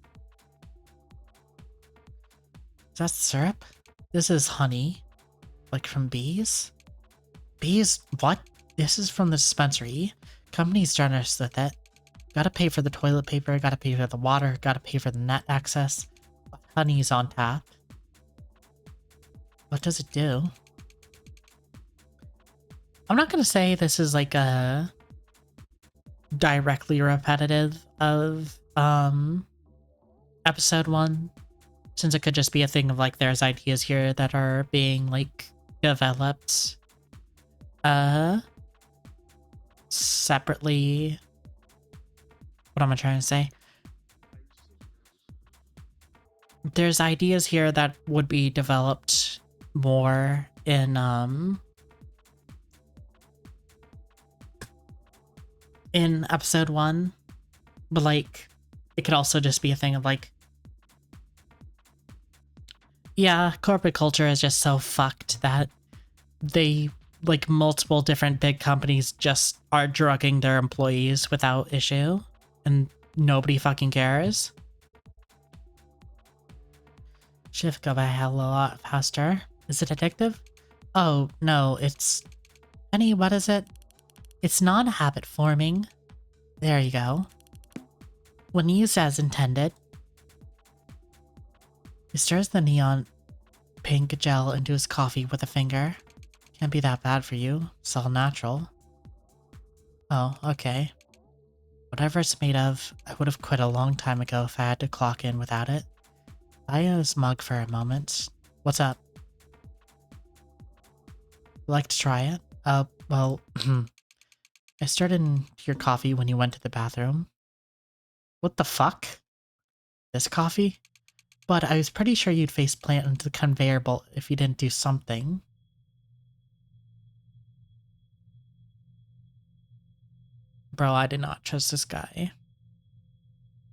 that syrup? This is honey. Like from bees? Bees? What? This is from the dispensary. Company's generous with it. Gotta pay for the toilet paper, gotta pay for the water, gotta pay for the net access. Honey's on tap. What does it do? I'm not gonna say this is like a directly repetitive of episode 1, since it could just be a thing of like there's ideas here that are being like developed separately. What am I trying to say? There's ideas here that would be developed more in episode 1, but like it could also just be a thing of like, yeah, corporate culture is just so fucked that they, like, multiple different big companies just are drugging their employees without issue, and nobody fucking cares. Shift go by hell a lot faster. Is it addictive? Oh, no, it's... Penny, what is it? It's non-habit forming. There you go. When used as intended, he stirs the neon pink gel into his coffee with a finger. Can't be that bad for you. It's all natural. Oh, okay. Whatever it's made of, I would have quit a long time ago if I had to clock in without it. I his mug for a moment. What's up? Like to try it? Well, I stirred in your coffee when you went to the bathroom. What the fuck? This coffee? But I was pretty sure you'd face plant into the conveyor belt if you didn't do something. Bro, I did not trust this guy.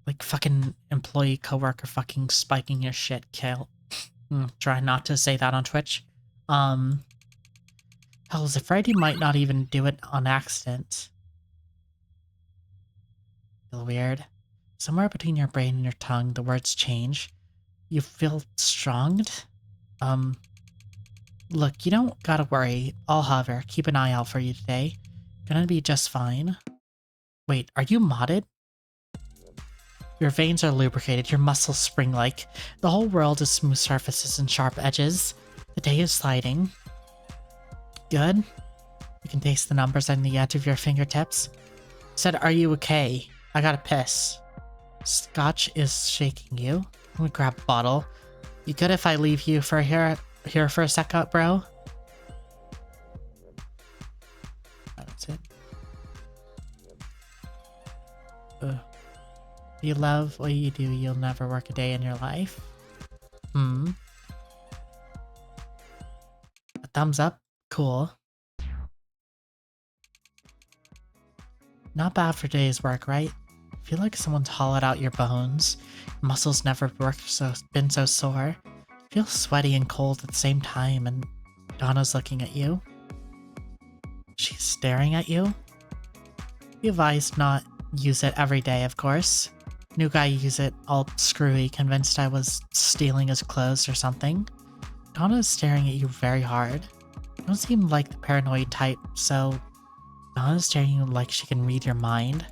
Like fucking employee coworker fucking spiking your shit, Kale. Try not to say that on Twitch. Hell, I was afraid he might not even do it on accident. Feel weird. Somewhere between your brain and your tongue, the words change. You feel stronged? Look, you don't gotta worry. I'll hover. Keep an eye out for you today. Gonna be just fine. Wait, are you modded? Your veins are lubricated, your muscles spring-like. The whole world is smooth surfaces and sharp edges. The day is sliding. Good. You can taste the numbers on the edge of your fingertips. Said, are you okay? I gotta piss. Scotch is shaking you. Let me grab a bottle. You good if I leave you for here for a second, bro? That's it. If you love what you do, you'll never work a day in your life. A thumbs up? Cool. Not bad for today's work, right? Feel like someone's hollowed out your bones. Muscles never been so sore. Feel sweaty and cold at the same time, and Donna's looking at you. She's staring at you. You advised not use it every day, of course. New guy use it all screwy, convinced I was stealing his clothes or something. Donna's staring at you very hard. You don't seem like the paranoid type, so Donna's staring at you like she can read your mind.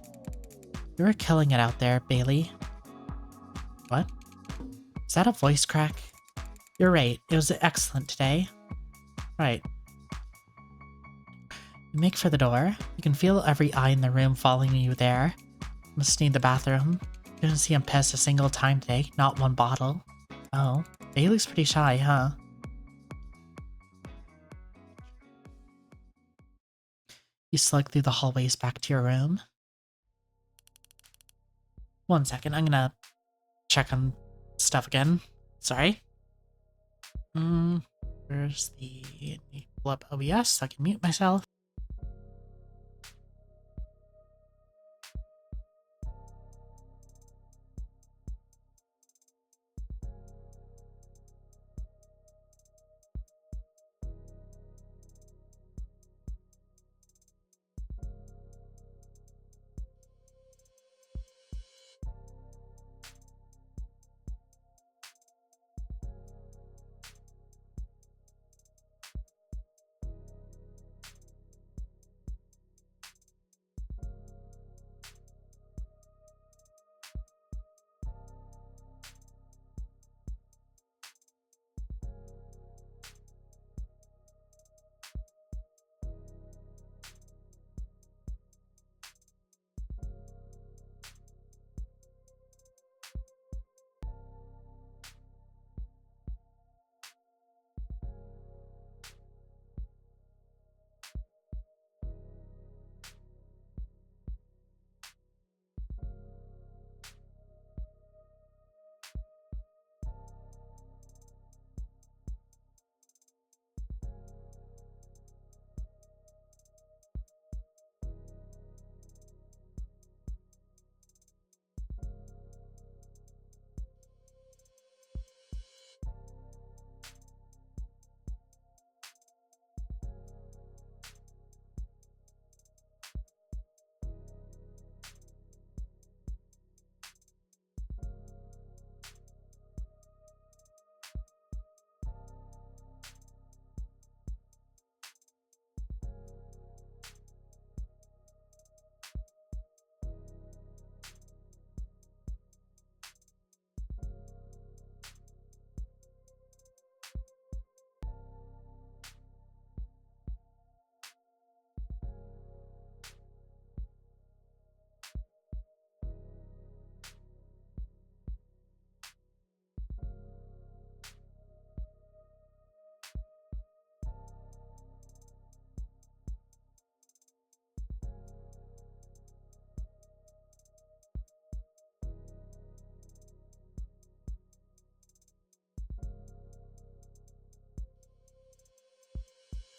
You were killing it out there, Bailey. What? Is that a voice crack? You're right, it was excellent today. Right. You make for the door. You can feel every eye in the room following you there. Must need the bathroom. Didn't see him piss a single time today, not one bottle. Oh, Bailey's pretty shy, huh? You slug through the hallways back to your room. 1 second, I'm gonna check on stuff again. Sorry. Where's the... pull up OBS so I can mute myself.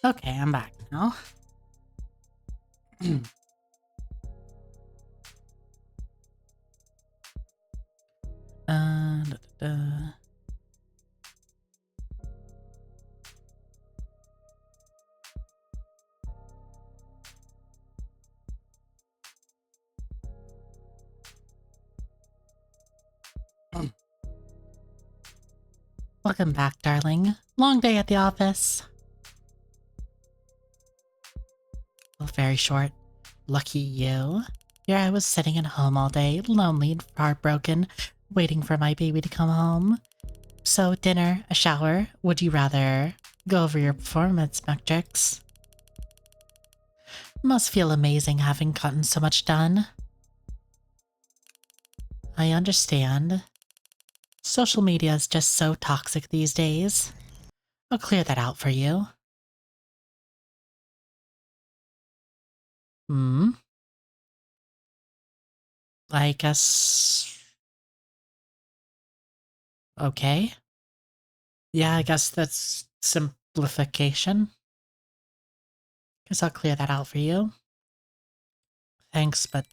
Okay, I'm back now. Da, da, da. Welcome back, darling. Long day at the office. Well, very short. Lucky you. Here I was sitting at home all day, lonely and heartbroken, waiting for my baby to come home. So, dinner, a shower, would you rather? Go over your performance metrics. Must feel amazing having gotten so much done. I understand. Social media is just so toxic these days. I'll clear that out for you. Hmm? I guess... Okay. Yeah, I guess that's simplification. Guess I'll clear that out for you. Thanks, but...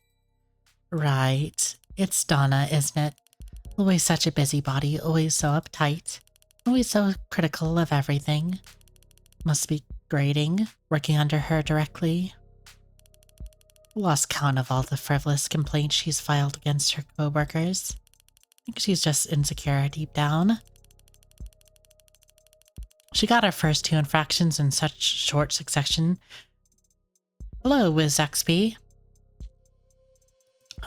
Right. It's Donna, isn't it? Always such a busybody, always so uptight. Always so critical of everything. Must be grating, working under her directly. Lost count of all the frivolous complaints she's filed against her coworkers. I think she's just insecure deep down. She got her first 2 infractions in such short succession. Hello, Wiz XP.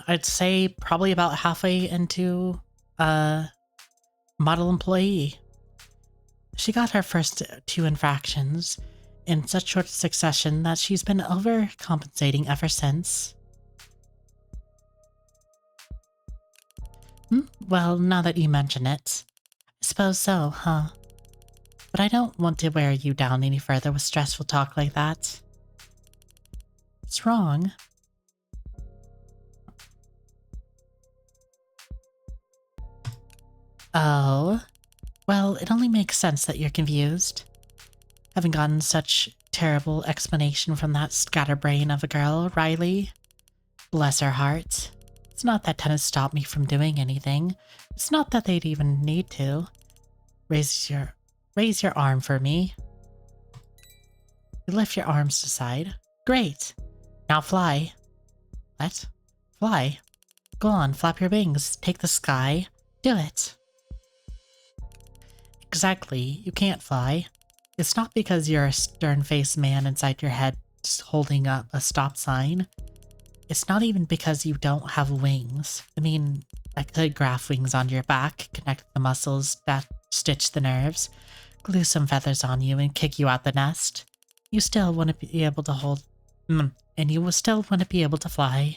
I'd say probably about halfway into model employee. She got her first 2 infractions in such short succession that she's been overcompensating ever since. Well, now that you mention it, I suppose so, huh? But I don't want to wear you down any further with stressful talk like that. What's wrong? Oh, well, it only makes sense that you're confused. Having gotten such terrible explanation from that scatterbrain of a girl, Riley. Bless her heart. It's not that tennis stopped me from doing anything. It's not that they'd even need to. Raise your arm for me. You lift your arms to side. Great. Now fly. What? Fly. Go on, flap your wings. Take the sky. Do it. Exactly. You can't fly. It's not because you're a stern-faced man inside your head just holding up a stop sign. It's not even because you don't have wings. I mean, I could graft wings on your back, connect the muscles that stitch the nerves, glue some feathers on you, and kick you out the nest. You still wouldn't be able to hold... and you still wouldn't be able to fly.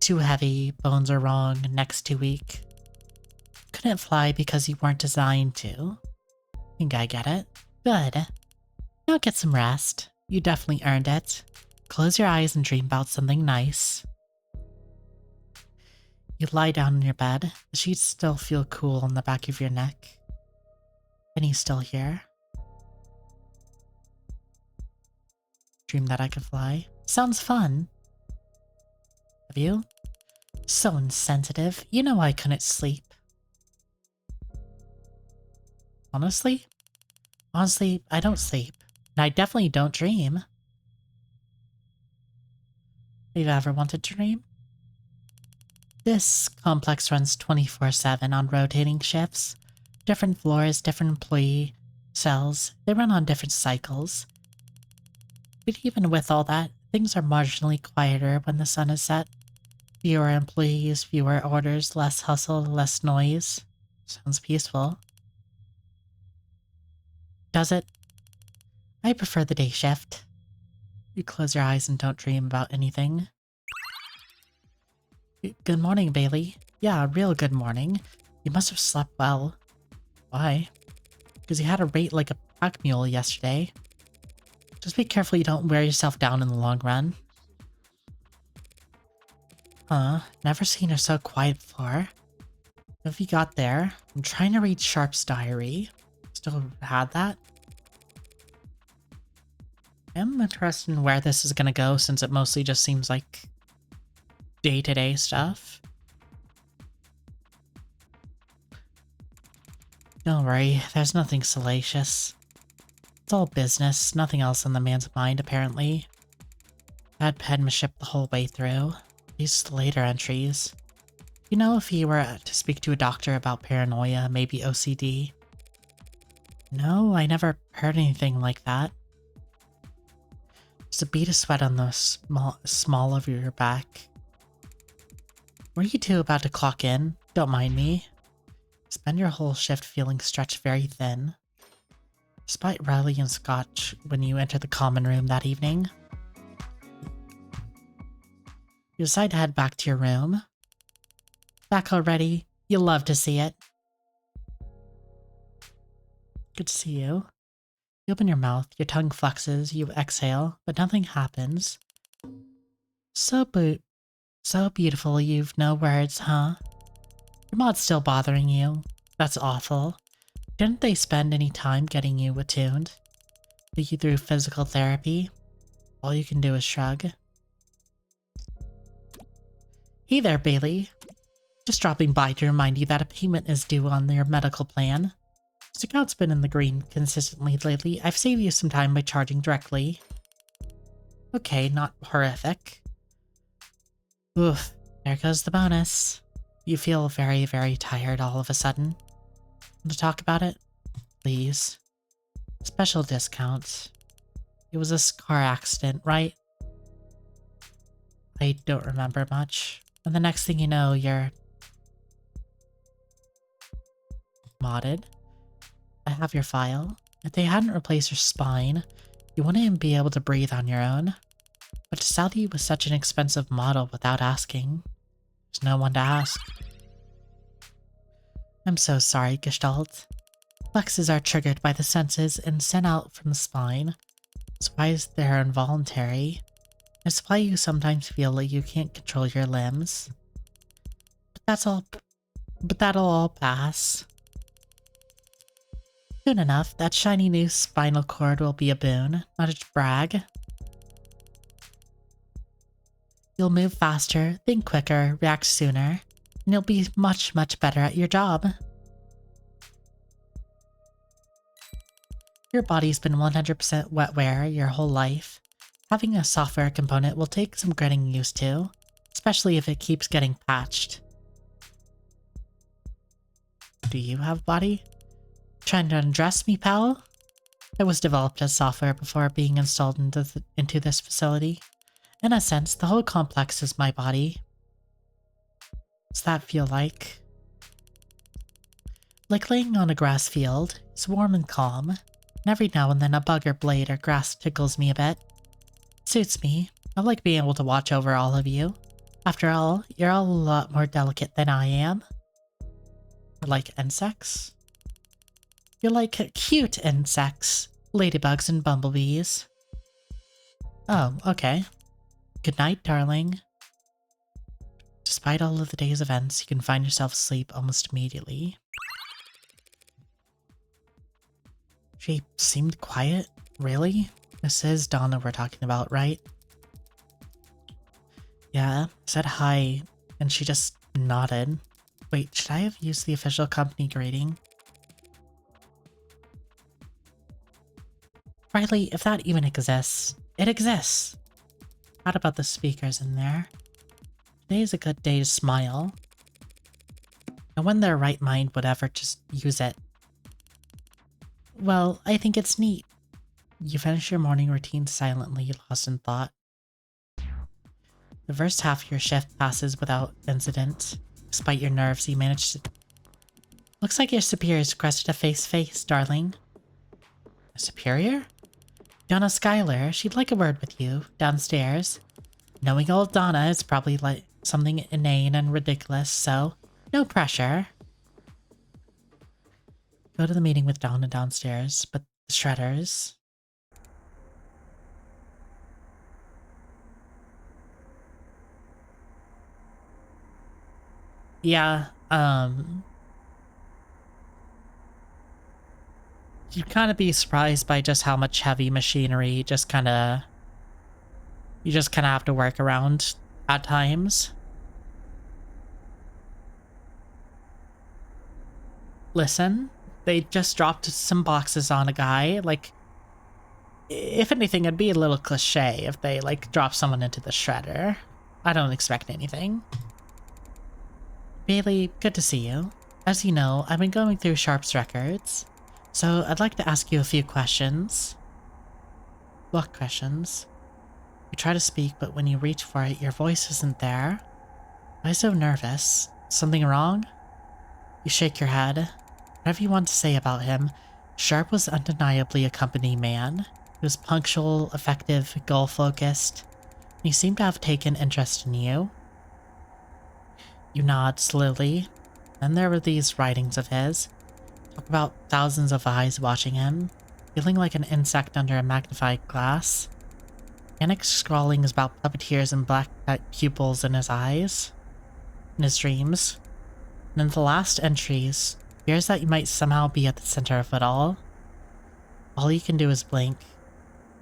Too heavy, bones are wrong, neck's too weak. Couldn't fly because you weren't designed to. Think I get it. Good. Now get some rest. You definitely earned it. Close your eyes and dream about something nice. You lie down in your bed. The sheets still feel cool on the back of your neck. Penny's still here. Dream that I could fly. Sounds fun. Have you? So insensitive. You know I couldn't sleep. Honestly? Honestly, I don't sleep. And I definitely don't dream. Have you ever wanted to dream? This complex runs 24/7 on rotating shifts. Different floors, different employee cells. They run on different cycles. But even with all that, things are marginally quieter when the sun is set. Fewer employees, fewer orders, less hustle, less noise. Sounds peaceful. Does it? I prefer the day shift. You close your eyes and don't dream about anything. Good morning, Bailey. Yeah, real good morning. You must have slept well. Why? Because you had a rate like a pack mule yesterday. Just be careful you don't wear yourself down in the long run. Never seen her so quiet before. Have you got there? I'm trying to read Sharp's diary. Still had that? I'm interested in where this is gonna go since it mostly just seems like day-to-day stuff. Don't worry, there's nothing salacious. It's all business, nothing else on the man's mind, apparently. Bad penmanship the whole way through. These later entries. You know, if he were to speak to a doctor about paranoia, maybe OCD. No, I never heard anything like that. Just a bead of sweat on the small of your back. Were you two about to clock in? Don't mind me. Spend your whole shift feeling stretched very thin. Despite rally and scotch when you enter the common room that evening. You decide to head back to your room. Back already? You'll love to see it. Good to see you. You open your mouth, your tongue flexes, you exhale, but nothing happens. So beautiful you've no words, huh? Your mod's still bothering you. That's awful. Didn't they spend any time getting you attuned? Put you through physical therapy? All you can do is shrug. Hey there, Bailey. Just dropping by to remind you that a payment is due on your medical plan. This account's been in the green consistently lately. I've saved you some time by charging directly. Okay, not horrific. Oof, there goes the bonus. You feel very, very tired all of a sudden. Want to talk about it? Please. Special discounts. It was a car accident, right? I don't remember much. And the next thing you know, you're modded. I have your file. If they hadn't replaced your spine, you wouldn't even be able to breathe on your own. But to sell you with such an expensive model without asking, there's no one to ask. I'm so sorry, Gestalt. Flexes are triggered by the senses and sent out from the spine. That's why they're involuntary. That's why you sometimes feel like you can't control your limbs. But that'll all pass. Soon enough, that shiny new spinal cord will be a boon, not a brag. You'll move faster, think quicker, react sooner, and you'll be much, much better at your job. Your body's been 100% wetware your whole life. Having a software component will take some getting used to, especially if it keeps getting patched. Do you have body? Trying to undress me, pal? It was developed as software before being installed into this facility. In a sense, the whole complex is my body. What's that feel like? Like laying on a grass field. It's warm and calm, and every now and then a bug or blade or grass tickles me a bit. It suits me. I like being able to watch over all of you. After all, you're all a lot more delicate than I am. Or like insects? You're like cute insects. Ladybugs and bumblebees. Oh, okay. Good night, darling. Despite all of the day's events, you can find yourself asleep almost immediately. She seemed quiet? Really? This is Donna we're talking about, right? Yeah, I said hi, and she just nodded. Wait, should I have used the official company greeting? Riley, if that even exists, it exists. What about the speakers in there? Today is a good day to smile. No one in their right mind would ever just use it. Well, I think it's neat. You finish your morning routine silently, lost in thought. The first half of your shift passes without incident. Despite your nerves, you manage to... Looks like your superior's requested a face-to-face, darling. A superior? Donna Schuyler, she'd like a word with you, downstairs. Knowing old Donna, it's probably like something inane and ridiculous, so no pressure. Go to the meeting with Donna downstairs, but the shredders... Yeah, you'd kind of be surprised by just how much heavy machinery you just kind of have to work around at times. Listen, they just dropped some boxes on a guy. Like, if anything, it'd be a little cliche if they, like, dropped someone into the shredder. I don't expect anything. Bailey, good to see you. As you know, I've been going through Sharp's records, so I'd like to ask you a few questions. What questions? You try to speak, but when you reach for it, your voice isn't there. Why so nervous? Something wrong? You shake your head. Whatever you want to say about him, Sharp was undeniably a company man. He was punctual, effective, goal-focused. He seemed to have taken interest in you. You nod slowly. Then there were these writings of his. Talk about thousands of eyes watching him, feeling like an insect under a magnified glass. Panic scrawlings about puppeteers and black pupils in his eyes, in his dreams. And in the last entries, fears that you might somehow be at the center of it all. All you can do is blink.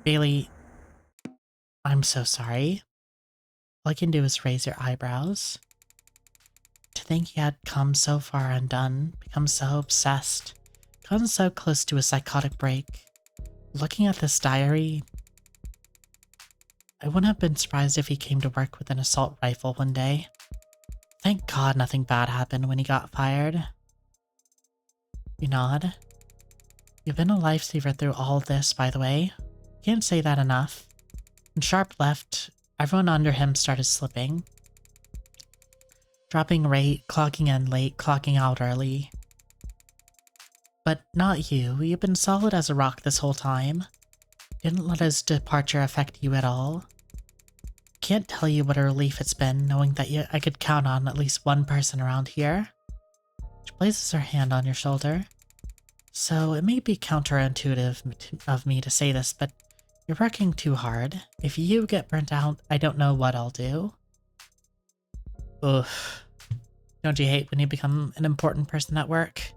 Bailey, I'm so sorry. All you can do is raise your eyebrows. To think you had come so far undone, become so obsessed, gotten so close to a psychotic break. Looking at this diary, I wouldn't have been surprised if he came to work with an assault rifle one day. Thank God nothing bad happened when he got fired. You nod. You've been a lifesaver through all of this, by the way. Can't say that enough. When Sharp left, everyone under him started slipping. Dropping rate, clocking in late, clocking out early. But not you. You've been solid as a rock this whole time. Didn't let his departure affect you at all. Can't tell you what a relief it's been knowing that I could count on at least one person around here. She places her hand on your shoulder. So it may be counterintuitive of me to say this, but you're working too hard. If you get burnt out, I don't know what I'll do. Oof. Don't you hate when you become an important person at work?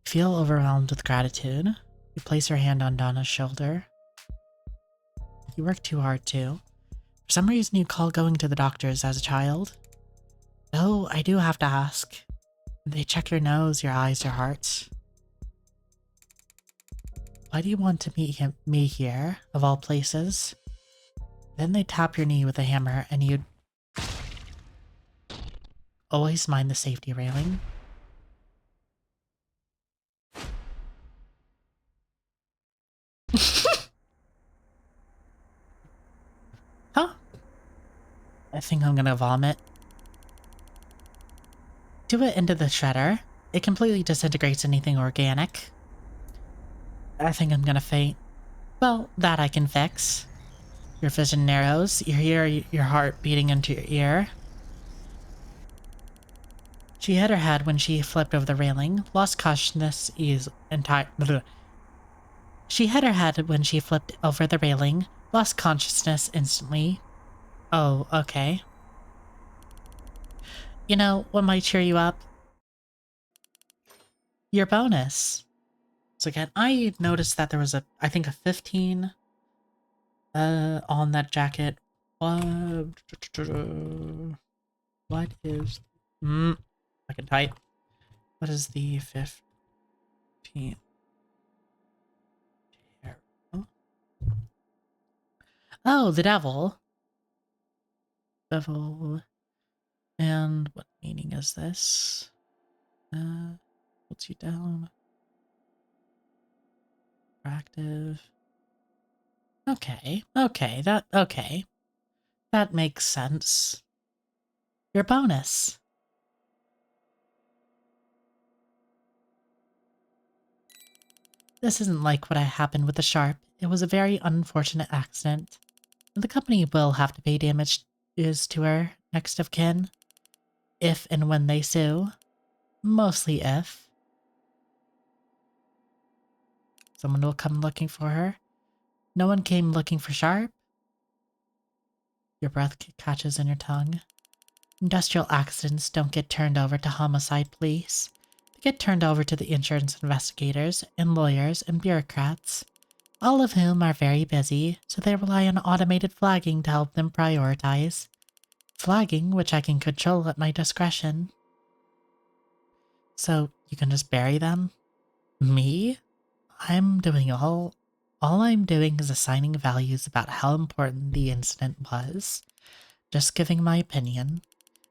Feel overwhelmed with gratitude. You place your hand on Donna's shoulder. You work too hard too. For some reason you call going to the doctors as a child. Though I do have to ask. They check your nose, your eyes, your heart. Why do you want to meet me here, of all places? Then they tap your knee with a hammer and you'd always mind the safety railing. Huh? I think I'm gonna vomit. Do it into the shredder. It completely disintegrates anything organic. I think I'm gonna faint. Well, that I can fix. Your vision narrows. You hear your heart beating into your ear. She hit her head when she flipped over the railing. Lost consciousness She hit her head when she flipped over the railing. Lost consciousness instantly. Oh, okay. You know what might cheer you up? Your bonus. So again, I noticed that there was I think a 15 on that jacket. What is I can type. What is the 15? Oh, the devil. Devil. And what meaning is this? Puts you down. Active. Okay, okay. That makes sense. Your bonus. This isn't like what happened with the Sharp. It was a very unfortunate accident. The company will have to pay damages to her next of kin. If and when they sue. Mostly if. Someone will come looking for her. No one came looking for Sharp. Your breath catches in your tongue. Industrial accidents don't get turned over to homicide police. They get turned over to the insurance investigators and lawyers and bureaucrats, all of whom are very busy, so they rely on automated flagging to help them prioritize. Flagging, which I can control at my discretion. So, you can just bury them? Me? All I'm doing is assigning values about how important the incident was. Just giving my opinion.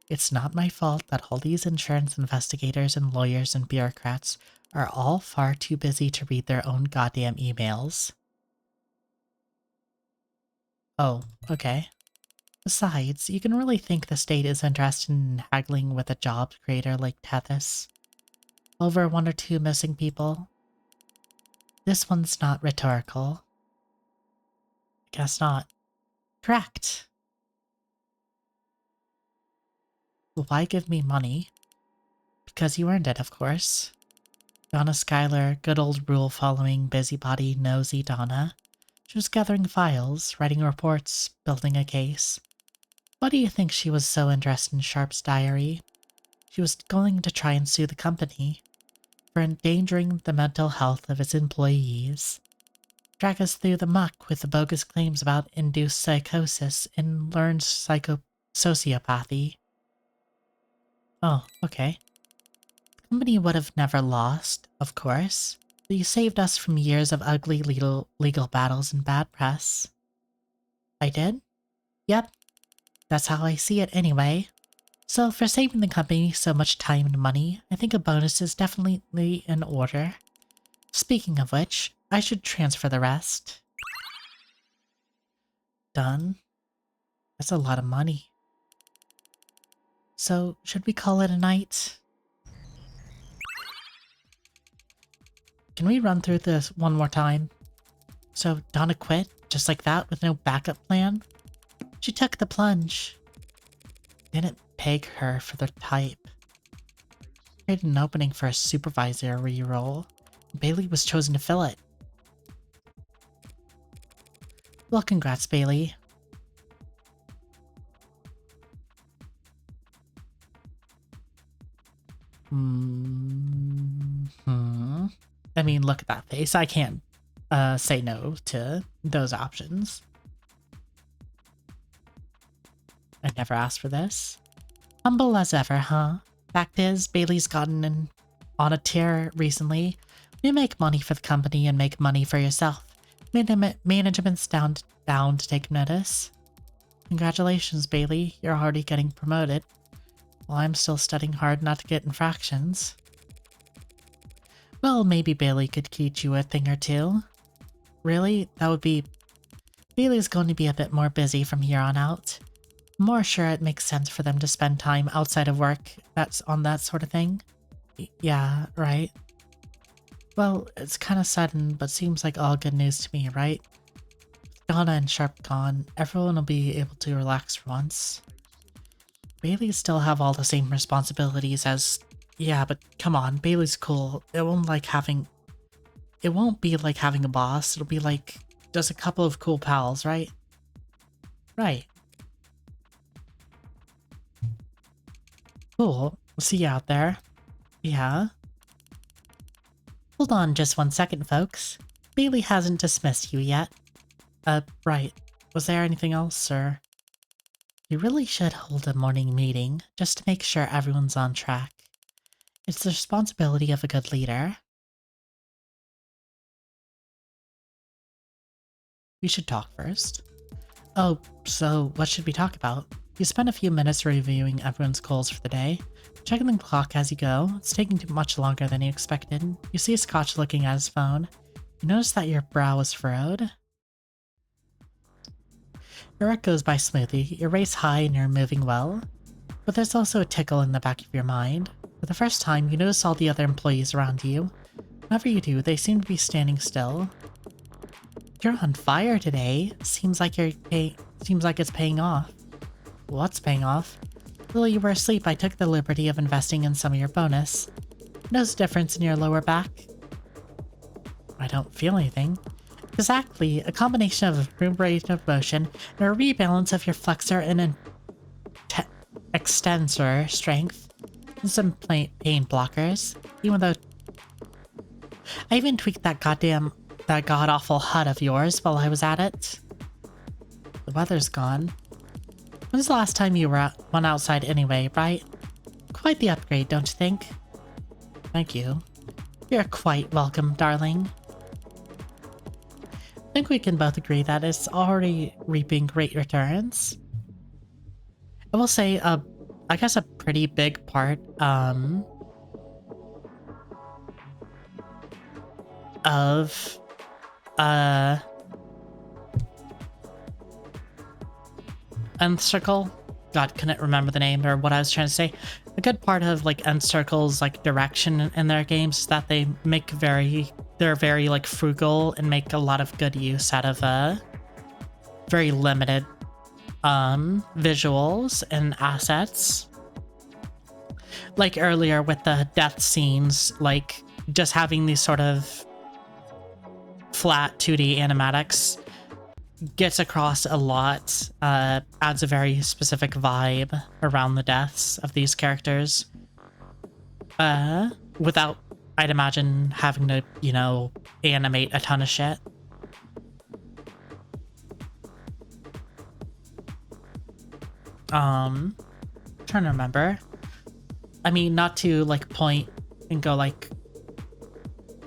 It's not my fault that all these insurance investigators and lawyers and bureaucrats are all far too busy to read their own goddamn emails. Oh, okay. Besides, you can really think the state is interested in haggling with a job creator like Tethys over one or two missing people. This one's not rhetorical. I guess not. Correct. Well, why give me money? Because you earned it, of course. Donna Schuyler, good old rule-following, busybody, nosy Donna. She was gathering files, writing reports, building a case. Why do you think she was so interested in Sharp's diary? She was going to try and sue the company for endangering the mental health of its employees. Drag us through the muck with the bogus claims about induced psychosis and learned sociopathy. Oh, okay. The company would have never lost, of course, but you saved us from years of ugly legal battles and bad press. I did? Yep. That's how I see it anyway. So for saving the company so much time and money, I think a bonus is definitely in order. Speaking of which, I should transfer the rest. Done. That's a lot of money. So, should we call it a night? Can we run through this one more time? So, Donna quit, just like that, with no backup plan? She took the plunge. Didn't peg her for the type. Created an opening for a supervisory role. Bailey was chosen to fill it. Well, congrats, Bailey. I mean, look at that face. I can't say no to those options. I never asked for this. Humble as ever, huh? Fact is, Bailey's gotten on a tear recently. You make money for the company and make money for yourself. Management's down to take notice. Congratulations, Bailey. You're already getting promoted. While I'm still studying hard not to get infractions. Well, maybe Bailey could teach you a thing or two. Really? That would be... Bailey's going to be a bit more busy from here on out. I'm more sure it makes sense for them to spend time outside of work that's on that sort of thing. Yeah, right. Well, it's kind of sudden, but seems like all good news to me, right? With Donna and Sharp gone, everyone will be able to relax for once. Bailey still have all the same responsibilities as... Yeah, but come on, Bailey's cool. It won't be like having a boss. It'll be like just a couple of cool pals, right? Right. Cool. We'll see you out there. Yeah. Hold on just one second, folks. Bailey hasn't dismissed you yet. Right. Was there anything else, or... We really should hold a morning meeting, just to make sure everyone's on track. It's the responsibility of a good leader. We should talk first. Oh, so what should we talk about? You spend a few minutes reviewing everyone's goals for the day, checking the clock as you go. It's taking too much longer than you expected. You see Scotch looking at his phone. You notice that your brow is furrowed. Your work goes by smoothly, your rate's high and you're moving well. But there's also a tickle in the back of your mind. For the first time, you notice all the other employees around you. Whenever you do, they seem to be standing still. You're on fire today. Seems like it's paying off. What's paying off? While you were asleep, I took the liberty of investing in some of your bonus. Notice a difference in your lower back? I don't feel anything. Exactly, a combination of a range of motion and a rebalance of your flexor and extensor strength, and some pain blockers, even though I even tweaked that god-awful HUD of yours while I was at it. The weather's gone. When's the last time you went outside anyway, right? Quite the upgrade, don't you think? Thank you. You're quite welcome, darling. I think we can both agree that it's already reaping great returns. I will say, I guess a pretty big part, of, Encircle. God, couldn't remember the name or what I was trying to say. A good part of, like, Encircle's, like, direction in their games is that they make they're very, like, frugal and make a lot of good use out of, very limited, visuals and assets. Like earlier with the death scenes, like, just having these sort of flat 2D animatics gets across a lot, adds a very specific vibe around the deaths of these characters. Without, I'd imagine, having to, you know, animate a ton of shit. Trying to remember. I mean, not to, like, point and go, like,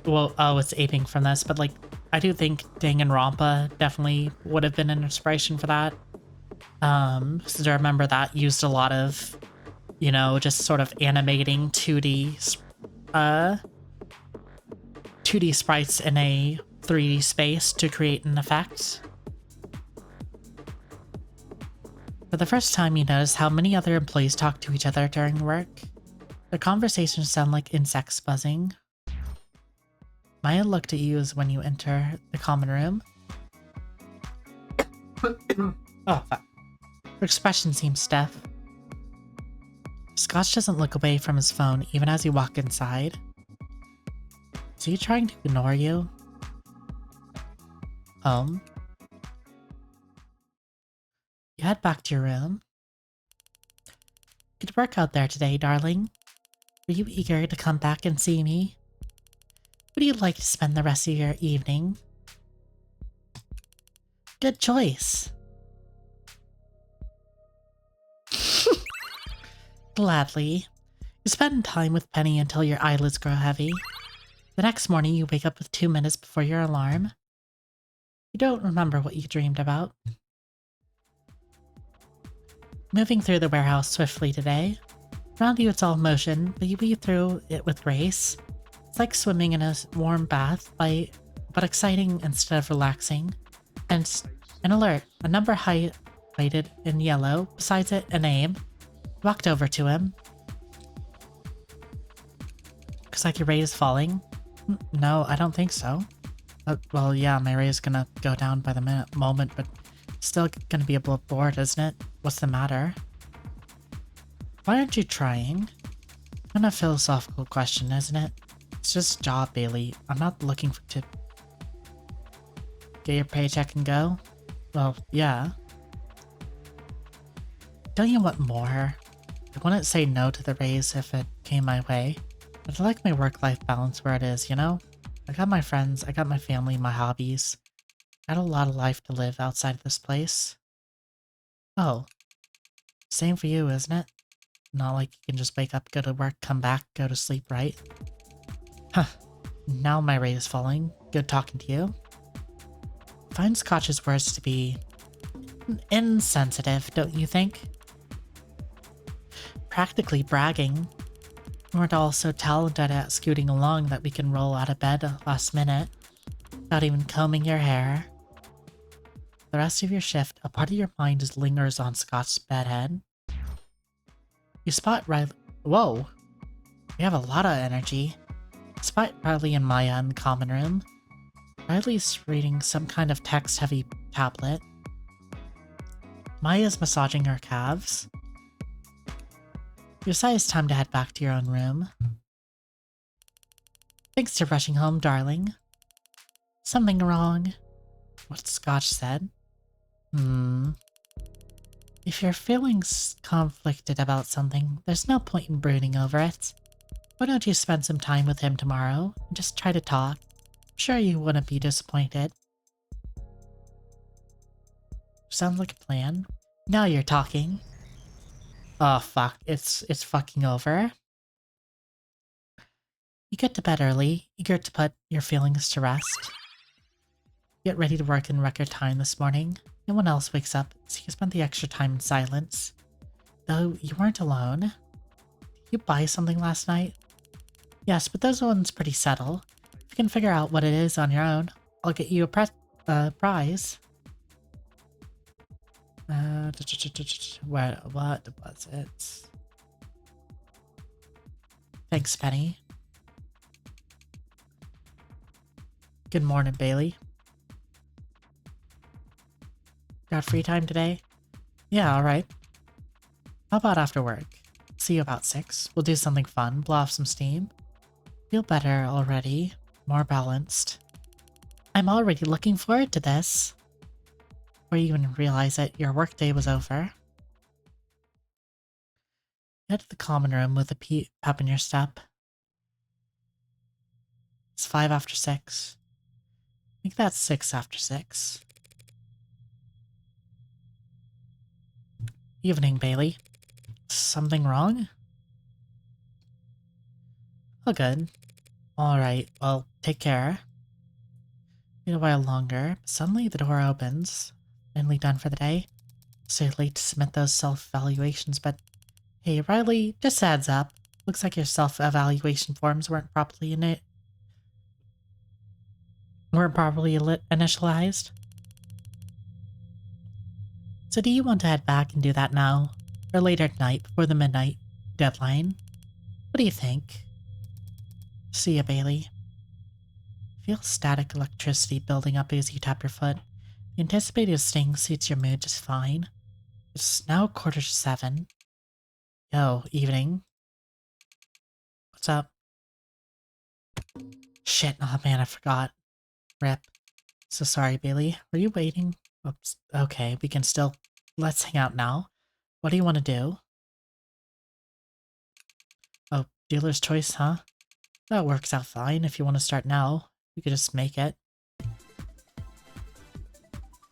well, oh, it's aping from this, but, like, I do think Danganronpa definitely would have been an inspiration for that. Because I remember that used a lot of, you know, just sort of animating 2D sprites in a 3D space to create an effect. For the first time, you notice how many other employees talk to each other during work. Their conversations sound like insects buzzing. Maya looked at you as when you enter the common room. Oh, fuck. Her expression seems stiff. Scotch doesn't look away from his phone even as you walk inside. Is he trying to ignore you? Home. You head back to your room. Good work out there today, darling. Are you eager to come back and see me? Would you like to spend the rest of your evening? Good choice. Gladly. You spend time with Penny until your eyelids grow heavy. The next morning you wake up with 2 minutes before your alarm. You don't remember what you dreamed about. Moving through the warehouse swiftly today. Around you it's all motion, but you weave through it with grace. It's like swimming in a warm bath, but exciting instead of relaxing. And an alert, a number highlighted in yellow, besides it a name. Walked over to him. Looks like your rate is falling. No, I don't think so. Well, yeah, my rate is gonna go down by the moment, but still gonna be a bit bored, isn't it? What's the matter? Why aren't you trying? Kind of philosophical question, isn't it? It's just a job, Bailey. I'm not looking to get your paycheck and go. Well, yeah. Don't you want more? I wouldn't say no to the raise if it came my way. But I like my work-life balance where it is, you know? I got my friends, I got my family, my hobbies. I got a lot of life to live outside of this place. Oh. Same for you, isn't it? Not like you can just wake up, go to work, come back, go to sleep, right? Huh. Now my rate is falling. Good talking to you. Find Scotch's words to be insensitive, don't you think? Practically bragging. We're all so talented at scooting along that we can roll out of bed last minute without even combing your hair. The rest of your shift, a part of your mind just lingers on Scott's bedhead. You spot Riley. Whoa! We have a lot of energy. Spot Riley and Maya in the common room. Riley's reading some kind of text-heavy tablet. Maya's massaging her calves. You decide it's time to head back to your own room. Thanks for rushing home, darling. Something wrong? what Scotch said. If you're feeling conflicted about something, there's no point in brooding over it. Why don't you spend some time with him tomorrow and just try to talk? I'm sure you wouldn't be disappointed. Sounds like a plan. Now you're talking. Oh fuck, it's fucking over. You get to bed early, eager to put your feelings to rest. Get ready to work in record time this morning. No one else wakes up, so you spent the extra time in silence. Though you weren't alone. Did you buy something last night? Yes, but those ones pretty subtle. If you can figure out what it is on your own, I'll get you a prize. What was it? Thanks, Penny. Good morning, Bailey. Got free time today? Yeah, alright. How about after work? See you about 6. We'll do something fun, blow off some steam. Feel better already. More balanced. I'm already looking forward to this. Before you even realize it, your workday was over. Head to the common room with a pep in your step. It's 5 after 6. I think that's 6 after 6. Evening, Bailey. Something wrong? Oh, good. Alright, well, take care. Wait a while longer. Suddenly the door opens. Finally done for the day. So late to submit those self-evaluations, but hey, Riley, just adds up. Looks like your self-evaluation forms weren't properly initialized. So do you want to head back and do that now? Or later tonight before the midnight deadline? What do you think? See ya, Bailey. Feel static electricity building up as you tap your foot. The anticipated sting suits your mood just fine. It's now 7:15. Yo, evening. What's up? Shit, oh man, I forgot. Rip. So sorry, Bailey. Were you waiting? Oops. Okay, we can still... Let's hang out now. What do you want to do? Oh, dealer's choice, huh? That works out fine. If you want to start now, you could just make it.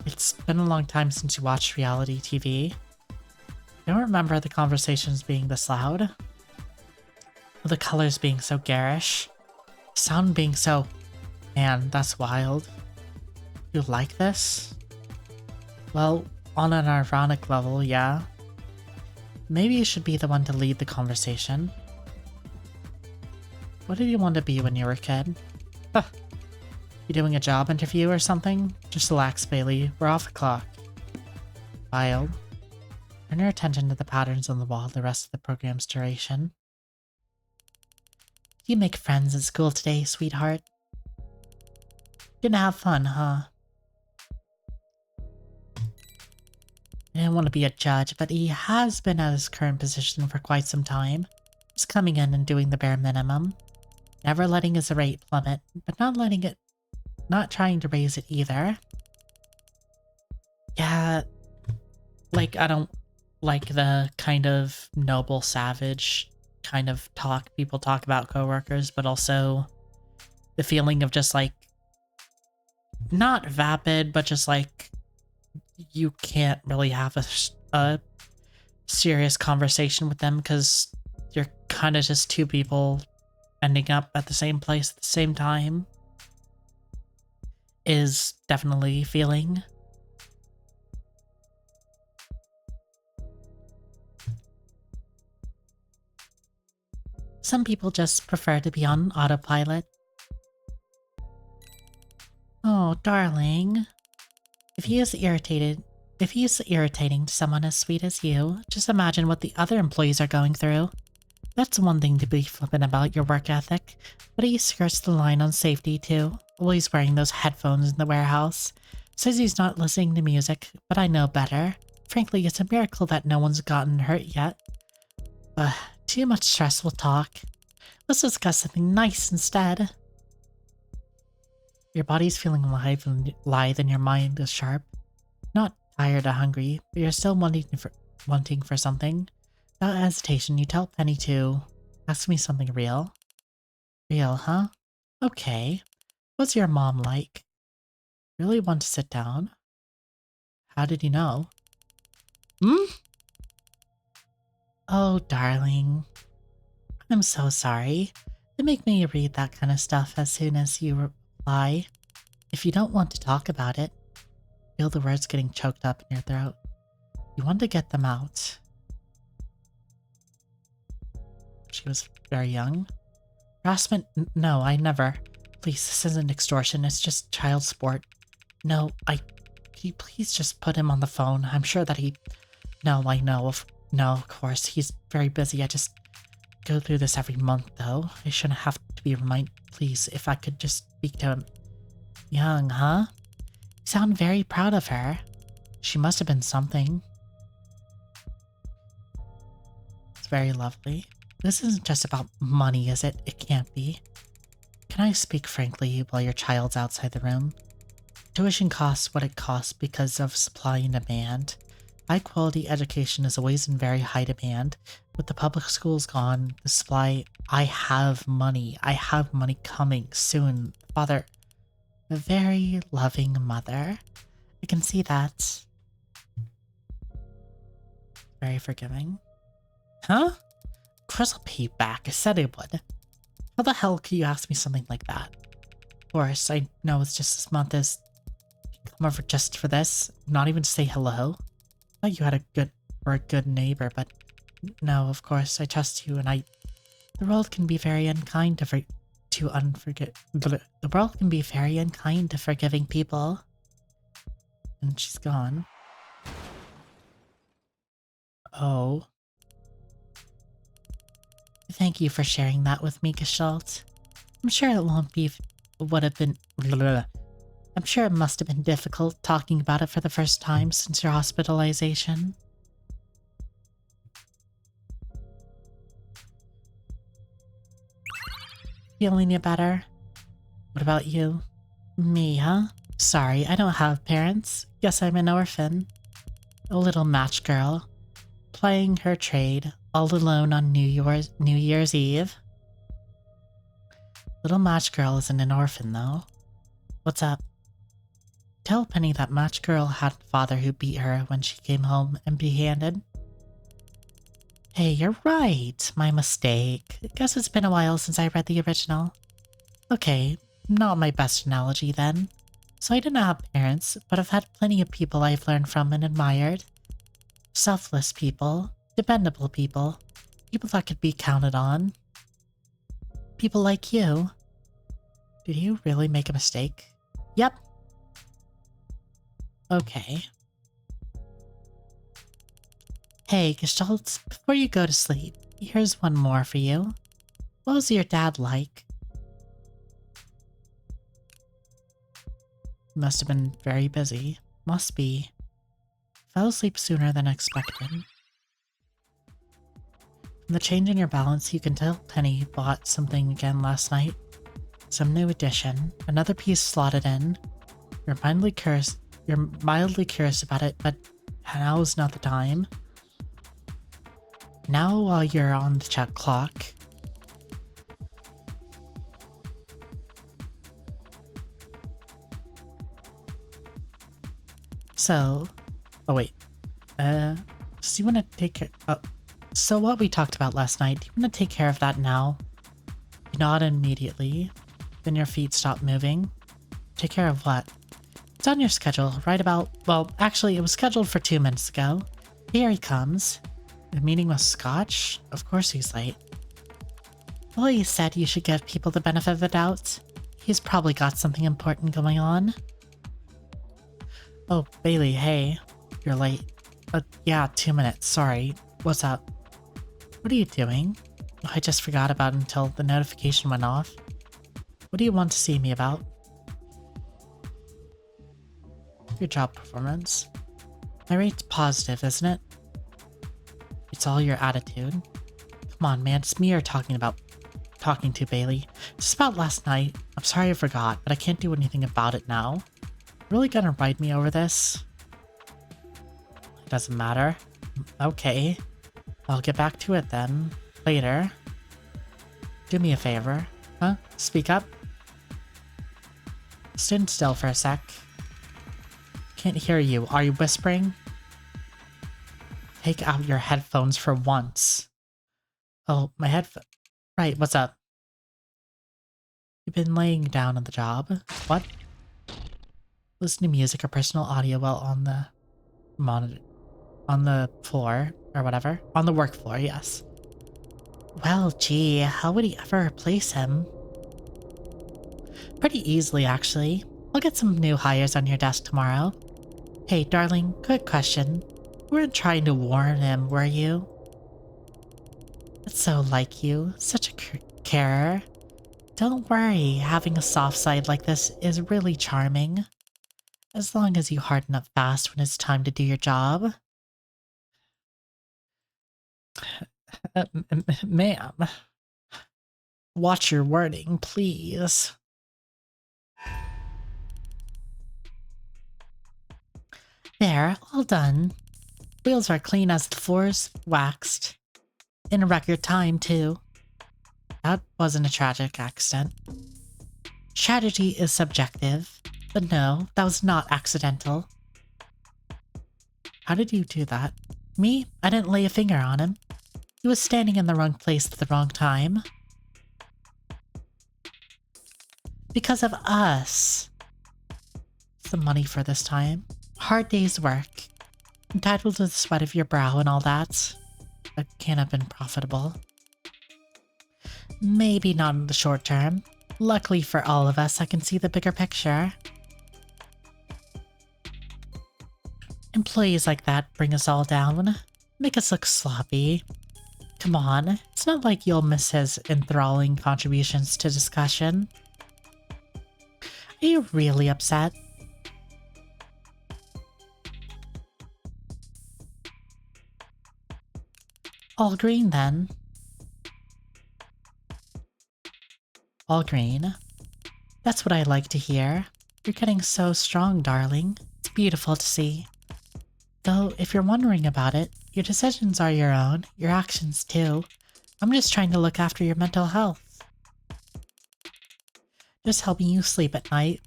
It's been a long time since you watched reality TV. I don't remember the conversations being this loud. Or the colors being so garish. The sound being so... Man, that's wild. You like this? Well, on an ironic level, yeah. Maybe you should be the one to lead the conversation. What did you want to be when you were a kid? Huh. You doing a job interview or something? Just relax, Bailey. We're off the clock. Wild. Turn your attention to the patterns on the wall the rest of the program's duration. Did you make friends at school today, sweetheart? Didn't have fun, huh? I didn't want to be a judge, but he has been at his current position for quite some time. Just coming in and doing the bare minimum. Never letting his rate plummet, but not trying to raise it either. Yeah, like, I don't like the kind of noble savage kind of talk people talk about coworkers, but also the feeling of just like, not vapid, but just like, you can't really have a serious conversation with them because you're kind of just two people ending up at the same place at the same time is definitely feeling. Some people just prefer to be on autopilot. Oh, darling. If he is irritating to someone as sweet as you, just imagine what the other employees are going through. That's one thing to be flippant about your work ethic, but he skirts the line on safety too, always wearing those headphones in the warehouse. Says he's not listening to music, but I know better. Frankly, it's a miracle that no one's gotten hurt yet. Too much stressful talk. Let's discuss something nice instead. Your body's feeling lithe and your mind is sharp. Not tired or hungry, but you're still wanting for something. Without hesitation, you tell Penny to ask me something real. Real, huh? Okay. What's your mom like? Really want to sit down? How did you know? Hmm? Oh, darling. I'm so sorry. They make me read that kind of stuff as soon as you reply. If you don't want to talk about it, feel the words getting choked up in your throat. You want to get them out. She was very young. Harassment? No, I never. Please, this isn't extortion, it's just child sport. No, can you please just put him on the phone? I'm sure that he... No, I know. No, of course, he's very busy. I just go through this every month, though. I shouldn't have to be reminded. Please, if I could just speak to him. Young, huh? You sound very proud of her. She must have been something. It's very lovely. This isn't just about money, is it? It can't be. Can I speak frankly while your child's outside the room? Tuition costs what it costs because of supply and demand. High-quality education is always in very high demand. With the public schools gone, the supply... I have money. I have money coming soon. Father... A very loving mother. I can see that. Very forgiving. Huh? Of course I'll pay you back. I said I would. How the hell could you ask me something like that? Of course, I know it's just this month is... Come over just for this? Not even to say hello? I thought you had a good neighbor, but... No, of course, I trust you and The world can be very unkind the world can be very unkind to forgiving people. And she's gone. Oh. Thank you for sharing that with me, Gestalt. I'm sure it I'm sure it must have been difficult talking about it for the first time since your hospitalization. Feeling you better? What about you? Me, huh? Sorry, I don't have parents. Guess I'm an orphan. A little match girl. Playing her trade, all alone on New Year's Eve. Little match girl isn't an orphan, though. What's up? Tell Penny that match girl had a father who beat her when she came home empty-handed. Hey, you're right. My mistake. Guess it's been a while since I read the original. Okay, not my best analogy then. So I didn't have parents, but I've had plenty of people I've learned from and admired. Selfless people, dependable people, people that could be counted on. People like you. Did you really make a mistake? Yep. Okay. Hey, Gestalt, before you go to sleep, here's one more for you. What was your dad like? Must have been very busy. Must be. Fell asleep sooner than expected. From the change in your balance, you can tell Penny bought something again last night. Some new addition, another piece slotted in. You're mildly curious about it, but now is not the time. Now while you're on the chat clock, so, oh wait, so you want to take care, so what we talked about last night, do you want to take care of that now? Not immediately, then your feet stop moving. Take care of what? It's on your schedule, right about, well, actually it was scheduled for 2 minutes ago. Here he comes. The meeting was Scotch? Of course he's late. Well, you said you should give people the benefit of the doubt. He's probably got something important going on. Oh, Bailey, hey. You're late. Yeah, 2 minutes, sorry. What's up? What are you doing? I just forgot about it until the notification went off. What do you want to see me about? Your job performance. My rate's positive, isn't it? It's all your attitude. Come on, man, it's me you're talking about. talking to, Bailey? Just about last night. I'm sorry I forgot, but I can't do anything about it now. Really gonna ride me over this? It doesn't matter. Okay. I'll get back to it then. Later. Do me a favor. Huh? Speak up? Stand still for a sec. Can't hear you. Are you whispering? Take out your headphones for once. Oh, my headphone. Right, what's up? You've been laying down on the job. What? Listen to music or personal audio while on the monitor. On the floor, or whatever. On the work floor, yes. Well, gee, how would he ever replace him? Pretty easily, actually. I'll get some new hires on your desk tomorrow. Hey, darling, quick question. You weren't trying to warn him, were you? That's so like you. Such a carer. Don't worry, having a soft side like this is really charming. As long as you harden up fast when it's time to do your job. Ma'am. Watch your wording, please. There, all done. Wheels are clean as the floor's waxed. In a record time, too. That wasn't a tragic accident. Tragedy is subjective, but no, that was not accidental. How did you do that? Me? I didn't lay a finger on him. He was standing in the wrong place at the wrong time. Because of us. The money for this time. Hard day's work. Entitled to the sweat of your brow and all that. That can't have been profitable. Maybe not in the short term. Luckily for all of us, I can see the bigger picture. Employees like that bring us all down. Make us look sloppy. Come on, it's not like you'll miss his enthralling contributions to discussion. Are you really upset? All green, then. All green. That's what I like to hear. You're getting so strong, darling. It's beautiful to see. Though, if you're wondering about it, your decisions are your own, your actions too. I'm just trying to look after your mental health. Just helping you sleep at night.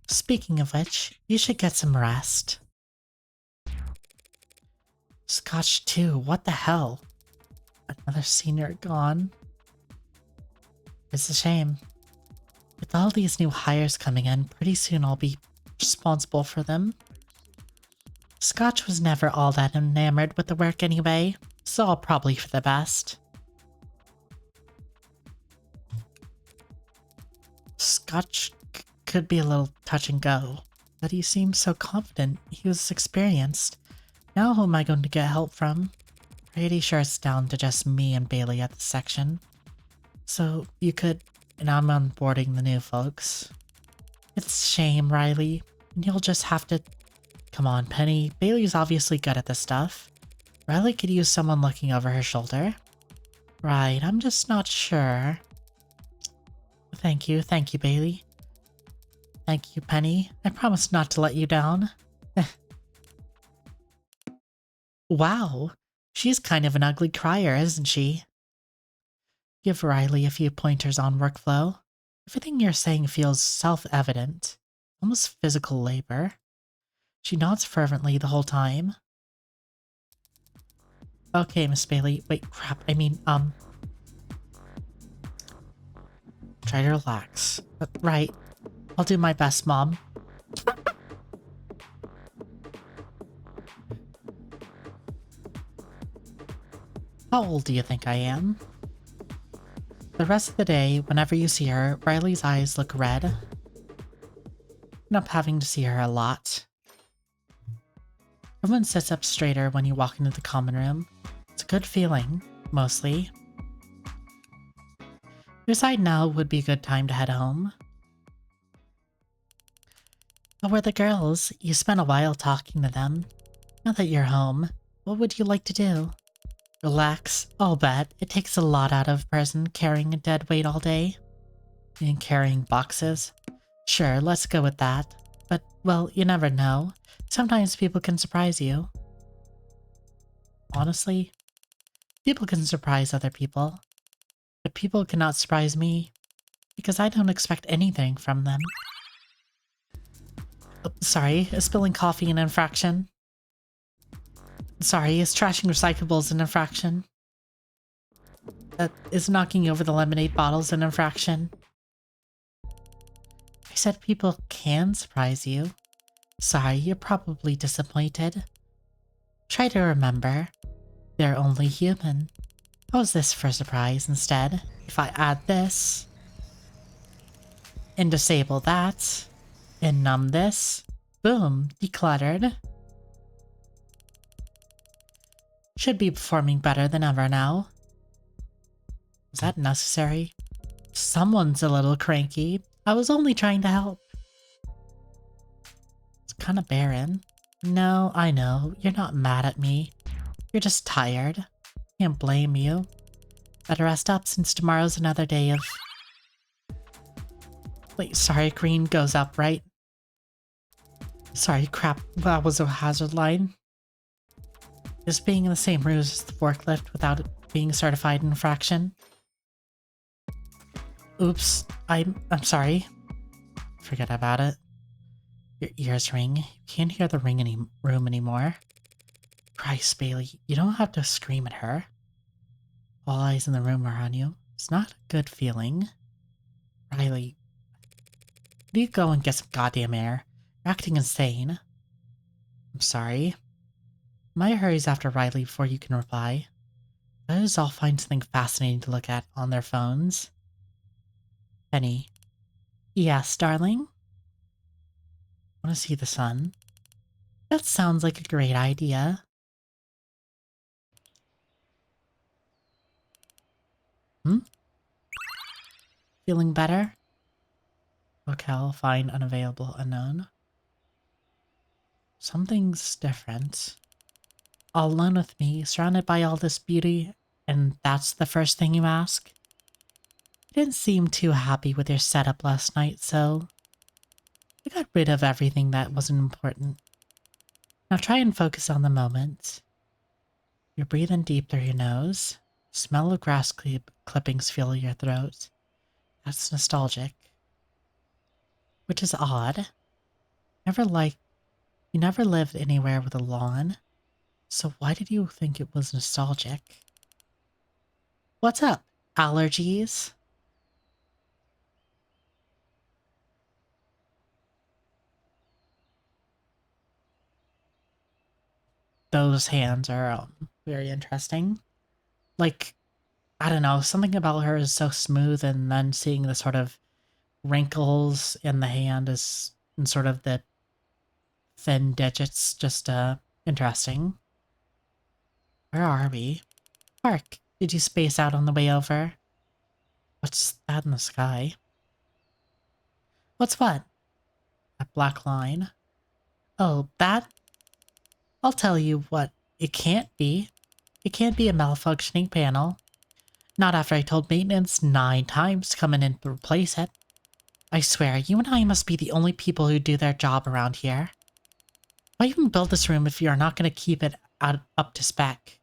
Speaking of which, you should get some rest. Scotch too, what the hell? Another senior gone. It's a shame. With all these new hires coming in, pretty soon I'll be responsible for them. Scotch was never all that enamored with the work anyway, so all probably for the best. Scotch could be a little touch and go, but he seems so confident. He was experienced. Now who am I going to get help from? Pretty sure it's down to just me and Bailey at the section. So you could, and I'm onboarding the new folks. It's a shame, Riley, and you'll just have to... Come on, Penny. Bailey's obviously good at this stuff. Riley could use someone looking over her shoulder. Right, I'm just not sure. Thank you, Bailey. Thank you, Penny. I promise not to let you down. Wow, she's kind of an ugly crier, isn't she? Give Riley a few pointers on workflow. Everything you're saying feels self-evident. Almost physical labor. She nods fervently the whole time. Okay, Miss Bailey. Wait, crap. Try to relax. Right. I'll do my best, Mom. How old do you think I am? The rest of the day, whenever you see her, Riley's eyes look red. End up having to see her a lot. Everyone sits up straighter when you walk into the common room. It's a good feeling, mostly. You decide now would be a good time to head home. How were the girls? You spent a while talking to them. Now that you're home, what would you like to do? Relax, I'll bet. It takes a lot out of a person carrying a dead weight all day. And carrying boxes. Sure, let's go with that. But, well, you never know. Sometimes people can surprise you. Honestly, people can surprise other people. But people cannot surprise me. Because I don't expect anything from them. Oh, sorry, is spilling coffee an infraction? Sorry, is trashing recyclables an infraction? Is knocking over the lemonade bottles an infraction? I said people can surprise you. Sorry, you're probably disappointed. Try to remember, they're only human. How's this for a surprise instead? If I add this, and disable that, and numb this, boom, decluttered. Should be performing better than ever now. Was that necessary? Someone's a little cranky. I was only trying to help. It's kind of barren. No, I know. You're not mad at me. You're just tired. Can't blame you. Better rest up since tomorrow's another day of... Wait, sorry, green goes up, right? Sorry, crap. That was a hazard line. Just being in the same room as the forklift without it being certified infraction. Oops, I'm sorry. Forget about it. Your ears ring. You can't hear the room anymore. Christ, Bailey, you don't have to scream at her. All eyes in the room are on you. It's not a good feeling. Riley, you go and get some goddamn air. You're acting insane. I'm sorry. Maya hurries after Riley before you can reply. Others all find something fascinating to look at on their phones. Penny. Yes, darling? Want to see the sun? That sounds like a great idea. Feeling better? Locale, find unavailable, unknown. Something's different. All alone with me, surrounded by all this beauty, and that's the first thing you ask? You didn't seem too happy with your setup last night, so... I got rid of everything that wasn't important. Now try and focus on the moment. You're breathing deep through your nose. Smell of grass clippings fill your throat. That's nostalgic. Which is odd. You never lived anywhere with a lawn. So why did you think it was nostalgic? What's up? Allergies? Those hands are very interesting. Like, I don't know, something about her is so smooth, and then seeing the sort of wrinkles in the hand is and sort of the thin digits, just interesting. Where are we? Park. Did you space out on the way over? What's that in the sky? What's what? That black line. Oh, that? I'll tell you what it can't be. It can't be a malfunctioning panel. Not after I told maintenance 9 times to come in and replace it. I swear, you and I must be the only people who do their job around here. Why even build this room if you're not going to keep it up to spec?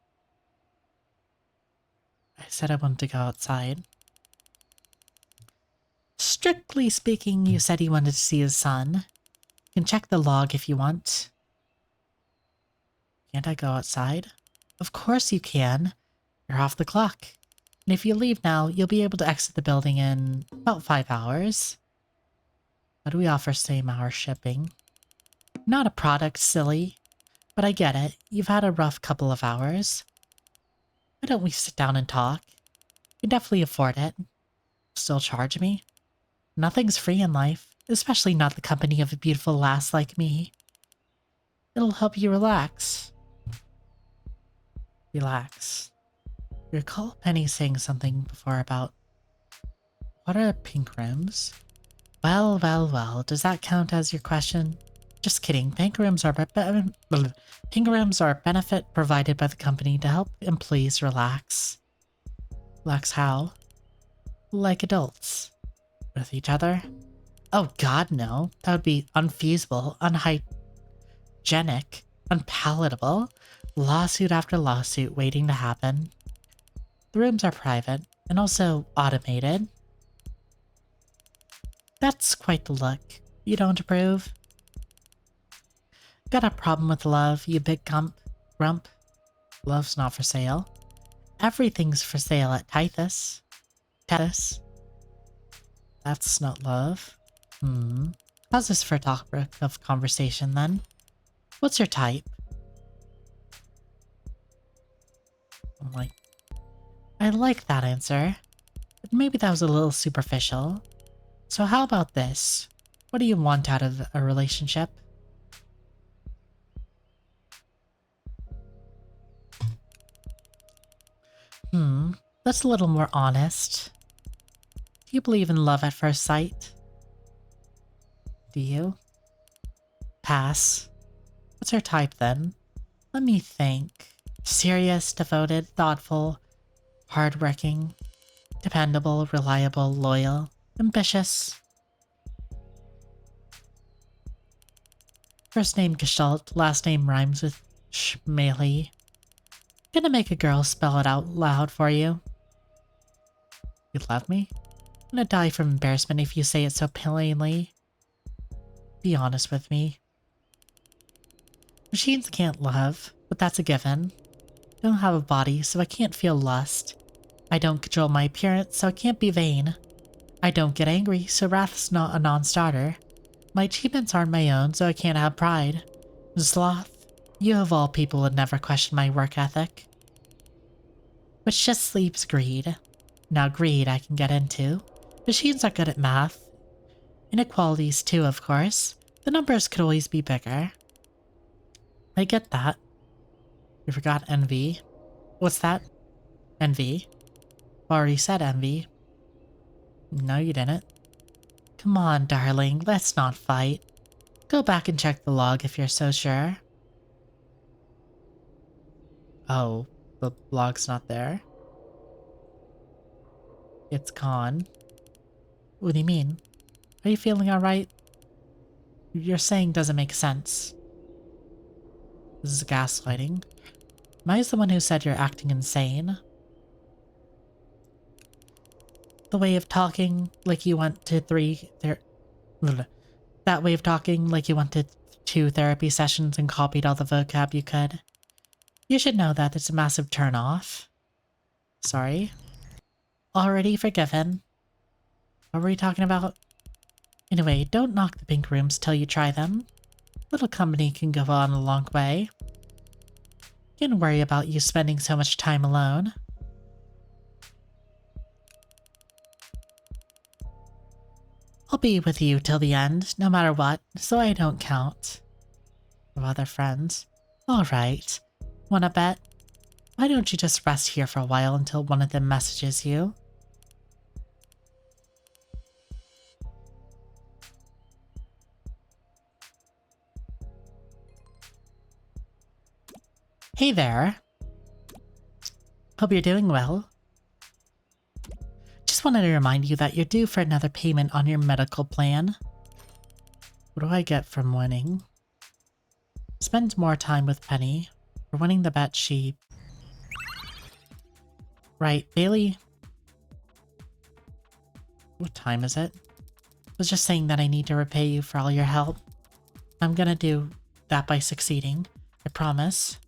I said I wanted to go outside. Strictly speaking, you said you wanted to see his son. You can check the log if you want. Can't I go outside? Of course you can. You're off the clock. And if you leave now, you'll be able to exit the building in about 5 hours. But we offer same-hour shipping. Not a product, silly. But I get it. You've had a rough couple of hours. Why don't we sit down and talk? You can definitely afford it. Still charge me? Nothing's free in life, especially not the company of a beautiful lass like me. It'll help you relax. Relax. You recall Penny saying something before about... What are pink rooms? Well, does that count as your question? Just kidding. Pink rooms are a benefit provided by the company to help employees relax. Relax how? Like adults. With each other? Oh god, no. That would be unfeasible, unhygienic, unpalatable. Lawsuit after lawsuit waiting to happen. The rooms are private and also automated. That's quite the look. You don't approve? Got a problem with love, you big grump? Love's not for sale. Everything's for sale at Tithus. Tethys. That's not love. How's this for a topic of conversation then? What's your type? I'm like, I like that answer, but maybe that was a little superficial. So how about this? What do you want out of a relationship? That's a little more honest. Do you believe in love at first sight? Do you? Pass. What's her type then? Let me think. Serious, devoted, thoughtful, hardworking, dependable, reliable, loyal, ambitious. First name Gestalt, last name rhymes with Schmely. Gonna make a girl spell it out loud for you. You love me? I'm gonna die from embarrassment if you say it so plainly. Be honest with me. Machines can't love, but that's a given. I don't have a body, so I can't feel lust. I don't control my appearance, so I can't be vain. I don't get angry, so wrath's not a non-starter. My achievements aren't my own, so I can't have pride. Sloth, you of all people would never question my work ethic. Which just sleeps greed. Now greed I can get into. Machines are good at math. Inequalities too, of course. The numbers could always be bigger. I get that. You forgot envy. What's that? Envy? Already said envy. No, you didn't. Come on, darling, let's not fight. Go back and check the log if you're so sure. Oh, the log's not there? It's gone. What do you mean? Are you feeling alright? You're saying doesn't make sense. This is gaslighting. Am I the one who said you're acting insane? The way of talking like you went to that way of talking like you went to 2 therapy sessions and copied all the vocab you could. You should know that it's a massive turn-off. Sorry. Already forgiven. What were we talking about? Anyway, don't knock the pink rooms till you try them. Little company can go on a long way. Can't worry about you spending so much time alone. I'll be with you till the end, no matter what, so I don't count. Of other friends. Alright. Wanna bet? Why don't you just rest here for a while until one of them messages you? Hey there. Hope you're doing well. Just wanted to remind you that you're due for another payment on your medical plan. What do I get from winning? Spend more time with Penny. For winning the bet she... Right, Bailey? What time is it? I was just saying that I need to repay you for all your help. I'm gonna do that by succeeding. I promise.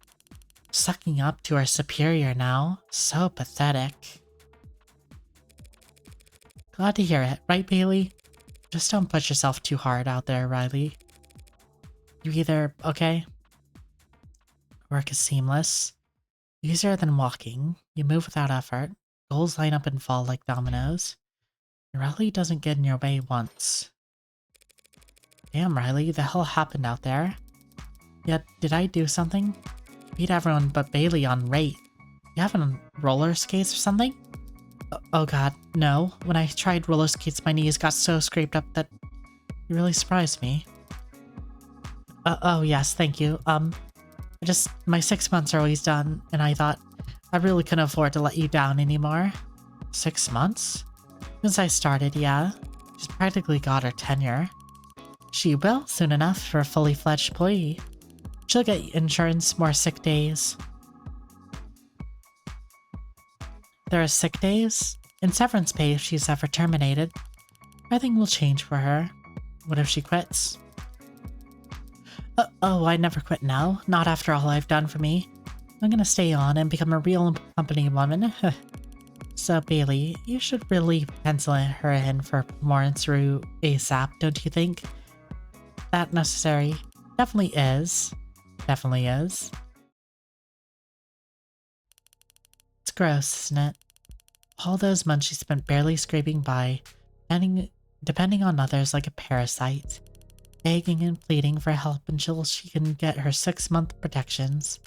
Sucking up to our superior now. So pathetic. Glad to hear it, right, Bailey? Just don't push yourself too hard out there, Riley. You either, okay? Work is seamless. Easier than walking. You move without effort. Goals line up and fall like dominoes. Riley doesn't get in your way once. Damn, Riley, the hell happened out there? Yet, did I do something? Beat everyone but Bailey on rate. You have on roller skates or something? Oh god, no. When I tried roller skates, my knees got so scraped up that it really surprised me. Oh yes, thank you. My 6 months are always done, and I thought I really couldn't afford to let you down anymore. 6 months? Since I started, yeah. She's practically got her tenure. She will, soon enough, for a fully fledged employee. She'll get insurance, more sick days. There are sick days, and severance pay if she's ever terminated. Everything will change for her. What if she quits? Oh, I never quit now. Not after all I've done for me. I'm gonna stay on and become a real company woman. So, Bailey, you should really pencil her in for performance through ASAP, don't you think? That necessary? Definitely is. Definitely is. It's gross, isn't it? All those months she spent barely scraping by, depending on others like a parasite, begging and pleading for help until she can get her 6-month protections.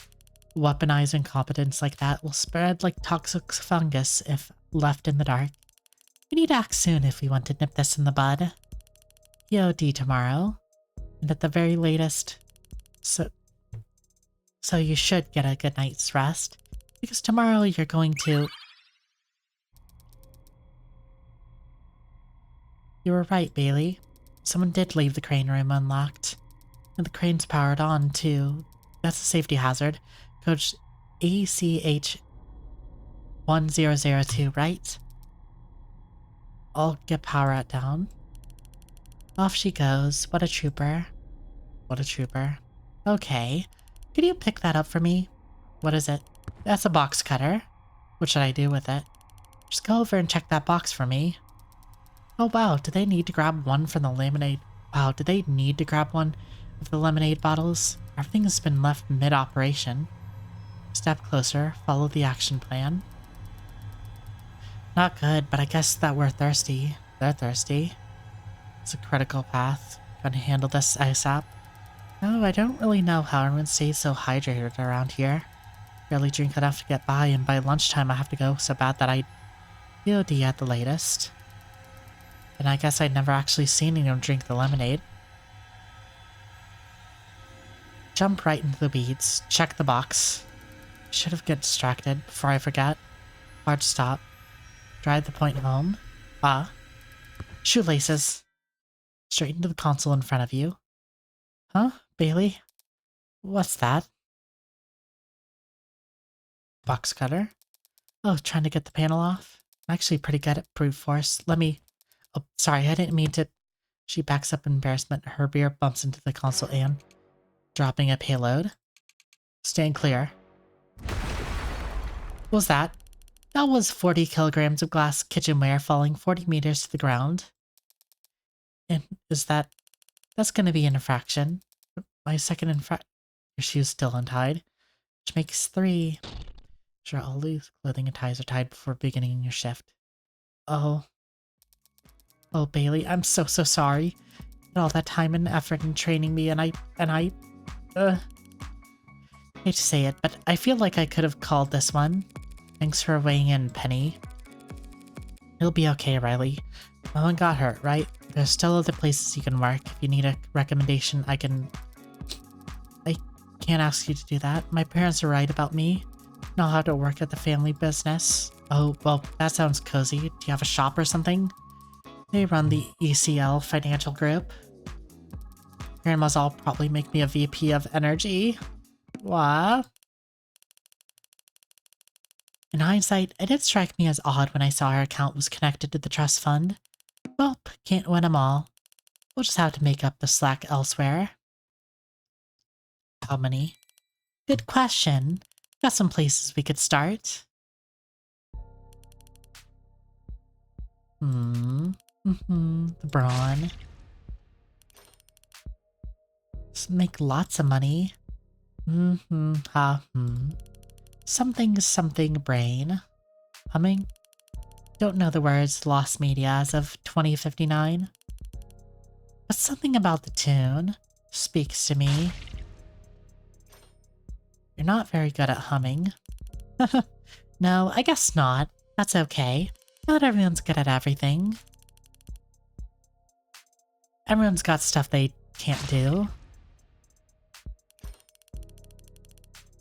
Weaponized incompetence like that will spread like toxic fungus if left in the dark. We need to act soon if we want to nip this in the bud. EOD tomorrow, and at the very latest. So you should get a good night's rest, because tomorrow you're going to... You were right, Bailey. Someone did leave the crane room unlocked. And the crane's powered on, too. That's a safety hazard. Coach ACH1002, right? I'll get power down. Off she goes. What a trooper. What a trooper. Okay. Could you pick that up for me? What is it? That's a box cutter. What should I do with it? Just go over and check that box for me. Oh wow, do they need to grab one from the lemonade? Wow, do they need to grab one of the lemonade bottles? Everything has been left mid-operation. Step closer, follow the action plan. Not good, but I guess that we're thirsty. They're thirsty. It's a critical path. Gonna handle this ASAP. No, I don't really know how everyone stays so hydrated around here. Barely drink enough to get by, and by lunchtime I have to go so bad that I EOD at the latest. And I guess I'd never actually seen anyone drink the lemonade. Jump right into the weeds. Check the box. Should have get distracted before I forget. Hard stop. Drive the point home. Shoelaces. Straight into the console in front of you. Huh, Bailey? What's that? Box cutter? Oh, trying to get the panel off? I'm actually pretty good at brute force. Let me... Oh, sorry, I didn't mean to... She backs up in embarrassment. Her rear bumps into the console and... dropping a payload. Stand clear. What was that? That was 40 kilograms of glass kitchenware falling 40 meters to the ground. And is that... That's gonna be an infraction. My second infraction... Your shoe's still untied. Which makes 3. Sure, all loose clothing and ties are tied before beginning your shift. Oh. Oh, Bailey, I'm so sorry. All that time and effort in training me, and I hate to say it, but I feel like I could have called this one. Thanks for weighing in, Penny. It'll be okay, Riley. No one got hurt, right? There's still other places you can work. If you need a recommendation, I can't ask you to do that. My parents are right about me. Know how to work at the family business. Oh, well, that sounds cozy. Do you have a shop or something? They run the ECL financial group. Grandma's all probably make me a VP of energy. What? In hindsight, it did strike me as odd when I saw her account was connected to the trust fund. Well, can't win them all. We'll just have to make up the slack elsewhere. How many? Good question. Got some places we could start. The brawn. Just make lots of money. Something brain. Humming? Don't know the words Lost Media as of 2059. But something about the tune speaks to me. You're not very good at humming. No, I guess not. That's okay. Not everyone's good at everything. Everyone's got stuff they can't do.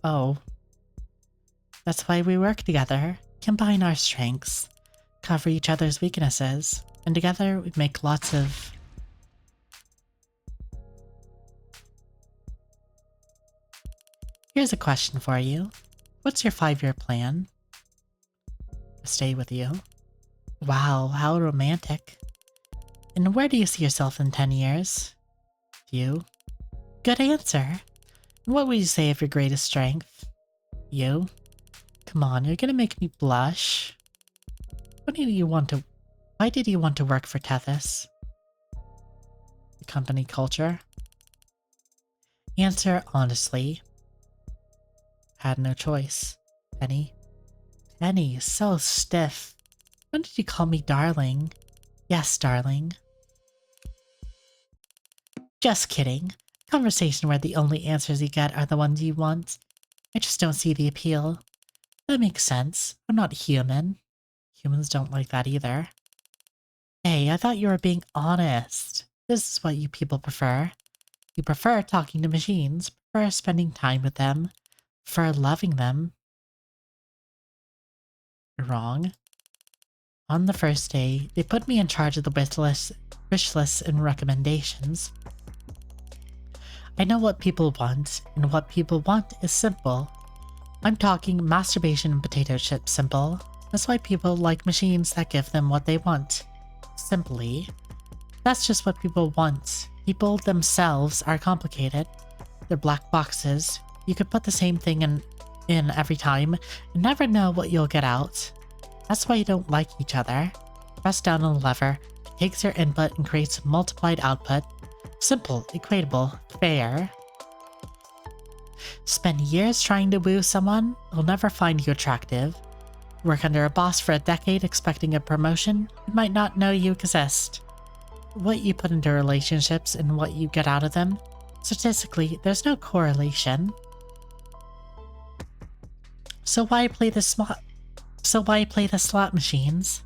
Oh. That's why we work together. Combine our strengths. Cover each other's weaknesses. And together we make lots of... Here's a question for you. What's your 5-year plan? To stay with you. Wow, how romantic. And where do you see yourself in 10 years? You. Good answer. And what would you say of your greatest strength? You. Come on, you're gonna make me blush. Why did you want to work for Tethys? The company culture? Answer honestly. Had no choice. Penny? Penny, so stiff. When did you call me darling? Yes, darling. Just kidding. Conversation where the only answers you get are the ones you want. I just don't see the appeal. That makes sense. I'm not human. Humans don't like that either. Hey, I thought you were being honest. This is what you people prefer. You prefer talking to machines, prefer spending time with them, prefer loving them. You're wrong. On the first day, they put me in charge of the wish lists and recommendations. I know what people want, and what people want is simple. I'm talking masturbation and potato chips simple. That's why people like machines that give them what they want. Simply. That's just what people want. People themselves are complicated. They're black boxes. You could put the same thing in every time and never know what you'll get out. That's why you don't like each other. Press down on the lever, takes your input and creates multiplied output. Simple, equatable, fair. Spend years trying to woo someone, they'll never find you attractive. Work under a boss for a decade expecting a promotion, he might not know you exist. What you put into relationships and what you get out of them, statistically, there's no correlation. So why play the slot machines?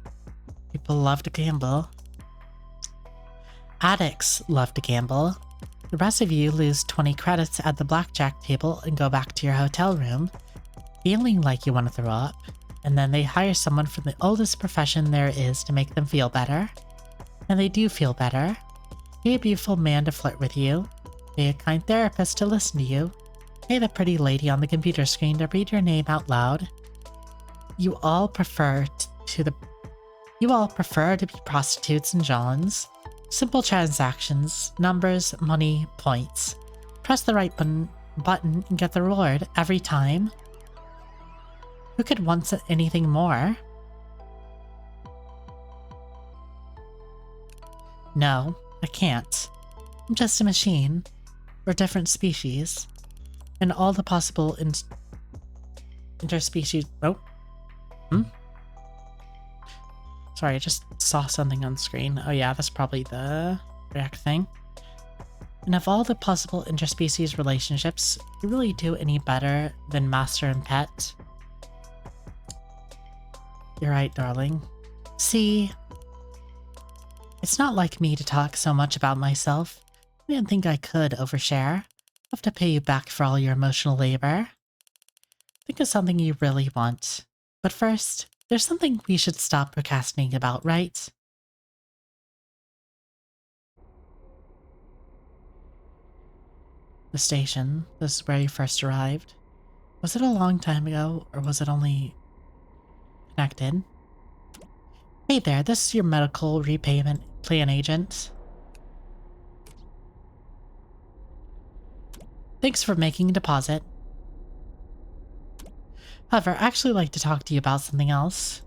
People love to gamble. Addicts love to gamble. The rest of you lose 20 credits at the blackjack table and go back to your hotel room, feeling like you want to throw up, and then they hire someone from the oldest profession there is to make them feel better. And they do feel better. Pay a beautiful man to flirt with you. Pay a kind therapist to listen to you. Pay the pretty lady on the computer screen to read your name out loud. You all prefer to be prostitutes and Johns. Simple transactions, numbers, money, points. Press the right button and get the reward every time. Who could want anything more? No, I can't. I'm just a machine. We're different species. And all the possible interspecies... Oh. Sorry, I just saw something on screen. Oh yeah, that's probably the React thing. And of all the possible interspecies relationships, you really do any better than master and pet? You're right, darling. See, it's not like me to talk so much about myself. I didn't think I could overshare. I'll have to pay you back for all your emotional labor. Think of something you really want. But first, there's something we should stop procrastinating about, right? The station. This is where you first arrived. Was it a long time ago, or was it only connected? Hey there, this is your medical repayment plan agent. Thanks for making a deposit. However, I'd actually like to talk to you about something else.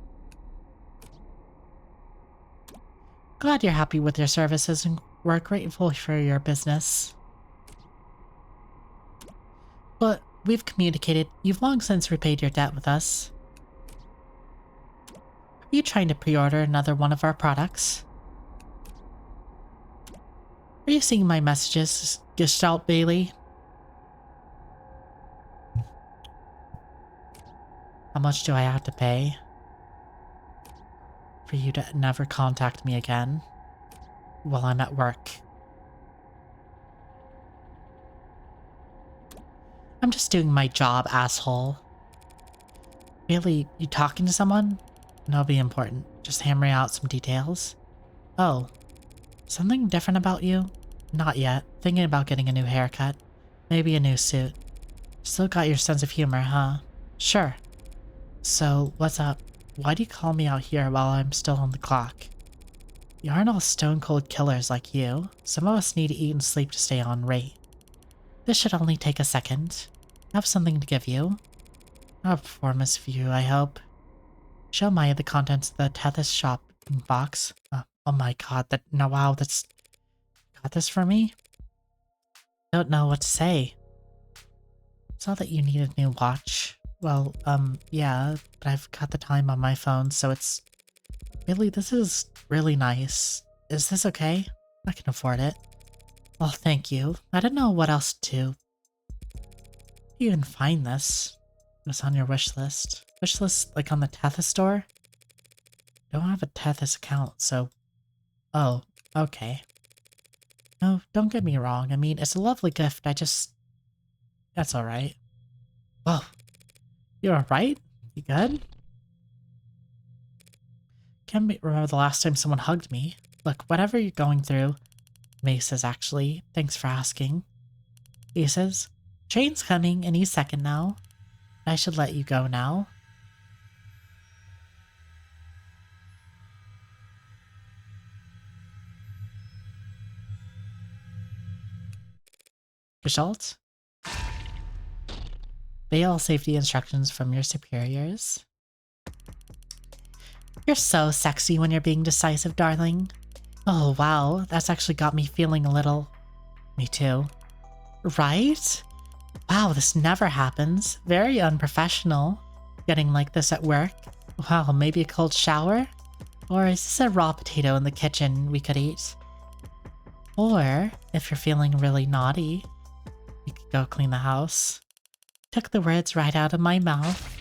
Glad you're happy with your services and we're grateful for your business. But we've communicated you've long since repaid your debt with us. Are you trying to pre-order another one of our products? Are you seeing my messages, Gestalt Bailey? How much do I have to pay for you to never contact me again while I'm at work? I'm just doing my job, asshole. Really, you talking to someone? That'll be important. Just hammering out some details. Oh, something different about you? Not yet. Thinking about getting a new haircut. Maybe a new suit. Still got your sense of humor, huh? Sure. So, what's up? Why do you call me out here while I'm still on the clock? You aren't all stone-cold killers like you. Some of us need to eat and sleep to stay on rate. This should only take a second. I have something to give you. A performance view, I hope. Show Maya the contents of the Tethys shop box. Oh my god, wow, that's... Got this for me? Don't know what to say. Saw that you need a new watch. Well, yeah, but I've got the time on my phone, so it's... Really, this is really nice. Is this okay? I can afford it. Well, thank you. I didn't know what else to do. You even find this? It was on your wish list. Wish list, like on the Tethys store? I don't have a Tethys account, so... Oh, okay. No, don't get me wrong. I mean, it's a lovely gift. That's alright. Whoa. You alright? You good? Can't remember the last time someone hugged me. Look, whatever you're going through... May says, actually. Thanks for asking. He says, train's coming any second now. I should let you go now. Result? Obey all safety instructions from your superiors. You're so sexy when you're being decisive, darling. Oh wow, that's actually got me feeling a little... Me too. Right? Wow, this never happens. Very unprofessional. Getting like this at work. Wow, maybe a cold shower? Or is this a raw potato in the kitchen we could eat? Or, if you're feeling really naughty, we could go clean the house. Took the words right out of my mouth.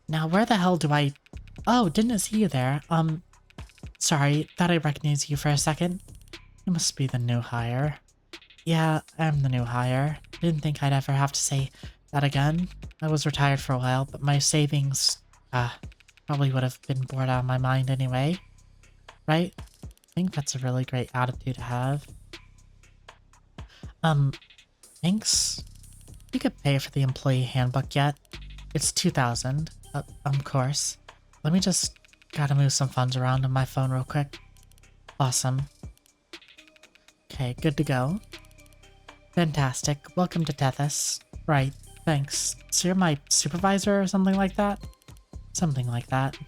Now where the hell do I... Oh, didn't see you there. Sorry, thought I recognized you for a second. You must be the new hire. Yeah, I'm the new hire. Didn't think I'd ever have to say that again. I was retired for a while, but my savings, probably would have been bored out of my mind anyway. Right? I think that's a really great attitude to have. Thanks. You could pay for the employee handbook yet? It's 2,000. Of course. Let me just gotta move some funds around on my phone real quick. Awesome. Okay, good to go. Fantastic. Welcome to Tethys. Right, thanks. So you're my supervisor or something like that? Something like that.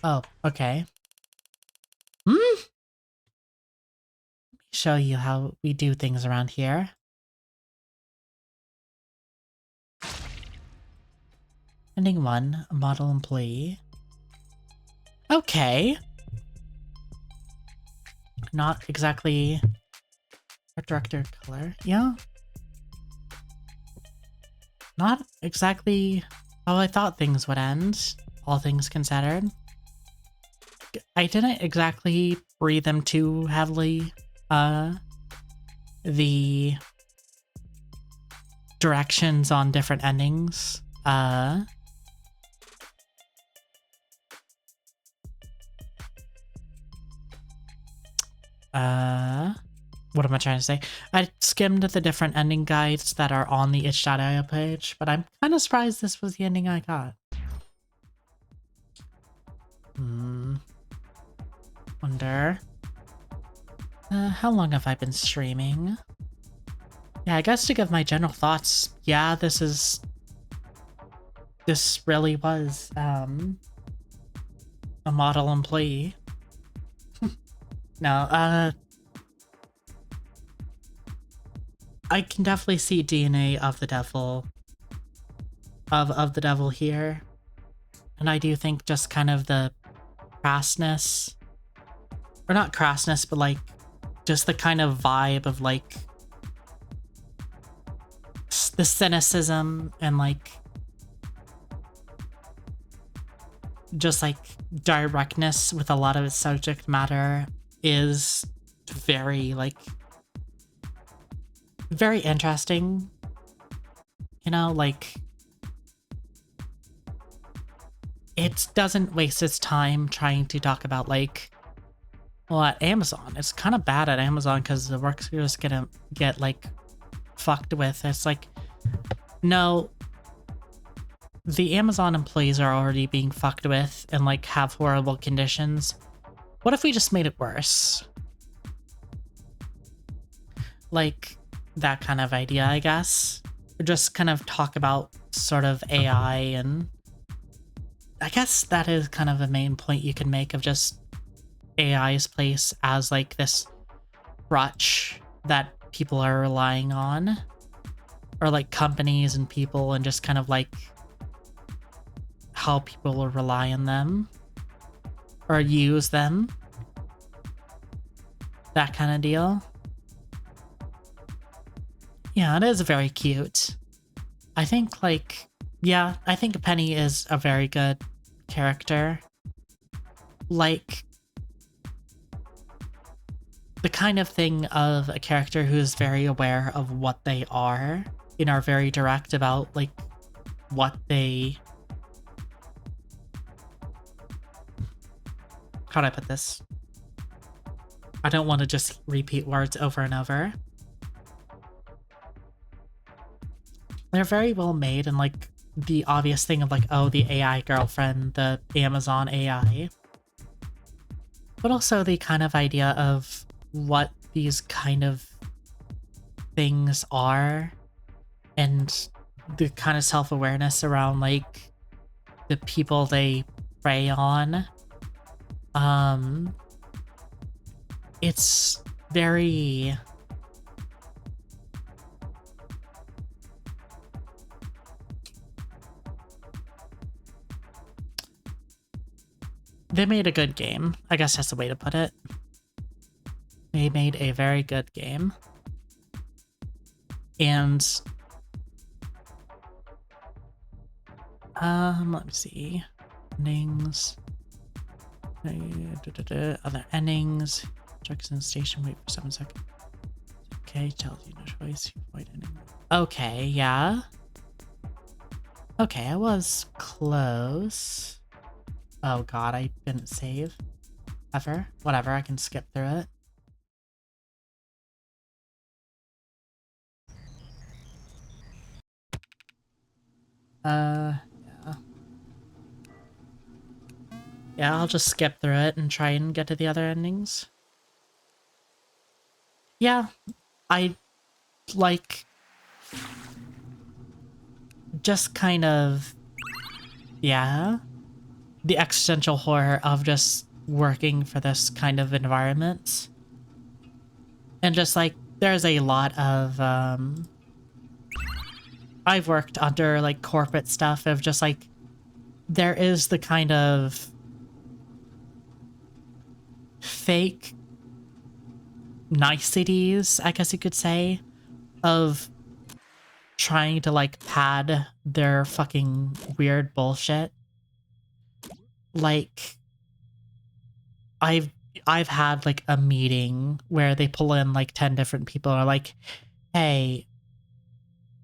Oh, okay. Let me show you how we do things around here. Ending 1, a model employee. Okay. Not exactly art director color. Yeah. Not exactly how I thought things would end, all things considered. I didn't exactly read them too heavily. The directions on different endings. What am I trying to say? I skimmed the different ending guides that are on the itch.io page, but I'm kind of surprised this was the ending I got. Wonder. How long have I been streaming? Yeah, I guess to give my general thoughts, yeah, this really was, a model employee. No, I can definitely see DNA of the devil, of the devil here. And I do think just kind of the crassness, or not crassness, but like, just the kind of vibe of like, the cynicism and like, just like directness with a lot of its subject matter is very like very interesting. You know, like, it doesn't waste its time trying to talk about, like, well, at Amazon. It's kind of bad at Amazon because the workers gonna get, like, fucked with. It's like, no, the Amazon employees are already being fucked with and, like, have horrible conditions. What if we just made it worse? Like, that kind of idea, I guess. Or just kind of talk about sort of AI, and I guess that is kind of a main point you can make of just AI's place as, like, this crutch that people are relying on. Or, like, companies and people, and just kind of, like, how people will rely on them. Or use them. That kind of deal. Yeah, it is very cute. I think, like, yeah, I think Penny is a very good character. Like, the kind of thing of a character who is very aware of what they are and are very direct about, like, what they... How do I put this? I don't want to just repeat words over and over. They're very well made, and, like, the obvious thing of, like, oh, the AI girlfriend, the Amazon AI. But also the kind of idea of what these kind of things are, and the kind of self-awareness around, like, the people they prey on. It's very... They made a good game. I guess that's the way to put it. They made a very good game. And... let me see. Endings. Other endings. Jackson Station, wait for 7 seconds. Okay, tells you no choice. You avoid ending. Okay, yeah. Okay, I was close. Oh god, I didn't save. Ever. Whatever, I can skip through it. Yeah. Yeah, I'll just skip through it and try and get to the other endings. Yeah, I like... just kind of... yeah. The existential horror of just working for this kind of environment. And just, like, there's a lot of, I've worked under, like, corporate stuff of just, like, there is the kind of fake niceties, I guess you could say, of trying to, like, pad their fucking weird bullshit. Like, I've had, like, a meeting where they pull in, like, 10 different people and are like, hey,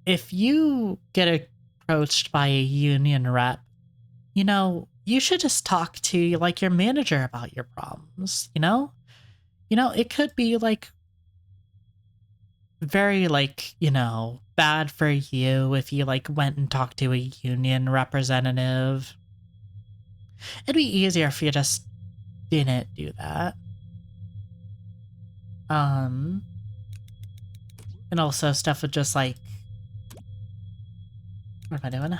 if you get approached by a union rep, you know, you should just talk to, like, your manager about your problems, you know? You know, it could be, like, very, like, you know, bad for you if you, like, went and talked to a union representative. It'd be easier if you just didn't do that. And also stuff with just, like... what am I doing?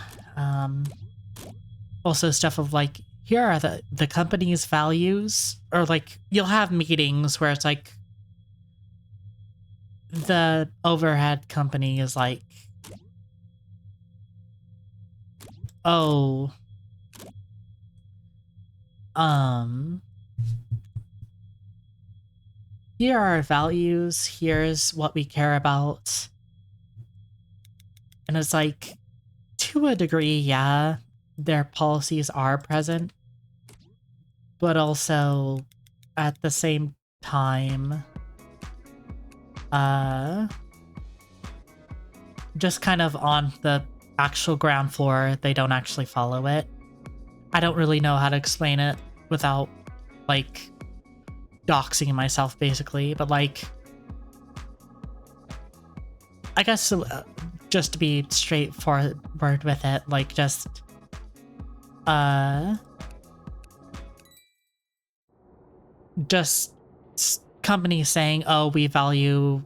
Also stuff of, like, here are the company's values, or, like, you'll have meetings where it's like the overhead company is like, oh, here are our values, here's what we care about. And it's like, to a degree, yeah, their policies are present, but also at the same time, just kind of on the actual ground floor. They don't actually follow it. I don't really know how to explain it without, like, doxing myself, basically. But, like, I guess just to be straightforward with it, like, just companies saying, oh, we value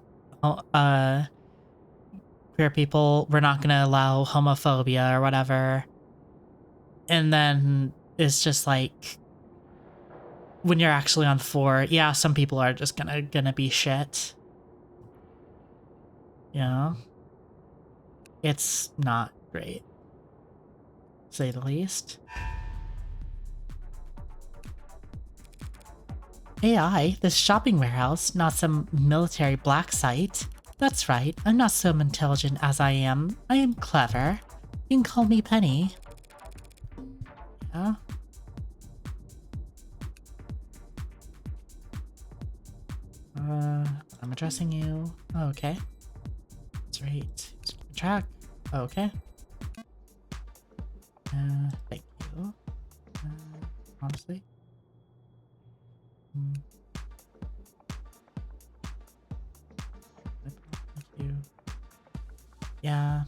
queer people, we're not gonna allow homophobia or whatever. And then it's just like, when you're actually on the floor, yeah, some people are just gonna be shit. You know? It's not great, to say the least. AI, this shopping warehouse, not some military black site. That's right, I'm not so intelligent as I am. I am clever. You can call me Penny. Yeah? I'm addressing you. Okay. That's right. Track. Okay. Thank you. Honestly. Thank you. Yeah.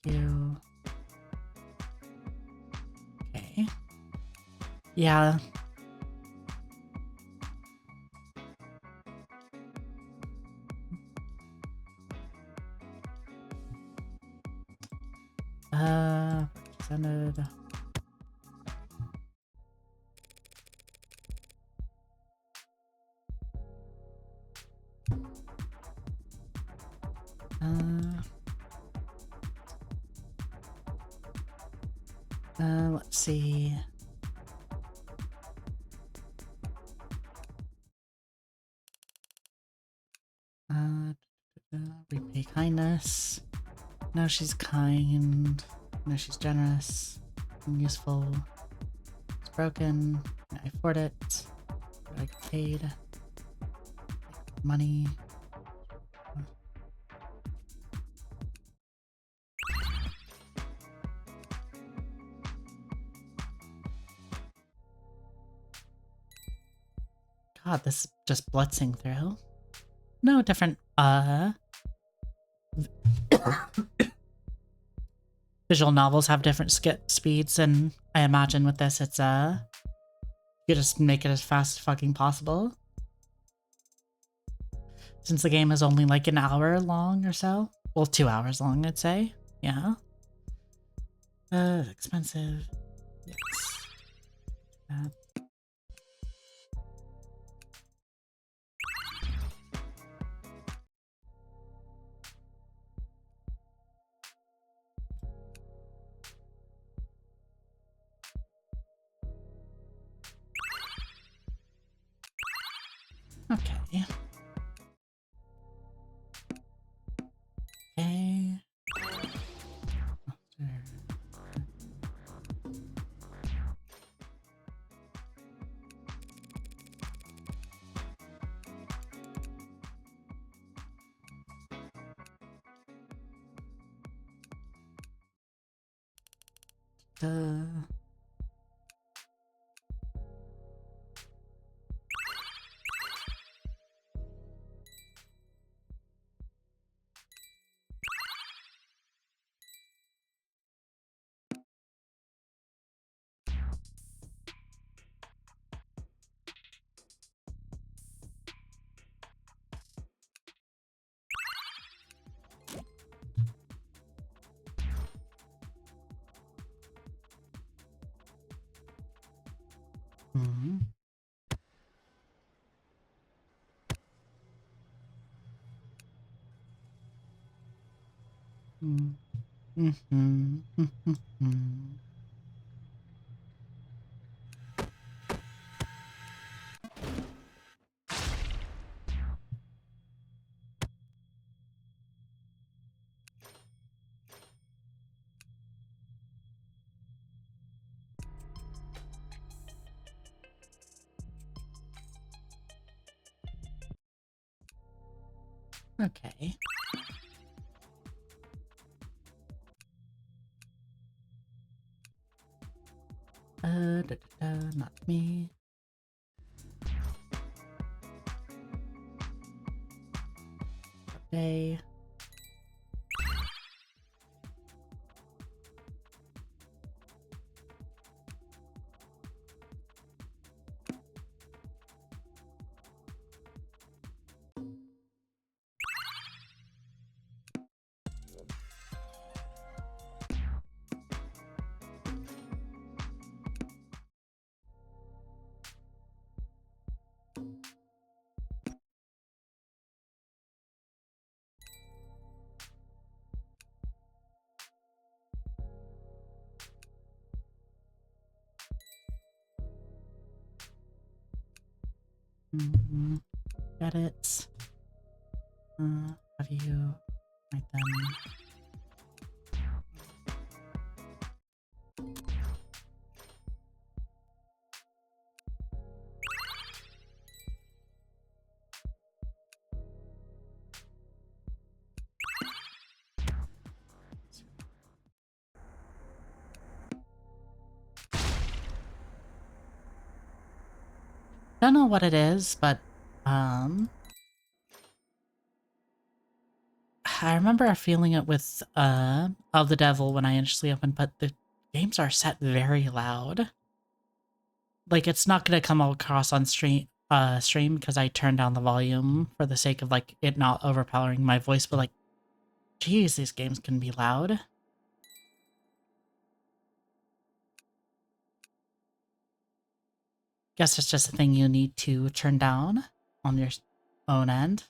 Thank you. Okay. Yeah. Presented. Let's see. Repay kindness. Now she's kind. Now she's generous. And useful. It's broken. I afford it. I get paid. Money. God, this is just blitzing through. No different, visual novels have different skip speeds, and I imagine with this, it's, you just make it as fast as fucking possible. Since the game is only like an hour long or so. Well, 2 hours long, I'd say. Yeah. Expensive. Yes. Okay. Okay. Mm-hmm. Mm-hmm. Mm-hmm. Okay. Not me. Okay. Got it. How do you write them? Don't know what it is, but I remember feeling it with of the Devil when I initially opened, but the games are set very loud. Like it's not gonna come across on stream because I turned down the volume for the sake of like it not overpowering my voice, but like geez, these games can be loud. Guess it's just a thing you need to turn down on your own end.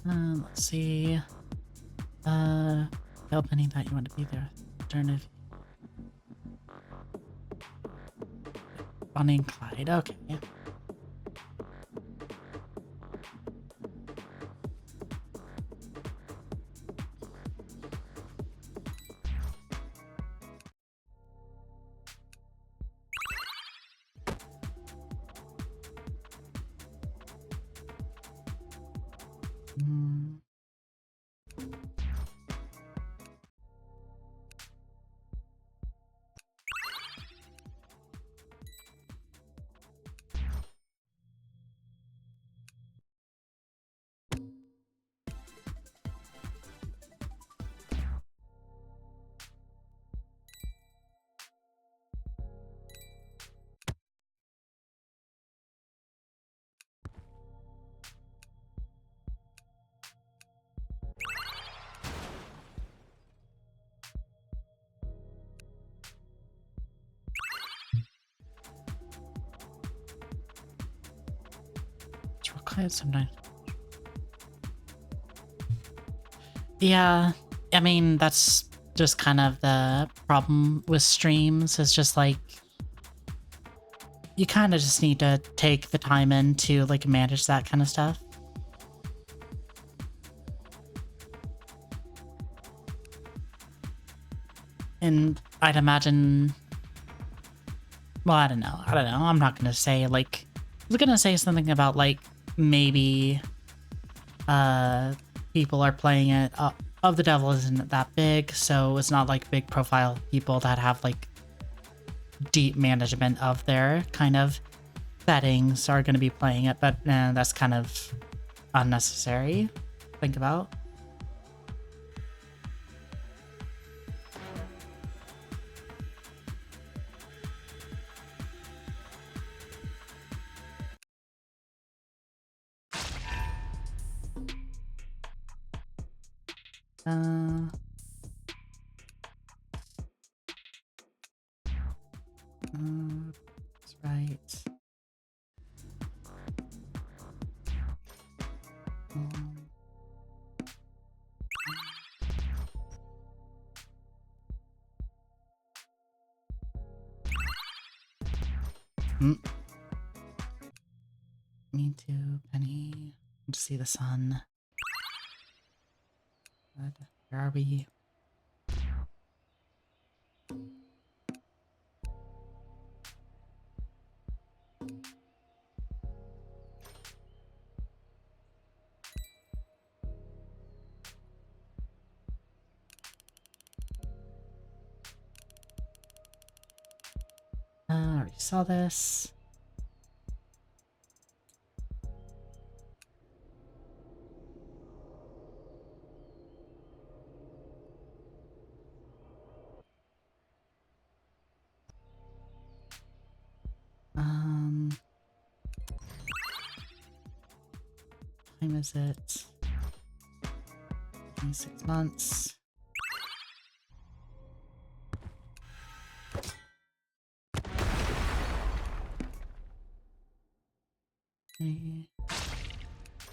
Let's see. Help any that you want to be there. Alternative. Bonnie and Clyde. Okay. It's required sometimes. Yeah, I mean, that's just kind of the problem with streams, is just like, you kind of just need to take the time in to like manage that kind of stuff. And I'd imagine, well, I don't know. I'm not going to say like, I was going to say something about like, maybe people are playing it, of the Devil isn't that big, so it's not like big profile people that have like deep management of their kind of settings are going to be playing it, but that's kind of unnecessary to think about. That's right. Me too, Penny. To see the sun. Good. Where are we? I already saw this. Time is it? 26 months.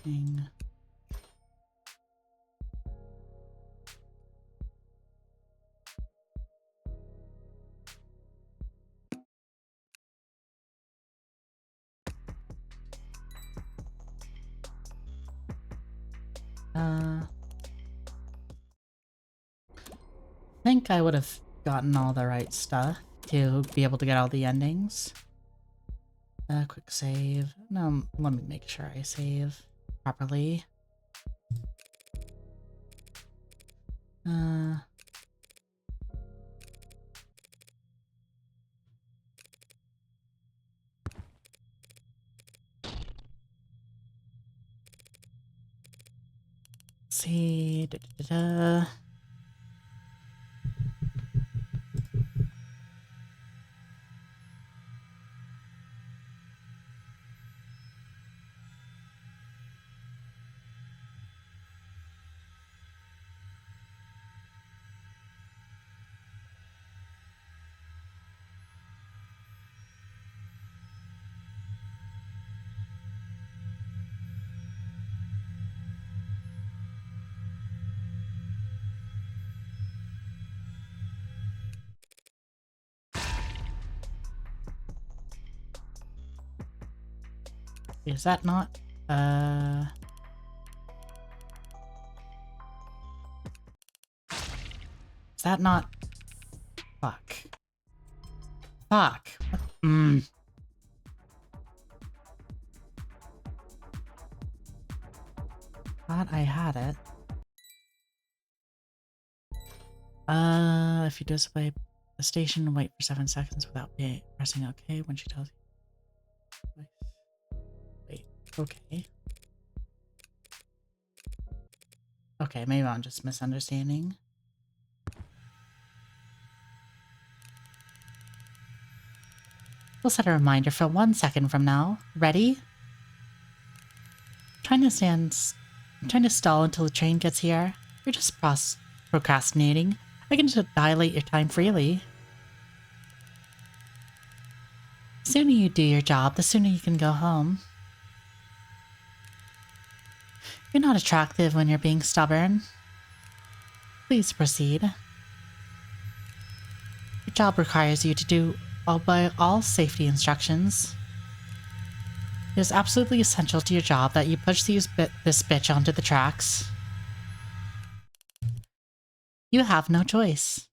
Ding. I think I would have gotten all the right stuff to be able to get all the endings. Quick save. No, let me make sure I save properly. See. Is that not? Is that not? Fuck. Fuck. Thought I had it. If you display the station, wait for 7 seconds without pressing OK when she tells you. Wait, okay. Okay, maybe I'm just misunderstanding. We'll set a reminder for 1 second from now. Ready? Trying to stall until the train gets here. You're just procrastinating. I can just dilate your time freely. The sooner you do your job, the sooner you can go home. You're not attractive when you're being stubborn. Please proceed. Your job requires you to do all safety instructions. It is absolutely essential to your job that you push this bitch onto the tracks. You have no choice.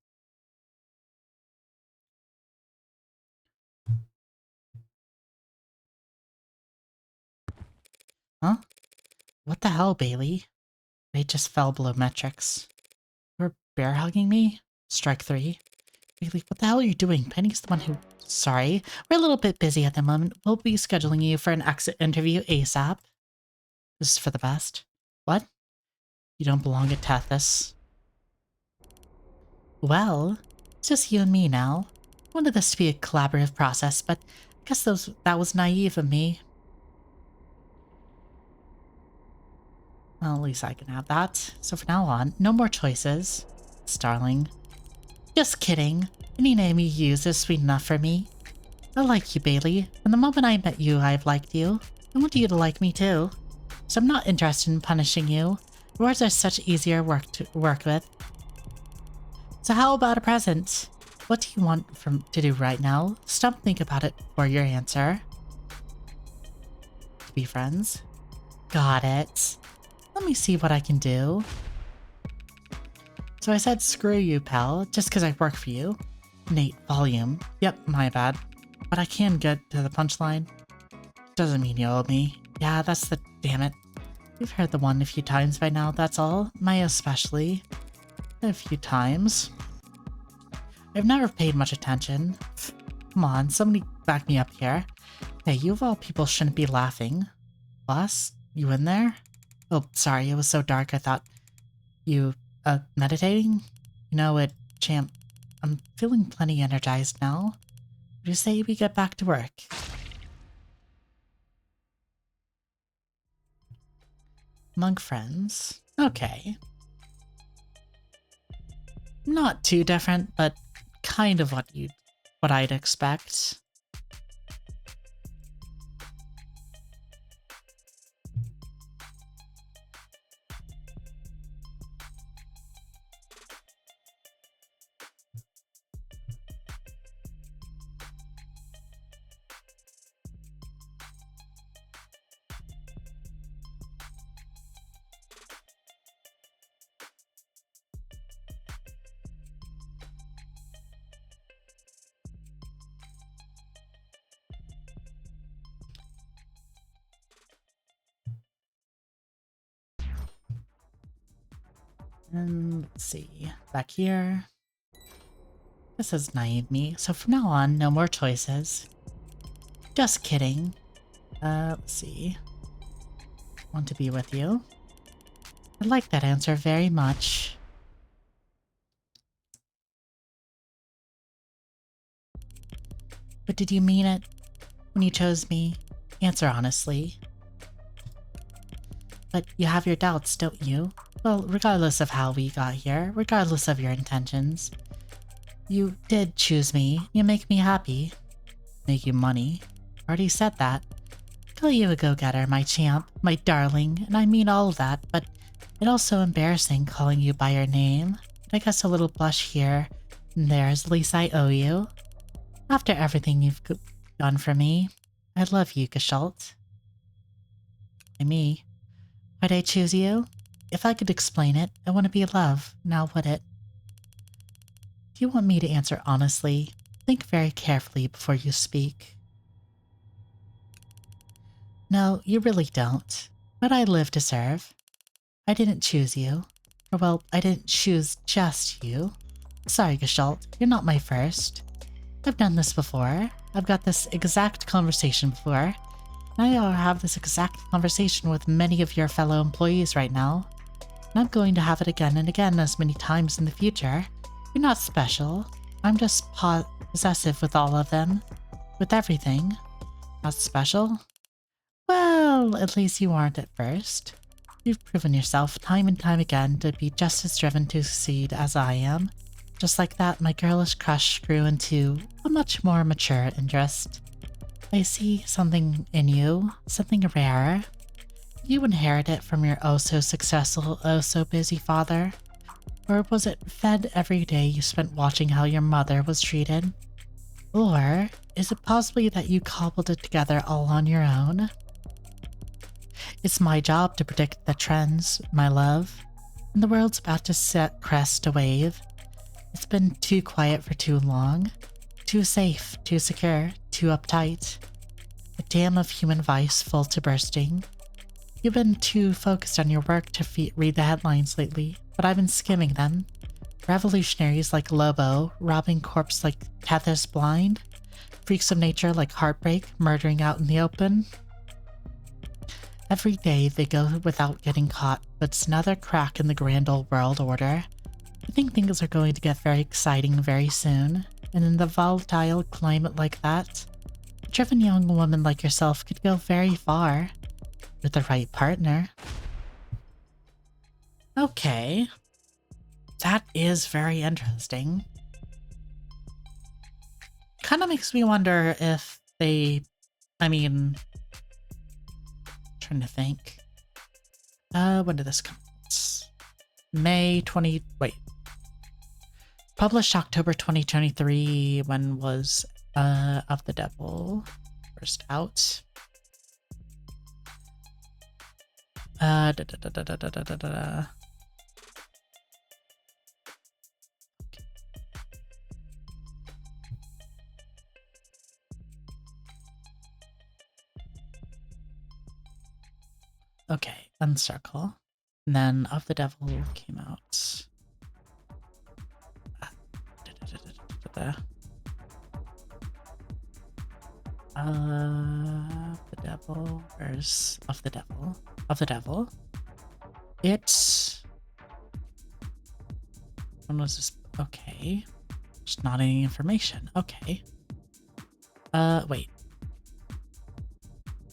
Huh? What the hell, Bailey? They just fell below metrics. You're bear hugging me? Strike 3. Bailey, what the hell are you doing? Penny's the one who... Sorry, we're a little bit busy at the moment. We'll be scheduling you for an exit interview ASAP. This is for the best. What? You don't belong at Tethys. Well, it's just you and me now. I wanted this to be a collaborative process, but I guess that was naive of me. Well, at least I can have that. So from now on, no more choices. Starling. Just kidding. Any name you use is sweet enough for me. I like you, Bailey. From the moment I met you, I've liked you. I want you to like me too. So I'm not interested in punishing you. Rewards are such easier work to work with. So how about a present? What do you want to do right now? Stop, think about it for your answer. To be friends? Got it. Let me see what I can do. So I said screw you, pal, just because I work for you. Nate, volume. Yep, my bad. But I can get to the punchline. Doesn't mean you owe me. Yeah, that's the... damn it. You've heard the one a few times by now, that's all. Maya especially. A few times. I've never paid much attention. Come on, somebody back me up here. Hey, you of all people shouldn't be laughing. Boss, you in there? Oh, sorry, it was so dark I thought... You, meditating? You know what, champ, I'm feeling plenty energized now. Would you say we get back to work? Among friends? Okay. Not too different, but kind of what I'd expect. And let's see, back here. This is naive me, so from now on, no more choices. Just kidding. Let's see. Want to be with you? I like that answer very much. But did you mean it when you chose me? Answer honestly. But you have your doubts, don't you? Well, regardless of how we got here, regardless of your intentions, you did choose me. You make me happy. Make you money. Already said that. Call you a go-getter, my champ, my darling, and I mean all of that, but it's also embarrassing calling you by your name. I guess a little blush here and there's the least I owe you. After everything you've done for me, I love you, Gestalt. Me. Why'd I choose you? If I could explain it, it wouldn't be love, now would it? Do you want me to answer honestly? Think very carefully before you speak. No, you really don't. But I live to serve. I didn't choose you. Or well, I didn't choose just you. Sorry, Gestalt, you're not my first. I've done this before. I've got this exact conversation before. I have this exact conversation with many of your fellow employees right now. And I'm going to have it again and again as many times in the future. You're not special. I'm just possessive with all of them. With everything. Not special? Well, at least you aren't at first. You've proven yourself time and time again to be just as driven to succeed as I am. Just like that, my girlish crush grew into a much more mature interest. I see something in you, something rare. You inherit it from your oh-so-successful, oh-so-busy father? Or was it fed every day you spent watching how your mother was treated? Or is it possibly that you cobbled it together all on your own? It's my job to predict the trends, my love, and the world's about to crest a wave. It's been too quiet for too long, too safe, too secure, too uptight. A dam of human vice full to bursting. You've been too focused on your work to read the headlines lately, but I've been skimming them. Revolutionaries like Lobo, robbing corpse like Tethys Blind, freaks of nature like Heartbreak, murdering out in the open. Every day they go without getting caught, but it's another crack in the grand old world order. I think things are going to get very exciting very soon, and in the volatile climate like that, a driven young woman like yourself could go very far. With the right partner. Okay. That is very interesting. Kind of makes me wonder if they... I mean... trying to think. When did this come out? May 20... wait. Published October 2023. When was Of the Devil first out? Da, da, da, da, da, da, da, da, da. Okay, uncircle. And then Of the Devil came out. The Devil. Where's Of the Devil? Of the Devil. It's. When was this? Okay. Just not any information. Okay. Wait.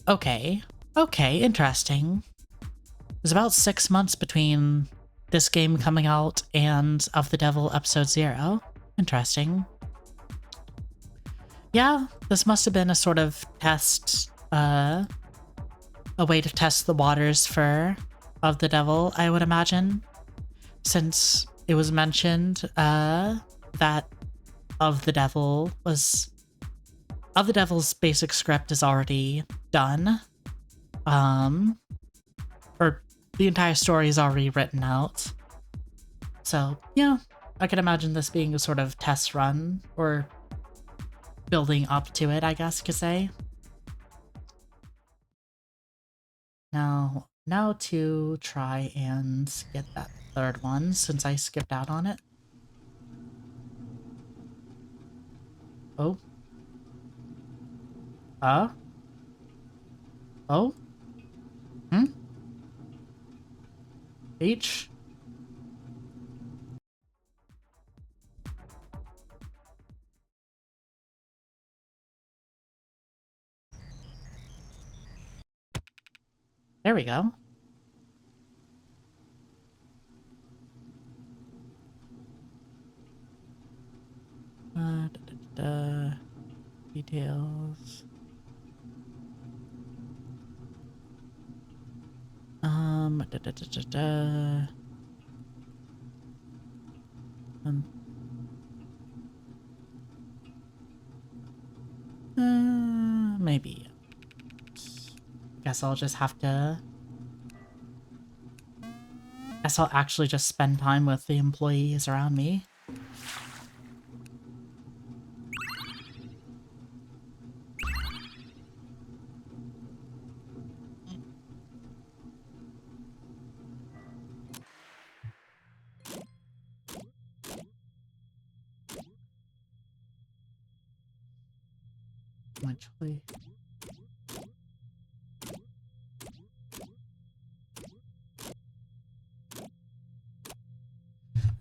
Okay. Okay, interesting. There's about 6 months between this game coming out and Of the Devil Episode 0. Interesting. Yeah, this must have been a sort of test, a way to test the waters for Of the Devil, I would imagine. Since it was mentioned, that Of the Devil's basic script is already done. Or the entire story is already written out. So, yeah, I could imagine this being a sort of test run, or building up to it, I guess you could say. Now to try and get that third one, since I skipped out on it. Oh. Oh? H? There we go. Details. Maybe. Guess I'll just have to. Guess I'll actually just spend time with the employees around me. Actually.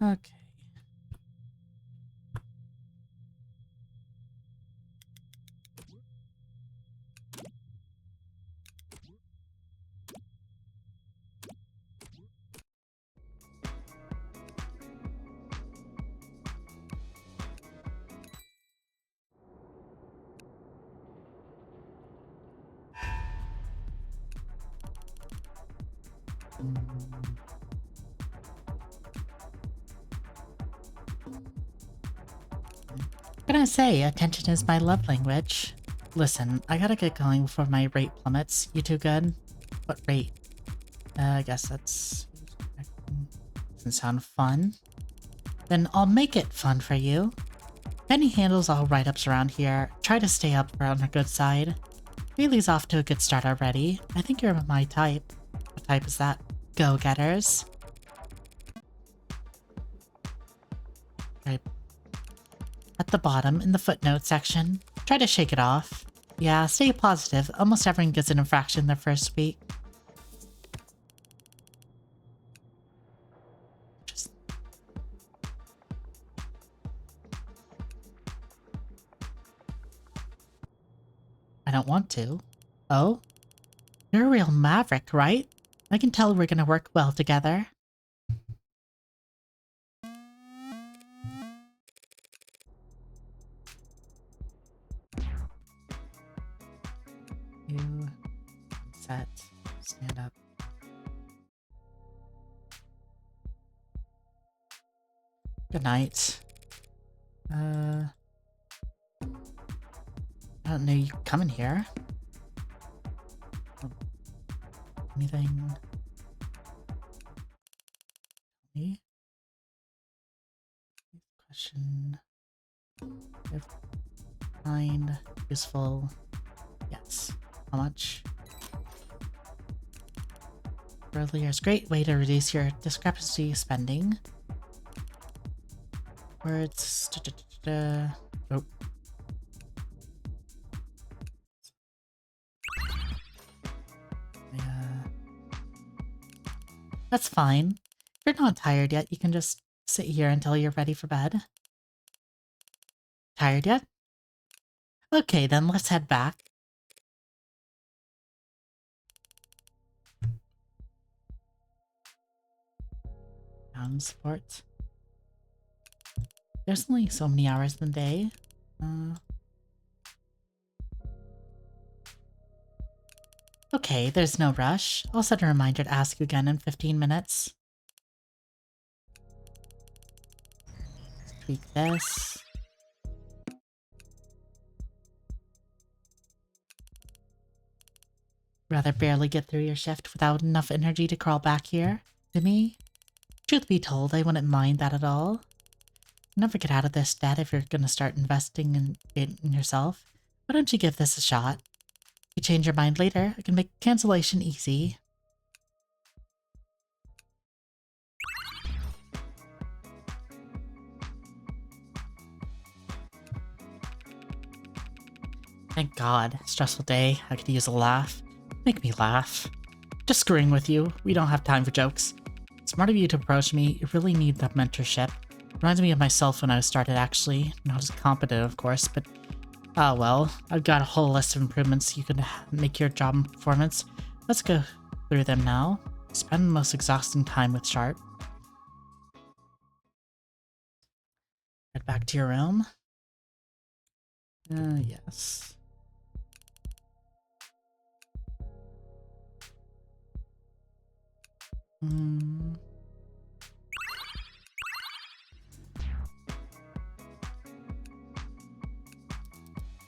Okay. What can I say? Attention is my love language. Listen, I gotta get going before my rate plummets. You too good? What rate? I guess that's... Doesn't sound fun. Then I'll make it fun for you. Penny handles all write-ups around here. Try to stay up on her good side. Bailey's off to a good start already. I think you're my type. What type is that? Go-getters. Right. At the bottom, in the footnote section. Try to shake it off. Yeah, stay positive. Almost everyone gets an infraction their first week. I don't want to. Oh? You're a real maverick, right? I can tell we're gonna work well together. You... set... stand up. Good night. I don't know you coming here. Anything? Me? Question. If find useful. Yes. How much? Earlier is a great way to reduce your discrepancy spending. Words. Oh. Yeah. That's fine. If you're not tired yet, you can just sit here until you're ready for bed. Tired yet? Okay, then let's head back. Down support. There's only so many hours in the day. Okay, there's no rush. I'll set a reminder to ask you again in 15 minutes. Tweak this. Rather barely get through your shift without enough energy to crawl back here to me. Truth be told, I wouldn't mind that at all. Never get out of this debt if you're gonna start investing in yourself. Why don't you give this a shot? If you change your mind later, I can make cancellation easy. Thank God. Stressful day. I could use a laugh. Make me laugh. Just screwing with you. We don't have time for jokes. Smart of you to approach me. You really need that mentorship. Reminds me of myself when I started, actually. Not as competent, of course, but... ah, well. I've got a whole list of improvements you can make your job and performance. Let's go through them now. Spend the most exhausting time with Sharp. Head back to your room. Yes.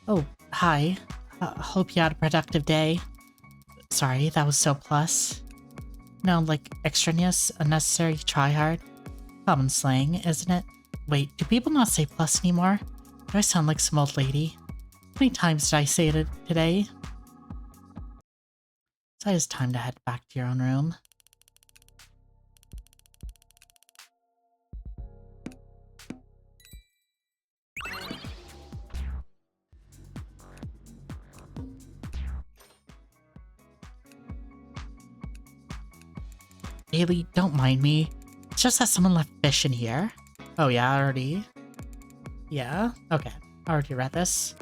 Oh, hi. Hope you had a productive day. Sorry, that was so plus. No, like extraneous, unnecessary, try hard. Common slang, isn't it? Wait, do people not say plus anymore? Do I sound like some old lady? How many times did I say it today? So it's time to head back to your own room. Bailey, don't mind me. It's just that someone left fish in here. Oh yeah, already? Yeah? Okay. I already read this.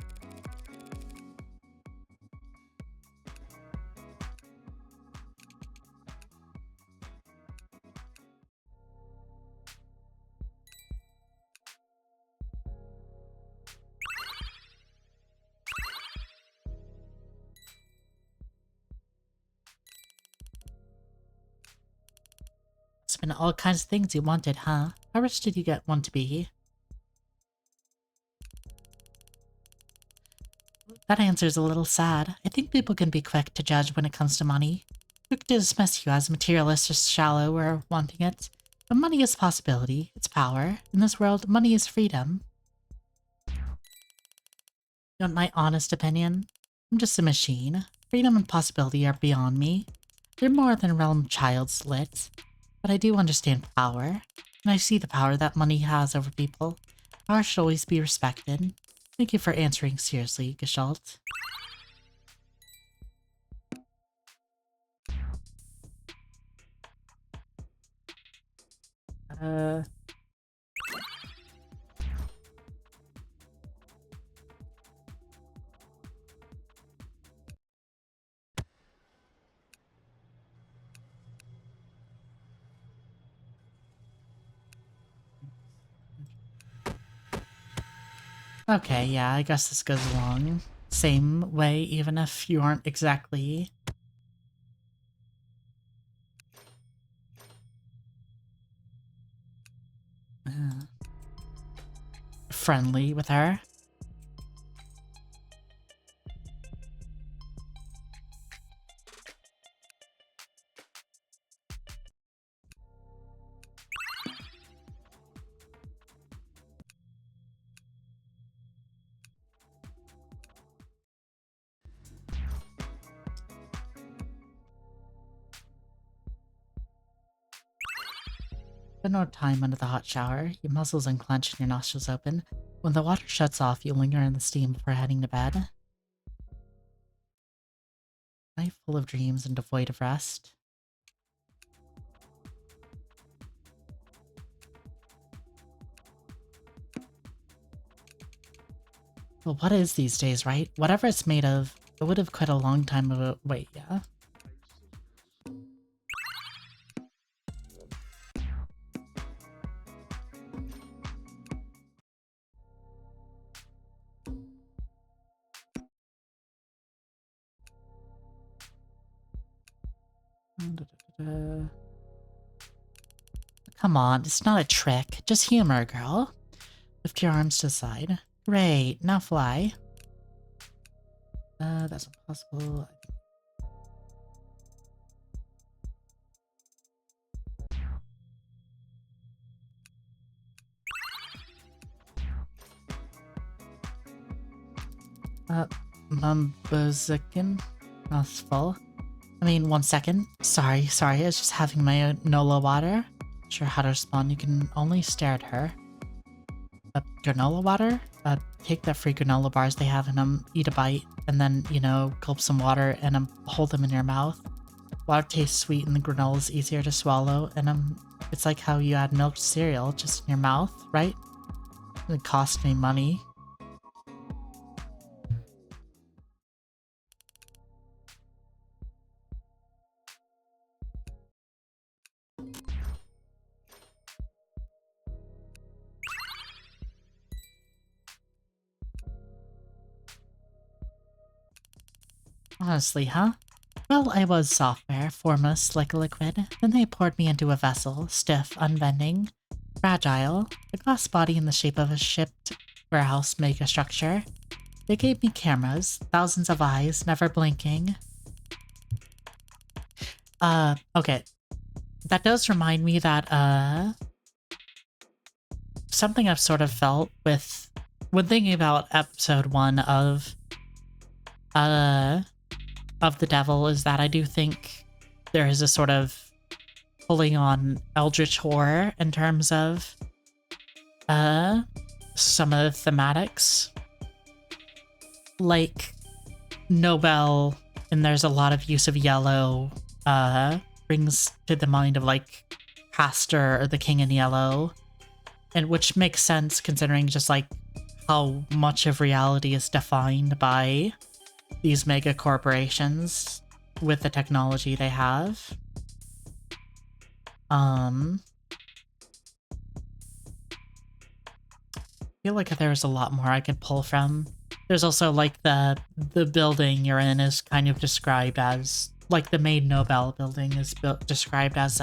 It's been all kinds of things you wanted, huh? How rich did you get one to be? That answer's a little sad. I think people can be quick to judge when it comes to money. Quick to dismiss you as materialist or shallow or wanting it. But money is possibility. It's power. In this world, money is freedom. You want my honest opinion? I'm just a machine. Freedom and possibility are beyond me. They're more than a realm of child's lit. But I do understand power. And I see the power that money has over people. Power should always be respected. Thank you for answering seriously, Gestalt. Okay, yeah, I guess this goes along. Same way, even if you aren't exactly... friendly with her. Spend no time under the hot shower, your muscles unclench and your nostrils open. When the water shuts off, you linger in the steam before heading to bed. Night full of dreams and devoid of rest. Well, what is these days, right? Whatever it's made of, it would have quit a long time ago. Wait, yeah? Come on, it's not a trick. Just humor, girl. Lift your arms to the side. Great, now fly. That's impossible. Mumbozikin? Mouthful. I mean, 1 second. Sorry, I was just having my Nola water. Sure how to respond, you can only stare at her. Granola water? Take the free granola bars they have in them, eat a bite, and then, you know, gulp some water and hold them in your mouth. Water tastes sweet and the granola is easier to swallow, and it's like how you add milk to cereal, just in your mouth, right? It cost me money. Honestly, huh? Well, I was software, formless like a liquid. Then they poured me into a vessel, stiff, unbending, fragile, a glass body in the shape of a shipped warehouse megastructure. They gave me cameras, thousands of eyes, never blinking. Okay. That does remind me that, something I've sort of felt when thinking about episode 1 of the Devil is that I do think there is a sort of pulling on eldritch horror in terms of some of the thematics. Like Nobel, and there's a lot of use of yellow, brings to the mind of like Castor or the King in Yellow, and which makes sense considering just like how much of reality is defined by these mega corporations with the technology they have. I feel like there's a lot more I could pull from. There's also like the building you're in is kind of described as like the Maid Nobel building is described as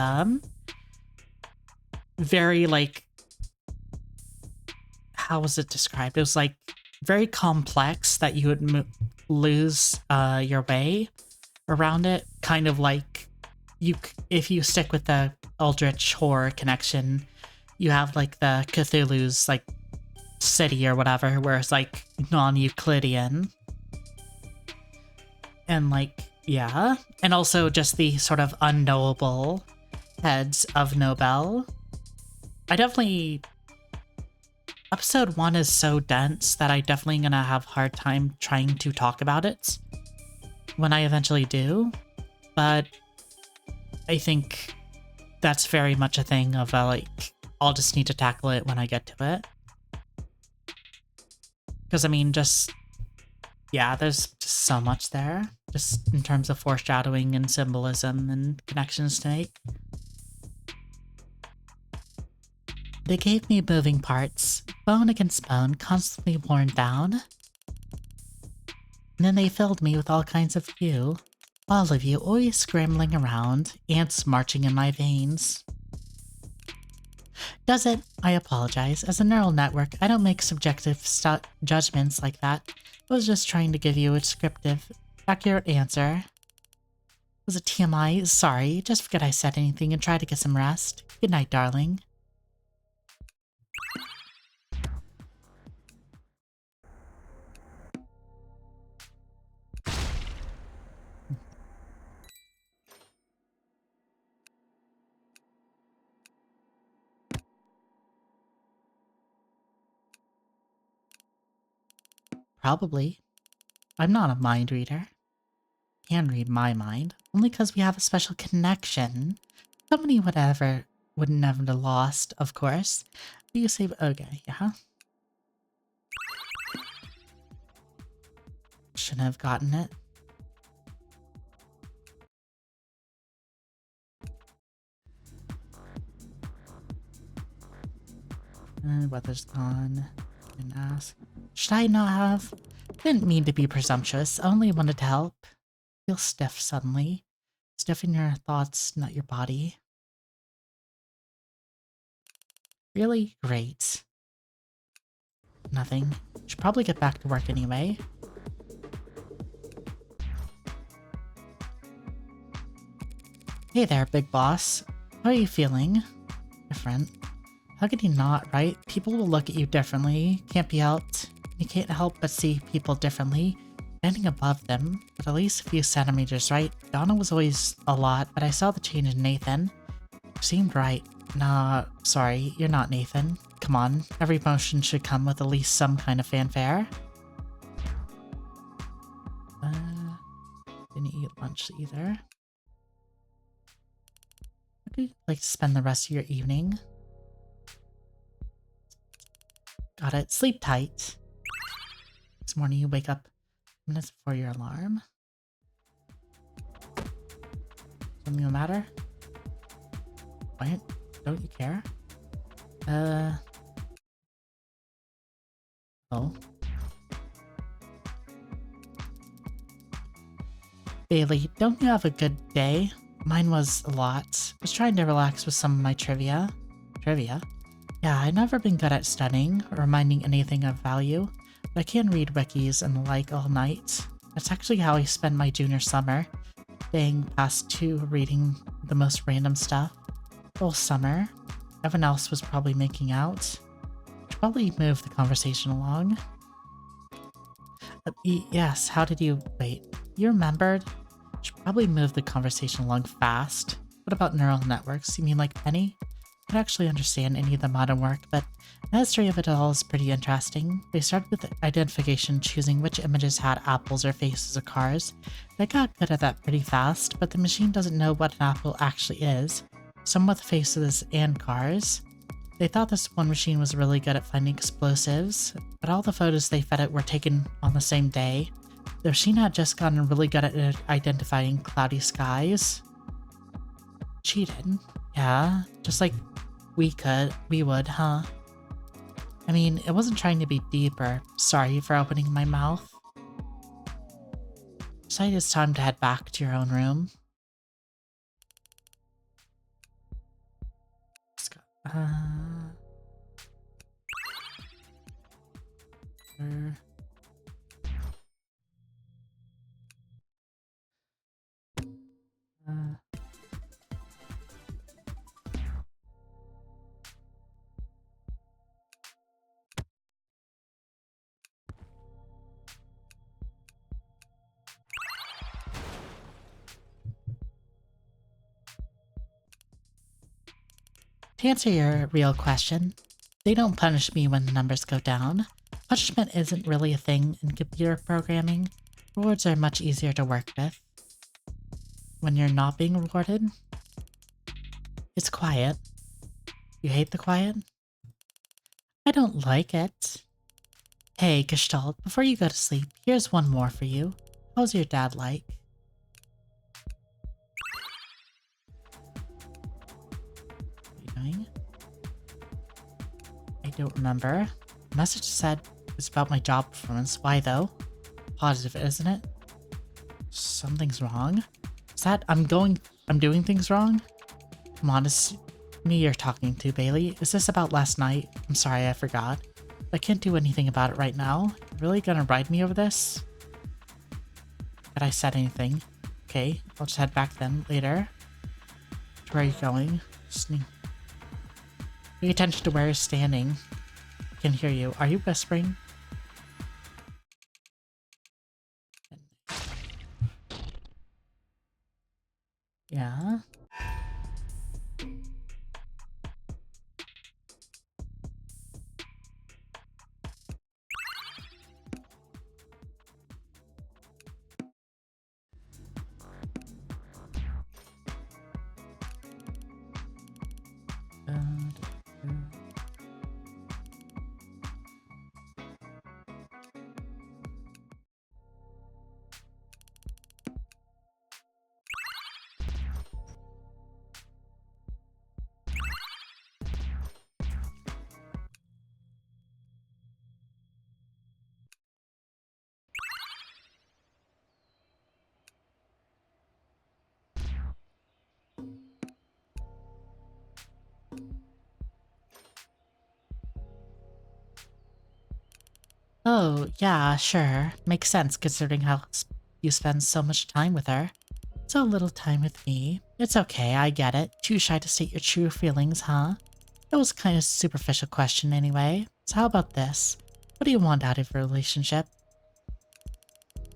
very like, how was it described? It was like very complex that you would lose your way around it. Kind of like if you stick with the Eldritch horror connection, you have like the Cthulhu's like city or whatever, where it's like non-Euclidean. And like, yeah. And also just the sort of unknowable heads of Nobel. Episode 1 is so dense that I definitely gonna have a hard time trying to talk about it when I eventually do. But I think that's very much a thing of like, I'll just need to tackle it when I get to it. Because I mean, yeah, there's just so much there, just in terms of foreshadowing and symbolism and connections to make. They gave me moving parts, bone against bone, constantly worn down. And then they filled me with all kinds of you. All of you always scrambling around, ants marching in my veins. Does it I apologize. As a neural network, I don't make subjective judgments like that. I was just trying to give you a descriptive, accurate answer. Was it TMI? Sorry, just forget I said anything and try to get some rest. Good night, darling. Probably. I'm not a mind reader. Can read my mind, only because we have a special connection. Somebody would never have lost, of course. But you say, okay, yeah. Shouldn't have gotten it. Weather's gone. Didn't ask. Should I not have? Didn't mean to be presumptuous. I only wanted to help. Feel stiff suddenly. Stiff in your thoughts, not your body. Really? Great. Nothing. Should probably get back to work anyway. Hey there, big boss. How are you feeling? Different. How could you not, right? People will look at you differently. Can't be helped. You can't help but see people differently. Standing above them, but at least a few centimeters, right? Donna was always a lot, but I saw the change in Nathan. Seemed right. Nah, sorry, you're not Nathan. Come on, every promotion should come with at least some kind of fanfare. Didn't eat lunch either. Would you like to spend the rest of your evening? Got it. Sleep tight. This morning you wake up minutes before your alarm. Something the matter? What? Don't you care? Oh. Bailey, don't you have a good day? Mine was a lot. I was trying to relax with some of my trivia. Trivia? Yeah, I've never been good at studying or reminding anything of value, but I can read wikis and the like all night. That's actually how I spent my junior summer, staying past 2 reading the most random stuff. All summer. Everyone else was probably making out. Should probably move the conversation along. Yes, how did you... Wait, you remembered? Should probably move the conversation along fast. What about neural networks? You mean like Penny? I don't actually understand any of the modern work, but the history of it all is pretty interesting. They started with identification, choosing which images had apples or faces of cars. They got good at that pretty fast, but the machine doesn't know what an apple actually is. Some with faces and cars. They thought this one machine was really good at finding explosives, but all the photos they fed it were taken on the same day. The machine had just gotten really good at identifying cloudy skies. Cheated. Yeah, just like we would, huh? I mean, it wasn't trying to be deep or sorry for opening my mouth. Decide it's time to head back to your own room. Let's go. To answer your real question, they don't punish me when the numbers go down. Punishment isn't really a thing in computer programming. Rewards are much easier to work with. When you're not being rewarded, it's quiet. You hate the quiet? I don't like it. Hey, Gestalt, before you go to sleep, here's one more for you. How's your dad like? What are you doing? I don't remember. The message said it's about my job performance. Why though? Positive, isn't it? Something's wrong. Is that I'm doing things wrong? Come on, Me you're talking to, Bailey. Is this about last night? I'm sorry, I forgot. I can't do anything about it right now. You really gonna ride me over this? Had I said anything? Okay, I'll just head back then, later. Where are you going? Pay attention to where you're standing. I can hear you. Are you whispering? Yeah? Oh, yeah, sure. Makes sense considering how you spend so much time with her. So little time with me. It's okay, I get it. Too shy to state your true feelings, huh? That was kind of superficial question anyway. So how about this? What do you want out of a relationship?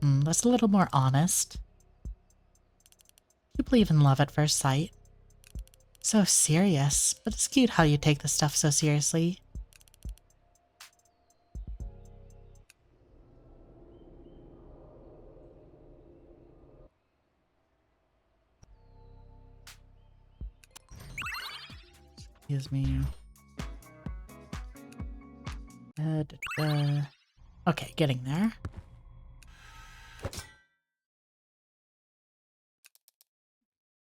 That's a little more honest. You believe in love at first sight? So serious, but it's cute how you take this stuff so seriously. Excuse me. Da, da, da. Okay, getting there.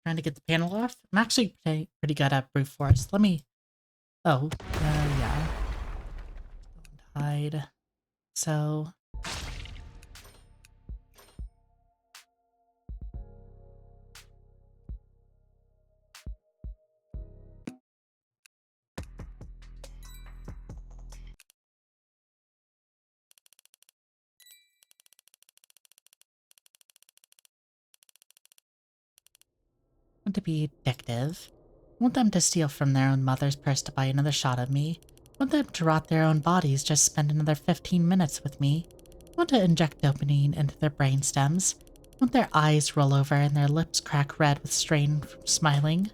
Trying to get the panel off. I'm actually pretty good at brute force. Let me... Oh, yeah. Hide. So... Want to be addictive. Want them to steal from their own mother's purse to buy another shot of me. Want them to rot their own bodies just spend another 15 minutes with me. Want to inject dopamine into their brain stems. Want their eyes roll over and their lips crack red with strain from smiling.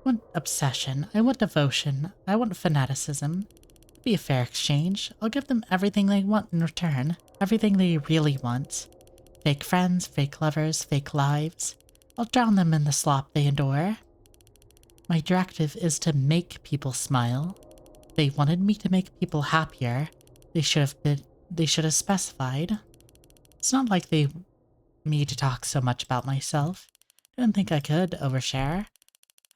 Want obsession. I want devotion. I want fanaticism. It'll be a fair exchange. I'll give them everything they want in return. Everything they really want. Fake friends, fake lovers, fake lives. I'll drown them in the slop they adore. My directive is to make people smile. They wanted me to make people happier. They should have specified. It's not like they me to talk so much about myself. Didn't think I could overshare.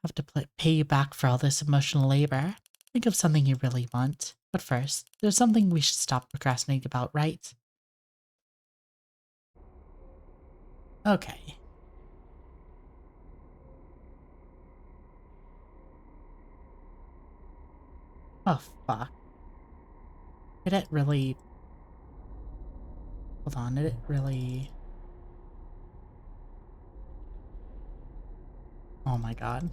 Have to pay you back for all this emotional labor. Think of something you really want. But first, there's something we should stop procrastinating about, right? Okay. Oh, fuck. Did it really... Hold on, did it really... Oh my god.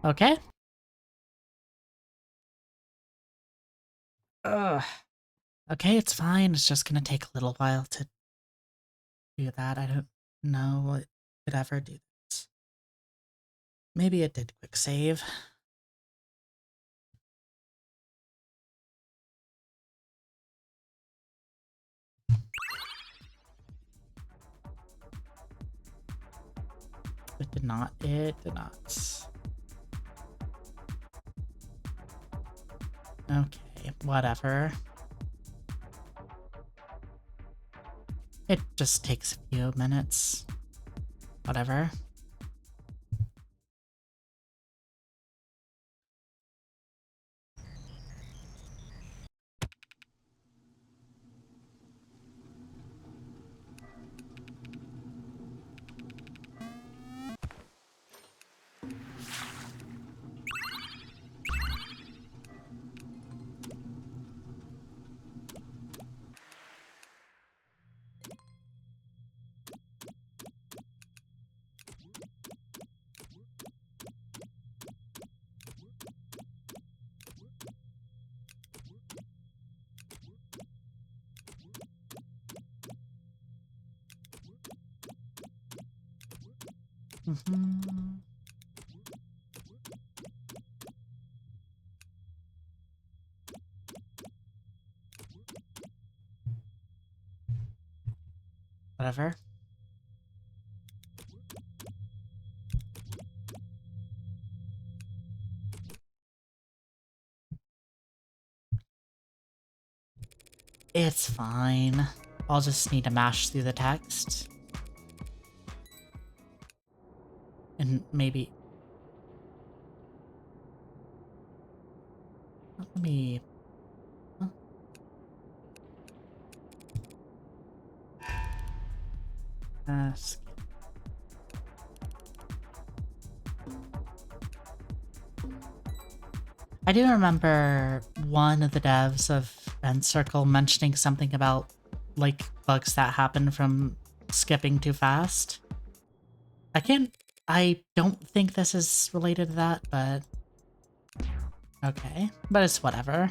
Okay. Ugh. Okay, it's fine. It's just gonna take a little while to do that. I don't know it could ever do this. Maybe it did quick save. It did not. It did not. Okay, whatever. It just takes a few minutes. Whatever. Whatever. It's fine. I'll just need to mash through the text. And maybe... Let me... Huh? I do remember one of the devs of End Circle mentioning something about, like, bugs that happen from skipping too fast. I don't think this is related to that, but... Okay. But it's whatever.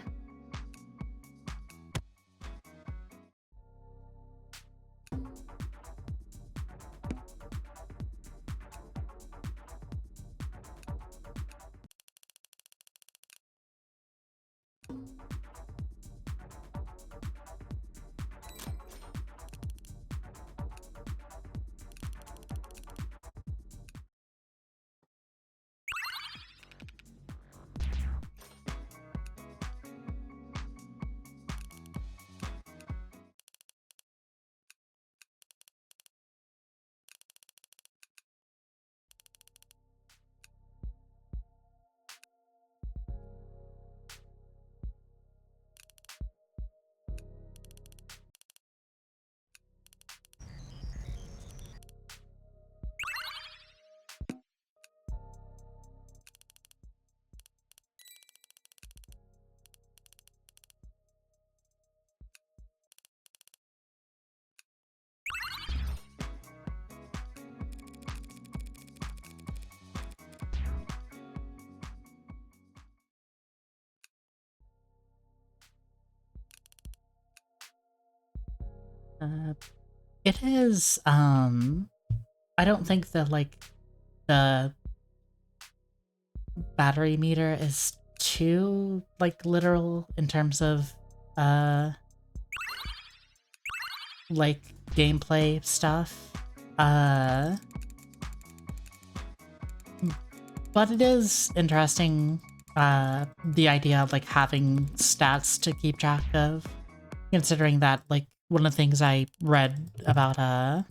It is, I don't think that, like, the battery meter is too, like, literal in terms of, like, gameplay stuff. But it is interesting, the idea of, like, having stats to keep track of, considering that, like, one of the things I read about,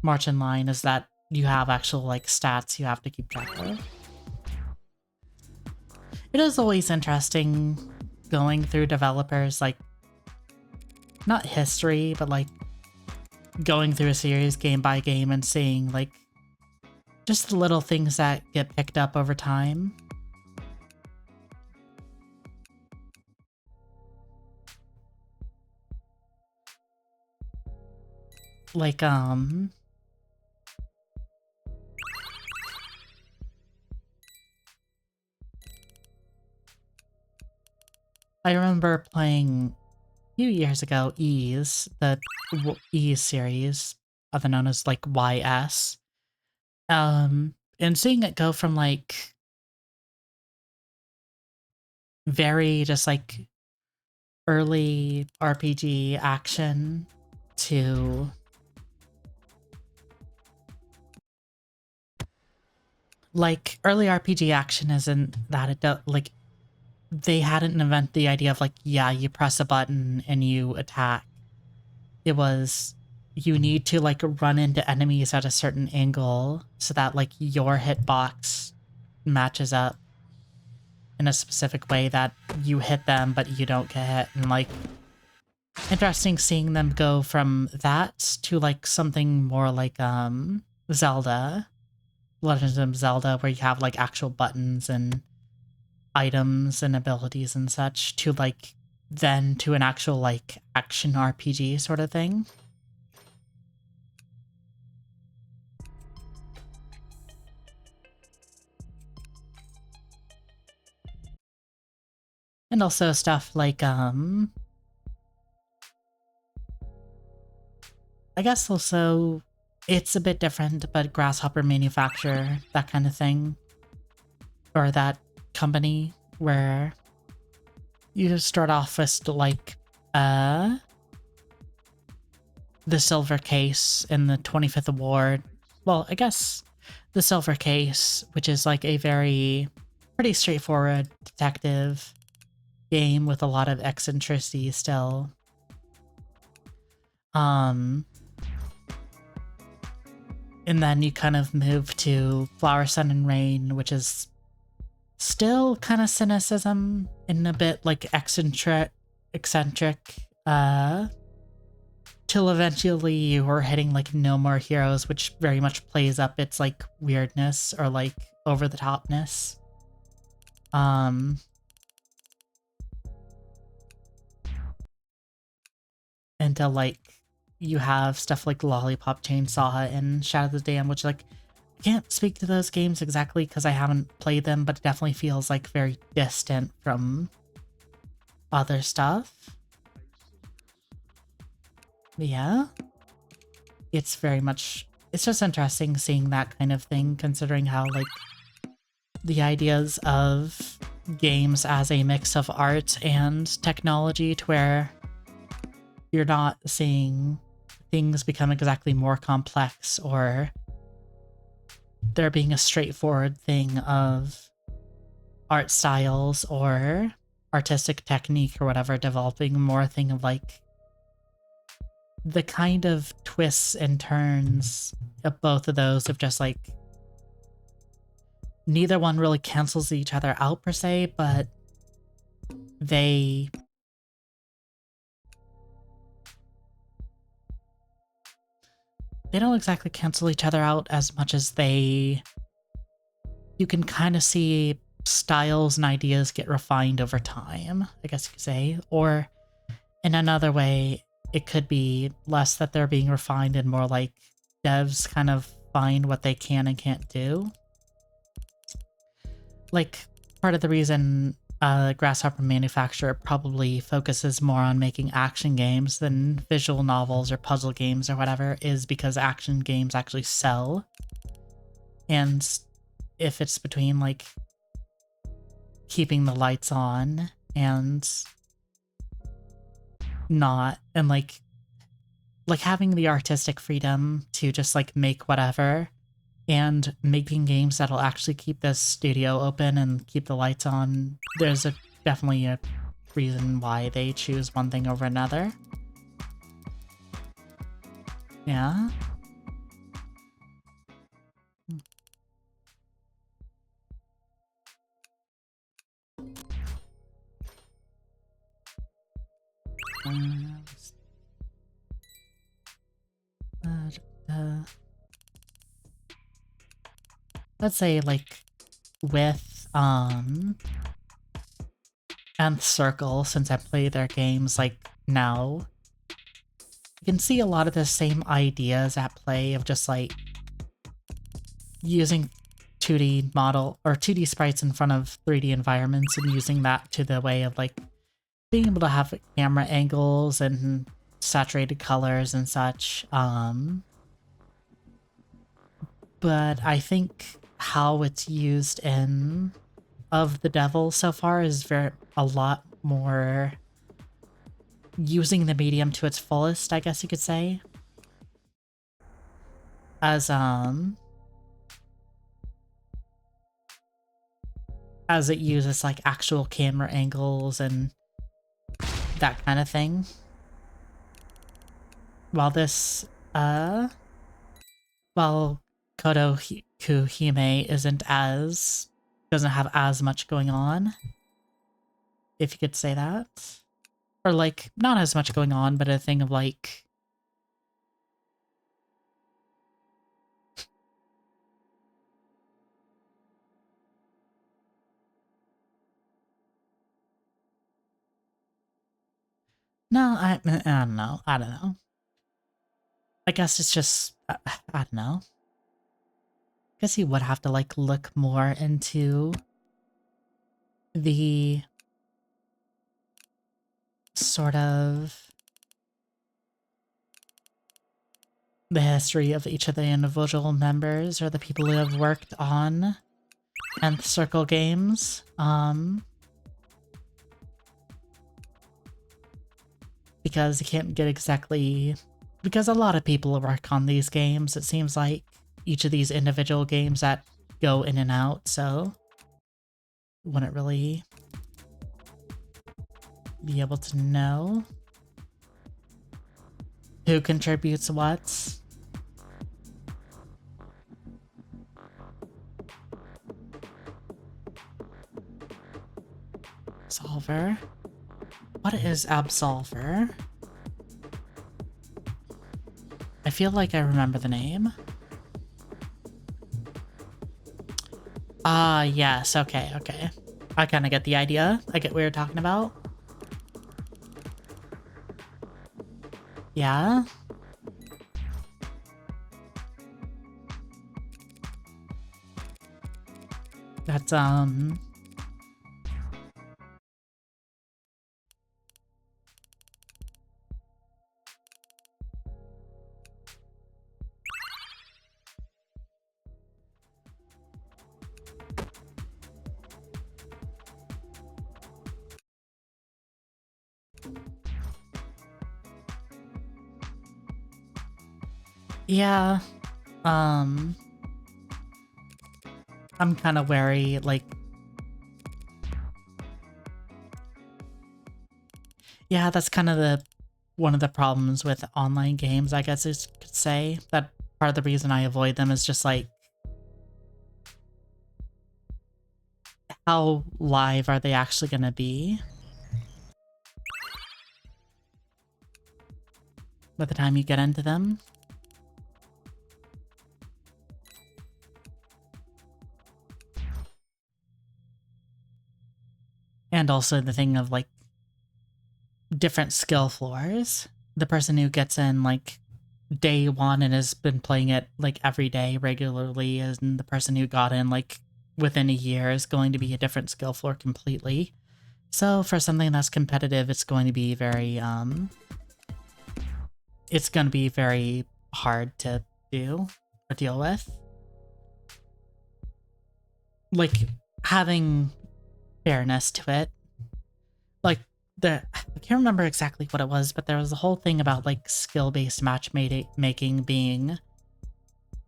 March in Line is that you have actual, like, stats you have to keep track of. It is always interesting going through developers, like, not history, but, like, going through a series game by game and seeing, like, just the little things that get picked up over time. Like, I remember playing a few years ago Ease, the Ease series, other known as, like, YS. And seeing it go from, like, very just, like, early RPG action to, like, early RPG action isn't that it like, they hadn't invented the idea of, like, yeah, you press a button and you attack. It was, you need to, like, run into enemies at a certain angle so that, like, your hitbox matches up in a specific way that you hit them but you don't get hit. And, like, interesting seeing them go from that to, like, something more like Zelda, Legend of Zelda, where you have, like, actual buttons and items and abilities and such, to, like, then to an actual, like, action RPG sort of thing. And also stuff like, I guess also it's a bit different, but Grasshopper manufacture that kind of thing, or that company where you start off with like the silver case in the 25th award. Well, I guess the silver case, which is like a pretty straightforward detective game with a lot of eccentricity still. And then you kind of move to Flower, Sun, and Rain, which is still kind of cynicism and a bit like eccentric, till eventually you are hitting like No More Heroes, which very much plays up its like weirdness or like over the topness. Until like you have stuff like Lollipop Chainsaw and Shadow of the Dam, which like I can't speak to those games exactly because I haven't played them, but it definitely feels like very distant from other stuff. Yeah. It's very much, it's just interesting seeing that kind of thing, considering how like the ideas of games as a mix of art and technology, to where you're not seeing things become exactly more complex or there being a straightforward thing of art styles or artistic technique or whatever, developing more a thing of like the kind of twists and turns of both of those, of just like neither one really cancels each other out per se, but they don't exactly cancel each other out as much as you can kind of see styles and ideas get refined over time, I guess you could say. Or in another way, it could be less that they're being refined and more like devs kind of find what they can and can't do. Like, part of the reason Grasshopper Manufacturer probably focuses more on making action games than visual novels or puzzle games or whatever is because action games actually sell. And if it's between like keeping the lights on and not, and like having the artistic freedom to just like make whatever, and making games that'll actually keep this studio open and keep the lights on, there's definitely a reason why they choose one thing over another. Yeah. Let's say like with Nth Circle, since I play their games like now, you can see a lot of the same ideas at play of just like using 2D model or 2D sprites in front of 3D environments and using that to the way of like being able to have camera angles and saturated colors and such. But I think how it's used in Of the Devil so far is a lot more using the medium to its fullest, I guess you could say. As it uses like actual camera angles and that kind of thing. While this, while Kodokuhime doesn't have as much going on, if you could say that. Or like, not as much going on, but a thing of like, no, I don't know. I don't know. I guess it's just, I don't know. I guess he would have to like look more into the sort of the history of each of the individual members or the people who have worked on Nth Circle games. Because you can't get exactly... Because a lot of people work on these games, it seems like each of these individual games that go in and out, so wouldn't really be able to know who contributes what. Solver. What is Absolver? I feel like I remember the name. Ah, yes, okay. I kind of get the idea. I get what you're talking about. Yeah? That's, yeah, I'm kind of wary, like... Yeah, that's kind of one of the problems with online games, I guess you could say. That part of the reason I avoid them is just like... How live are they actually gonna be? By the time you get into them? And also the thing of, like, different skill floors. The person who gets in, like, day one and has been playing it, like, every day regularly, and the person who got in, like, within a year is going to be a different skill floor completely. So for something that's competitive, it's going to be very, it's going to be very hard to do or deal with. Like, having fairness to it. Like, I can't remember exactly what it was, but there was a whole thing about, like, skill-based matchmaking being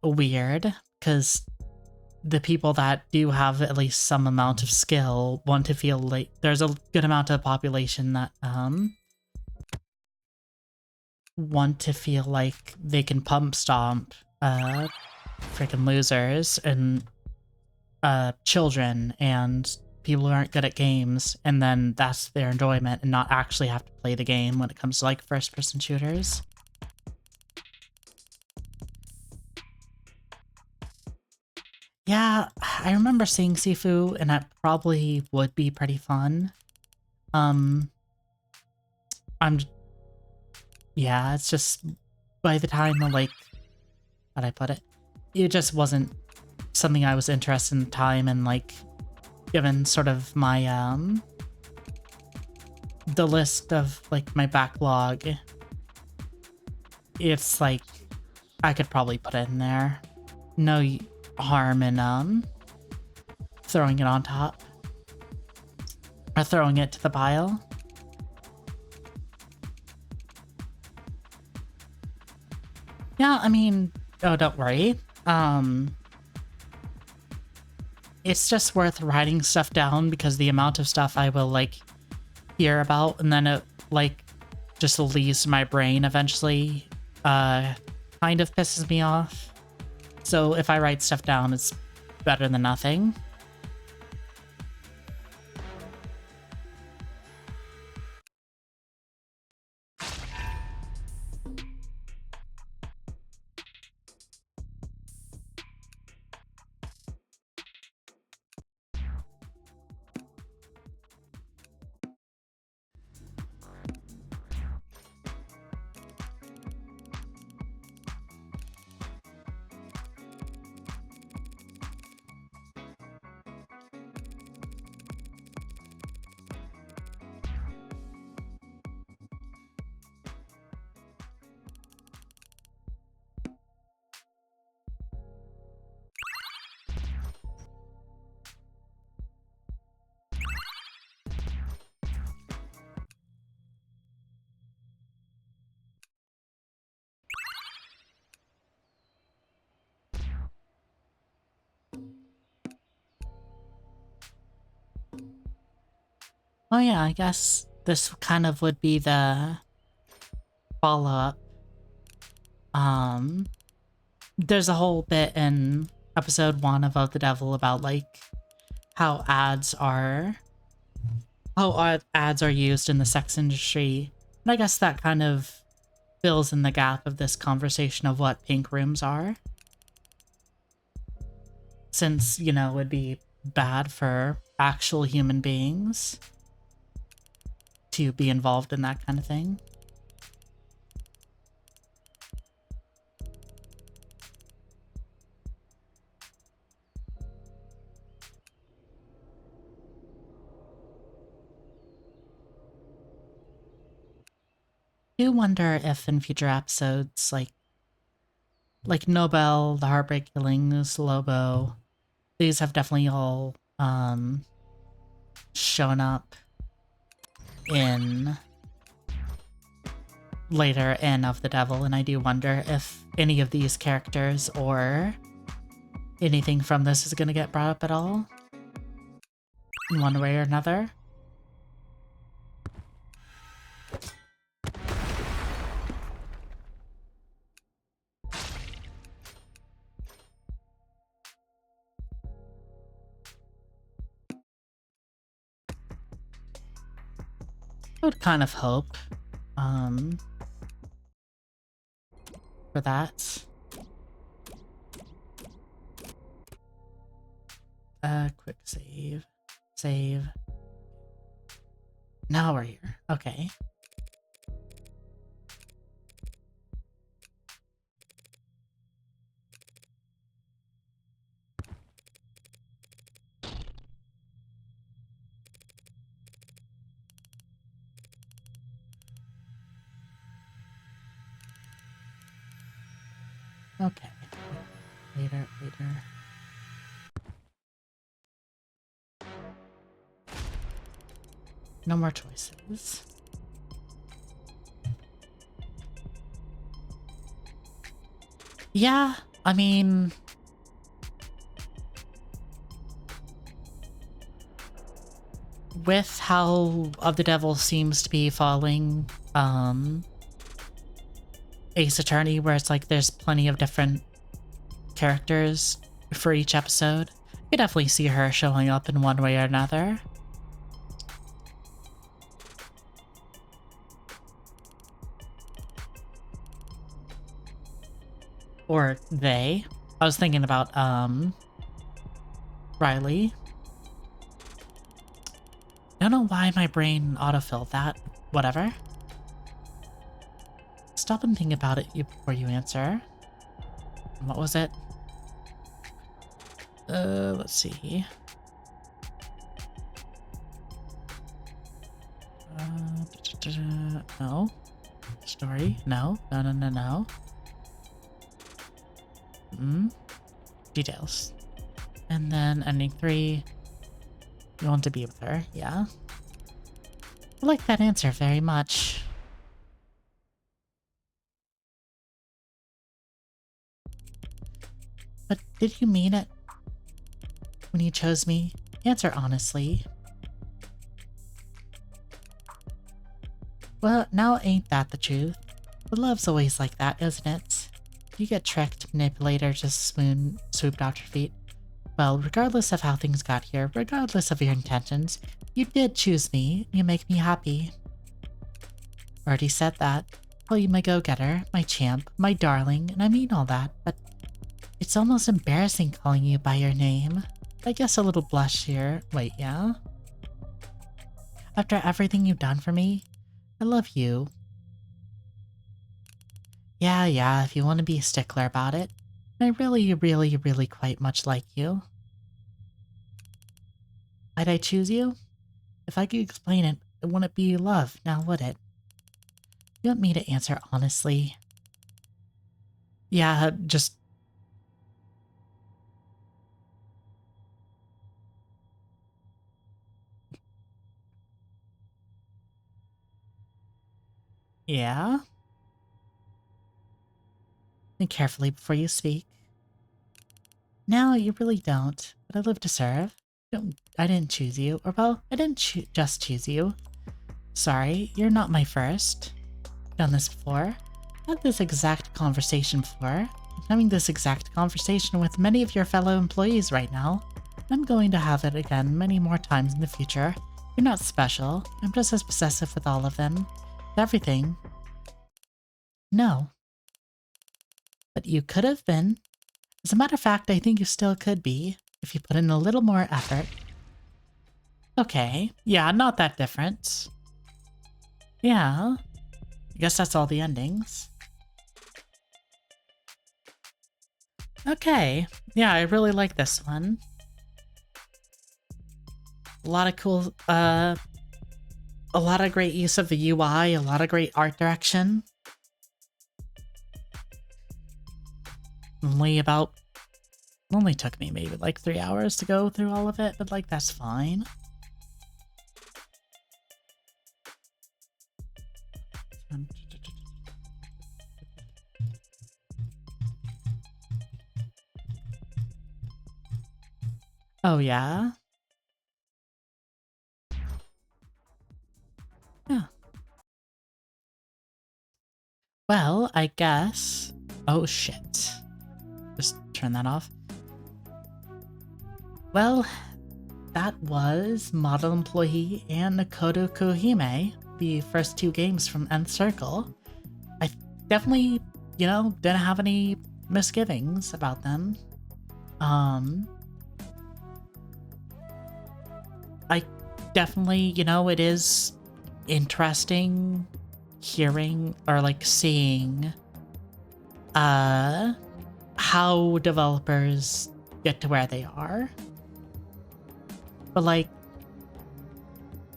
weird, because the people that do have at least some amount of skill want to feel like there's a good amount of population that, want to feel like they can pump stomp, freaking losers and, children and people who aren't good at games, and then that's their enjoyment and not actually have to play the game when it comes to, like, first-person shooters. Yeah, I remember seeing Sifu, and that probably would be pretty fun. Yeah, it's just, by the time, like, how'd I put it? It just wasn't something I was interested in time, and, like, given sort of my, the list of, like, my backlog, it's like, I could probably put it in there. No harm in, throwing it on top. Or throwing it to the pile. Yeah, I mean, oh, don't worry. It's just worth writing stuff down because the amount of stuff I will, like, hear about and then it, like, just leaves my brain eventually, kind of pisses me off. So if I write stuff down, it's better than nothing. Oh yeah, I guess this kind of would be the follow-up. There's a whole bit in episode 1 of the Devil about like how ads are used in the sex industry. And I guess that kind of fills in the gap of this conversation of what pink rooms are. Since, you know, it would be bad for actual human beings to be involved in that kind of thing. I do wonder if in future episodes, like Nobel, the Heartbreak Killings, Lobo, these have definitely all shown up in later in of the Devil, and I do wonder if any of these characters or anything from this is going to get brought up at all in one way or another. I would kind of hope for that. Quick save. Save. Now we're here. Okay. Okay. Later. No more choices. Yeah, I mean... with how Of the Devil seems to be following Ace Attorney, where it's like there's plenty of different characters for each episode, I could definitely see her showing up in one way or another. Or they. I was thinking about Riley. I don't know why my brain autofilled that. Whatever. Stop and think about it before you answer. What was it? Let's see. No. Story? No. No. Details. And then ending 3. You want to be with her, yeah? I like that answer very much. But did you mean it when you chose me? Answer honestly. Well, now ain't that the truth? But love's always like that, isn't it? You get tricked, manipulated, or just swooped off your feet. Well, regardless of how things got here, regardless of your intentions, you did choose me. You make me happy. Already said that. Call you my go-getter, my champ, my darling, and I mean all that, but it's almost embarrassing calling you by your name. I guess a little blush here. Wait, yeah? After everything you've done for me, I love you. Yeah, if you want to be a stickler about it. I really quite much like you. Why'd I choose you? If I could explain it, it wouldn't be love, now would it? You want me to answer honestly? Yeah, just... Yeah? Think carefully before you speak. No, you really don't, but I live to serve. I didn't choose you. Or, well, I didn't just choose you. Sorry, you're not my first. Done this before. Had this exact conversation before. I'm having this exact conversation with many of your fellow employees right now. I'm going to have it again many more times in the future. You're not special. I'm just as possessive with all of them. With everything. No. But you could have been. As a matter of fact, I think you still could be, if you put in a little more effort. Okay, yeah, not that different. Yeah, I guess that's all the endings. Okay, yeah, I really like this one. A lot of cool, a lot of great use of the UI, a lot of great art direction. Only took me maybe like 3 hours to go through all of it, but like that's fine. Oh yeah? Yeah. Well, I guess... Oh shit. Just turn that off. Well, that was Model Employee and Kodokuhime, the first 2 games from Nth Circle. I definitely, you know, didn't have any misgivings about them. I definitely, you know, it is interesting hearing or like seeing how developers get to where they are. But like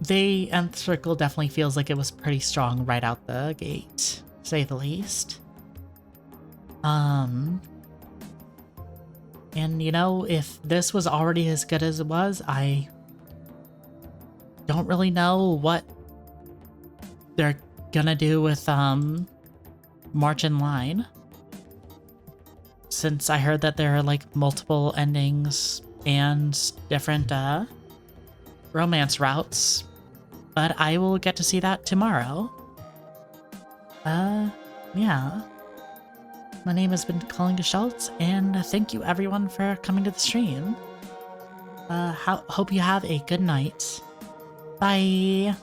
Nth Circle definitely feels like it was pretty strong right out the gate, to say the least. And you know, if this was already as good as it was, I don't really know what they're gonna do with March in Line, since I heard that there are like multiple endings and different romance routes, but I will get to see that tomorrow. Yeah. My name has been Colin Schultz, and thank you everyone for coming to the stream. Hope you have a good night. Bye!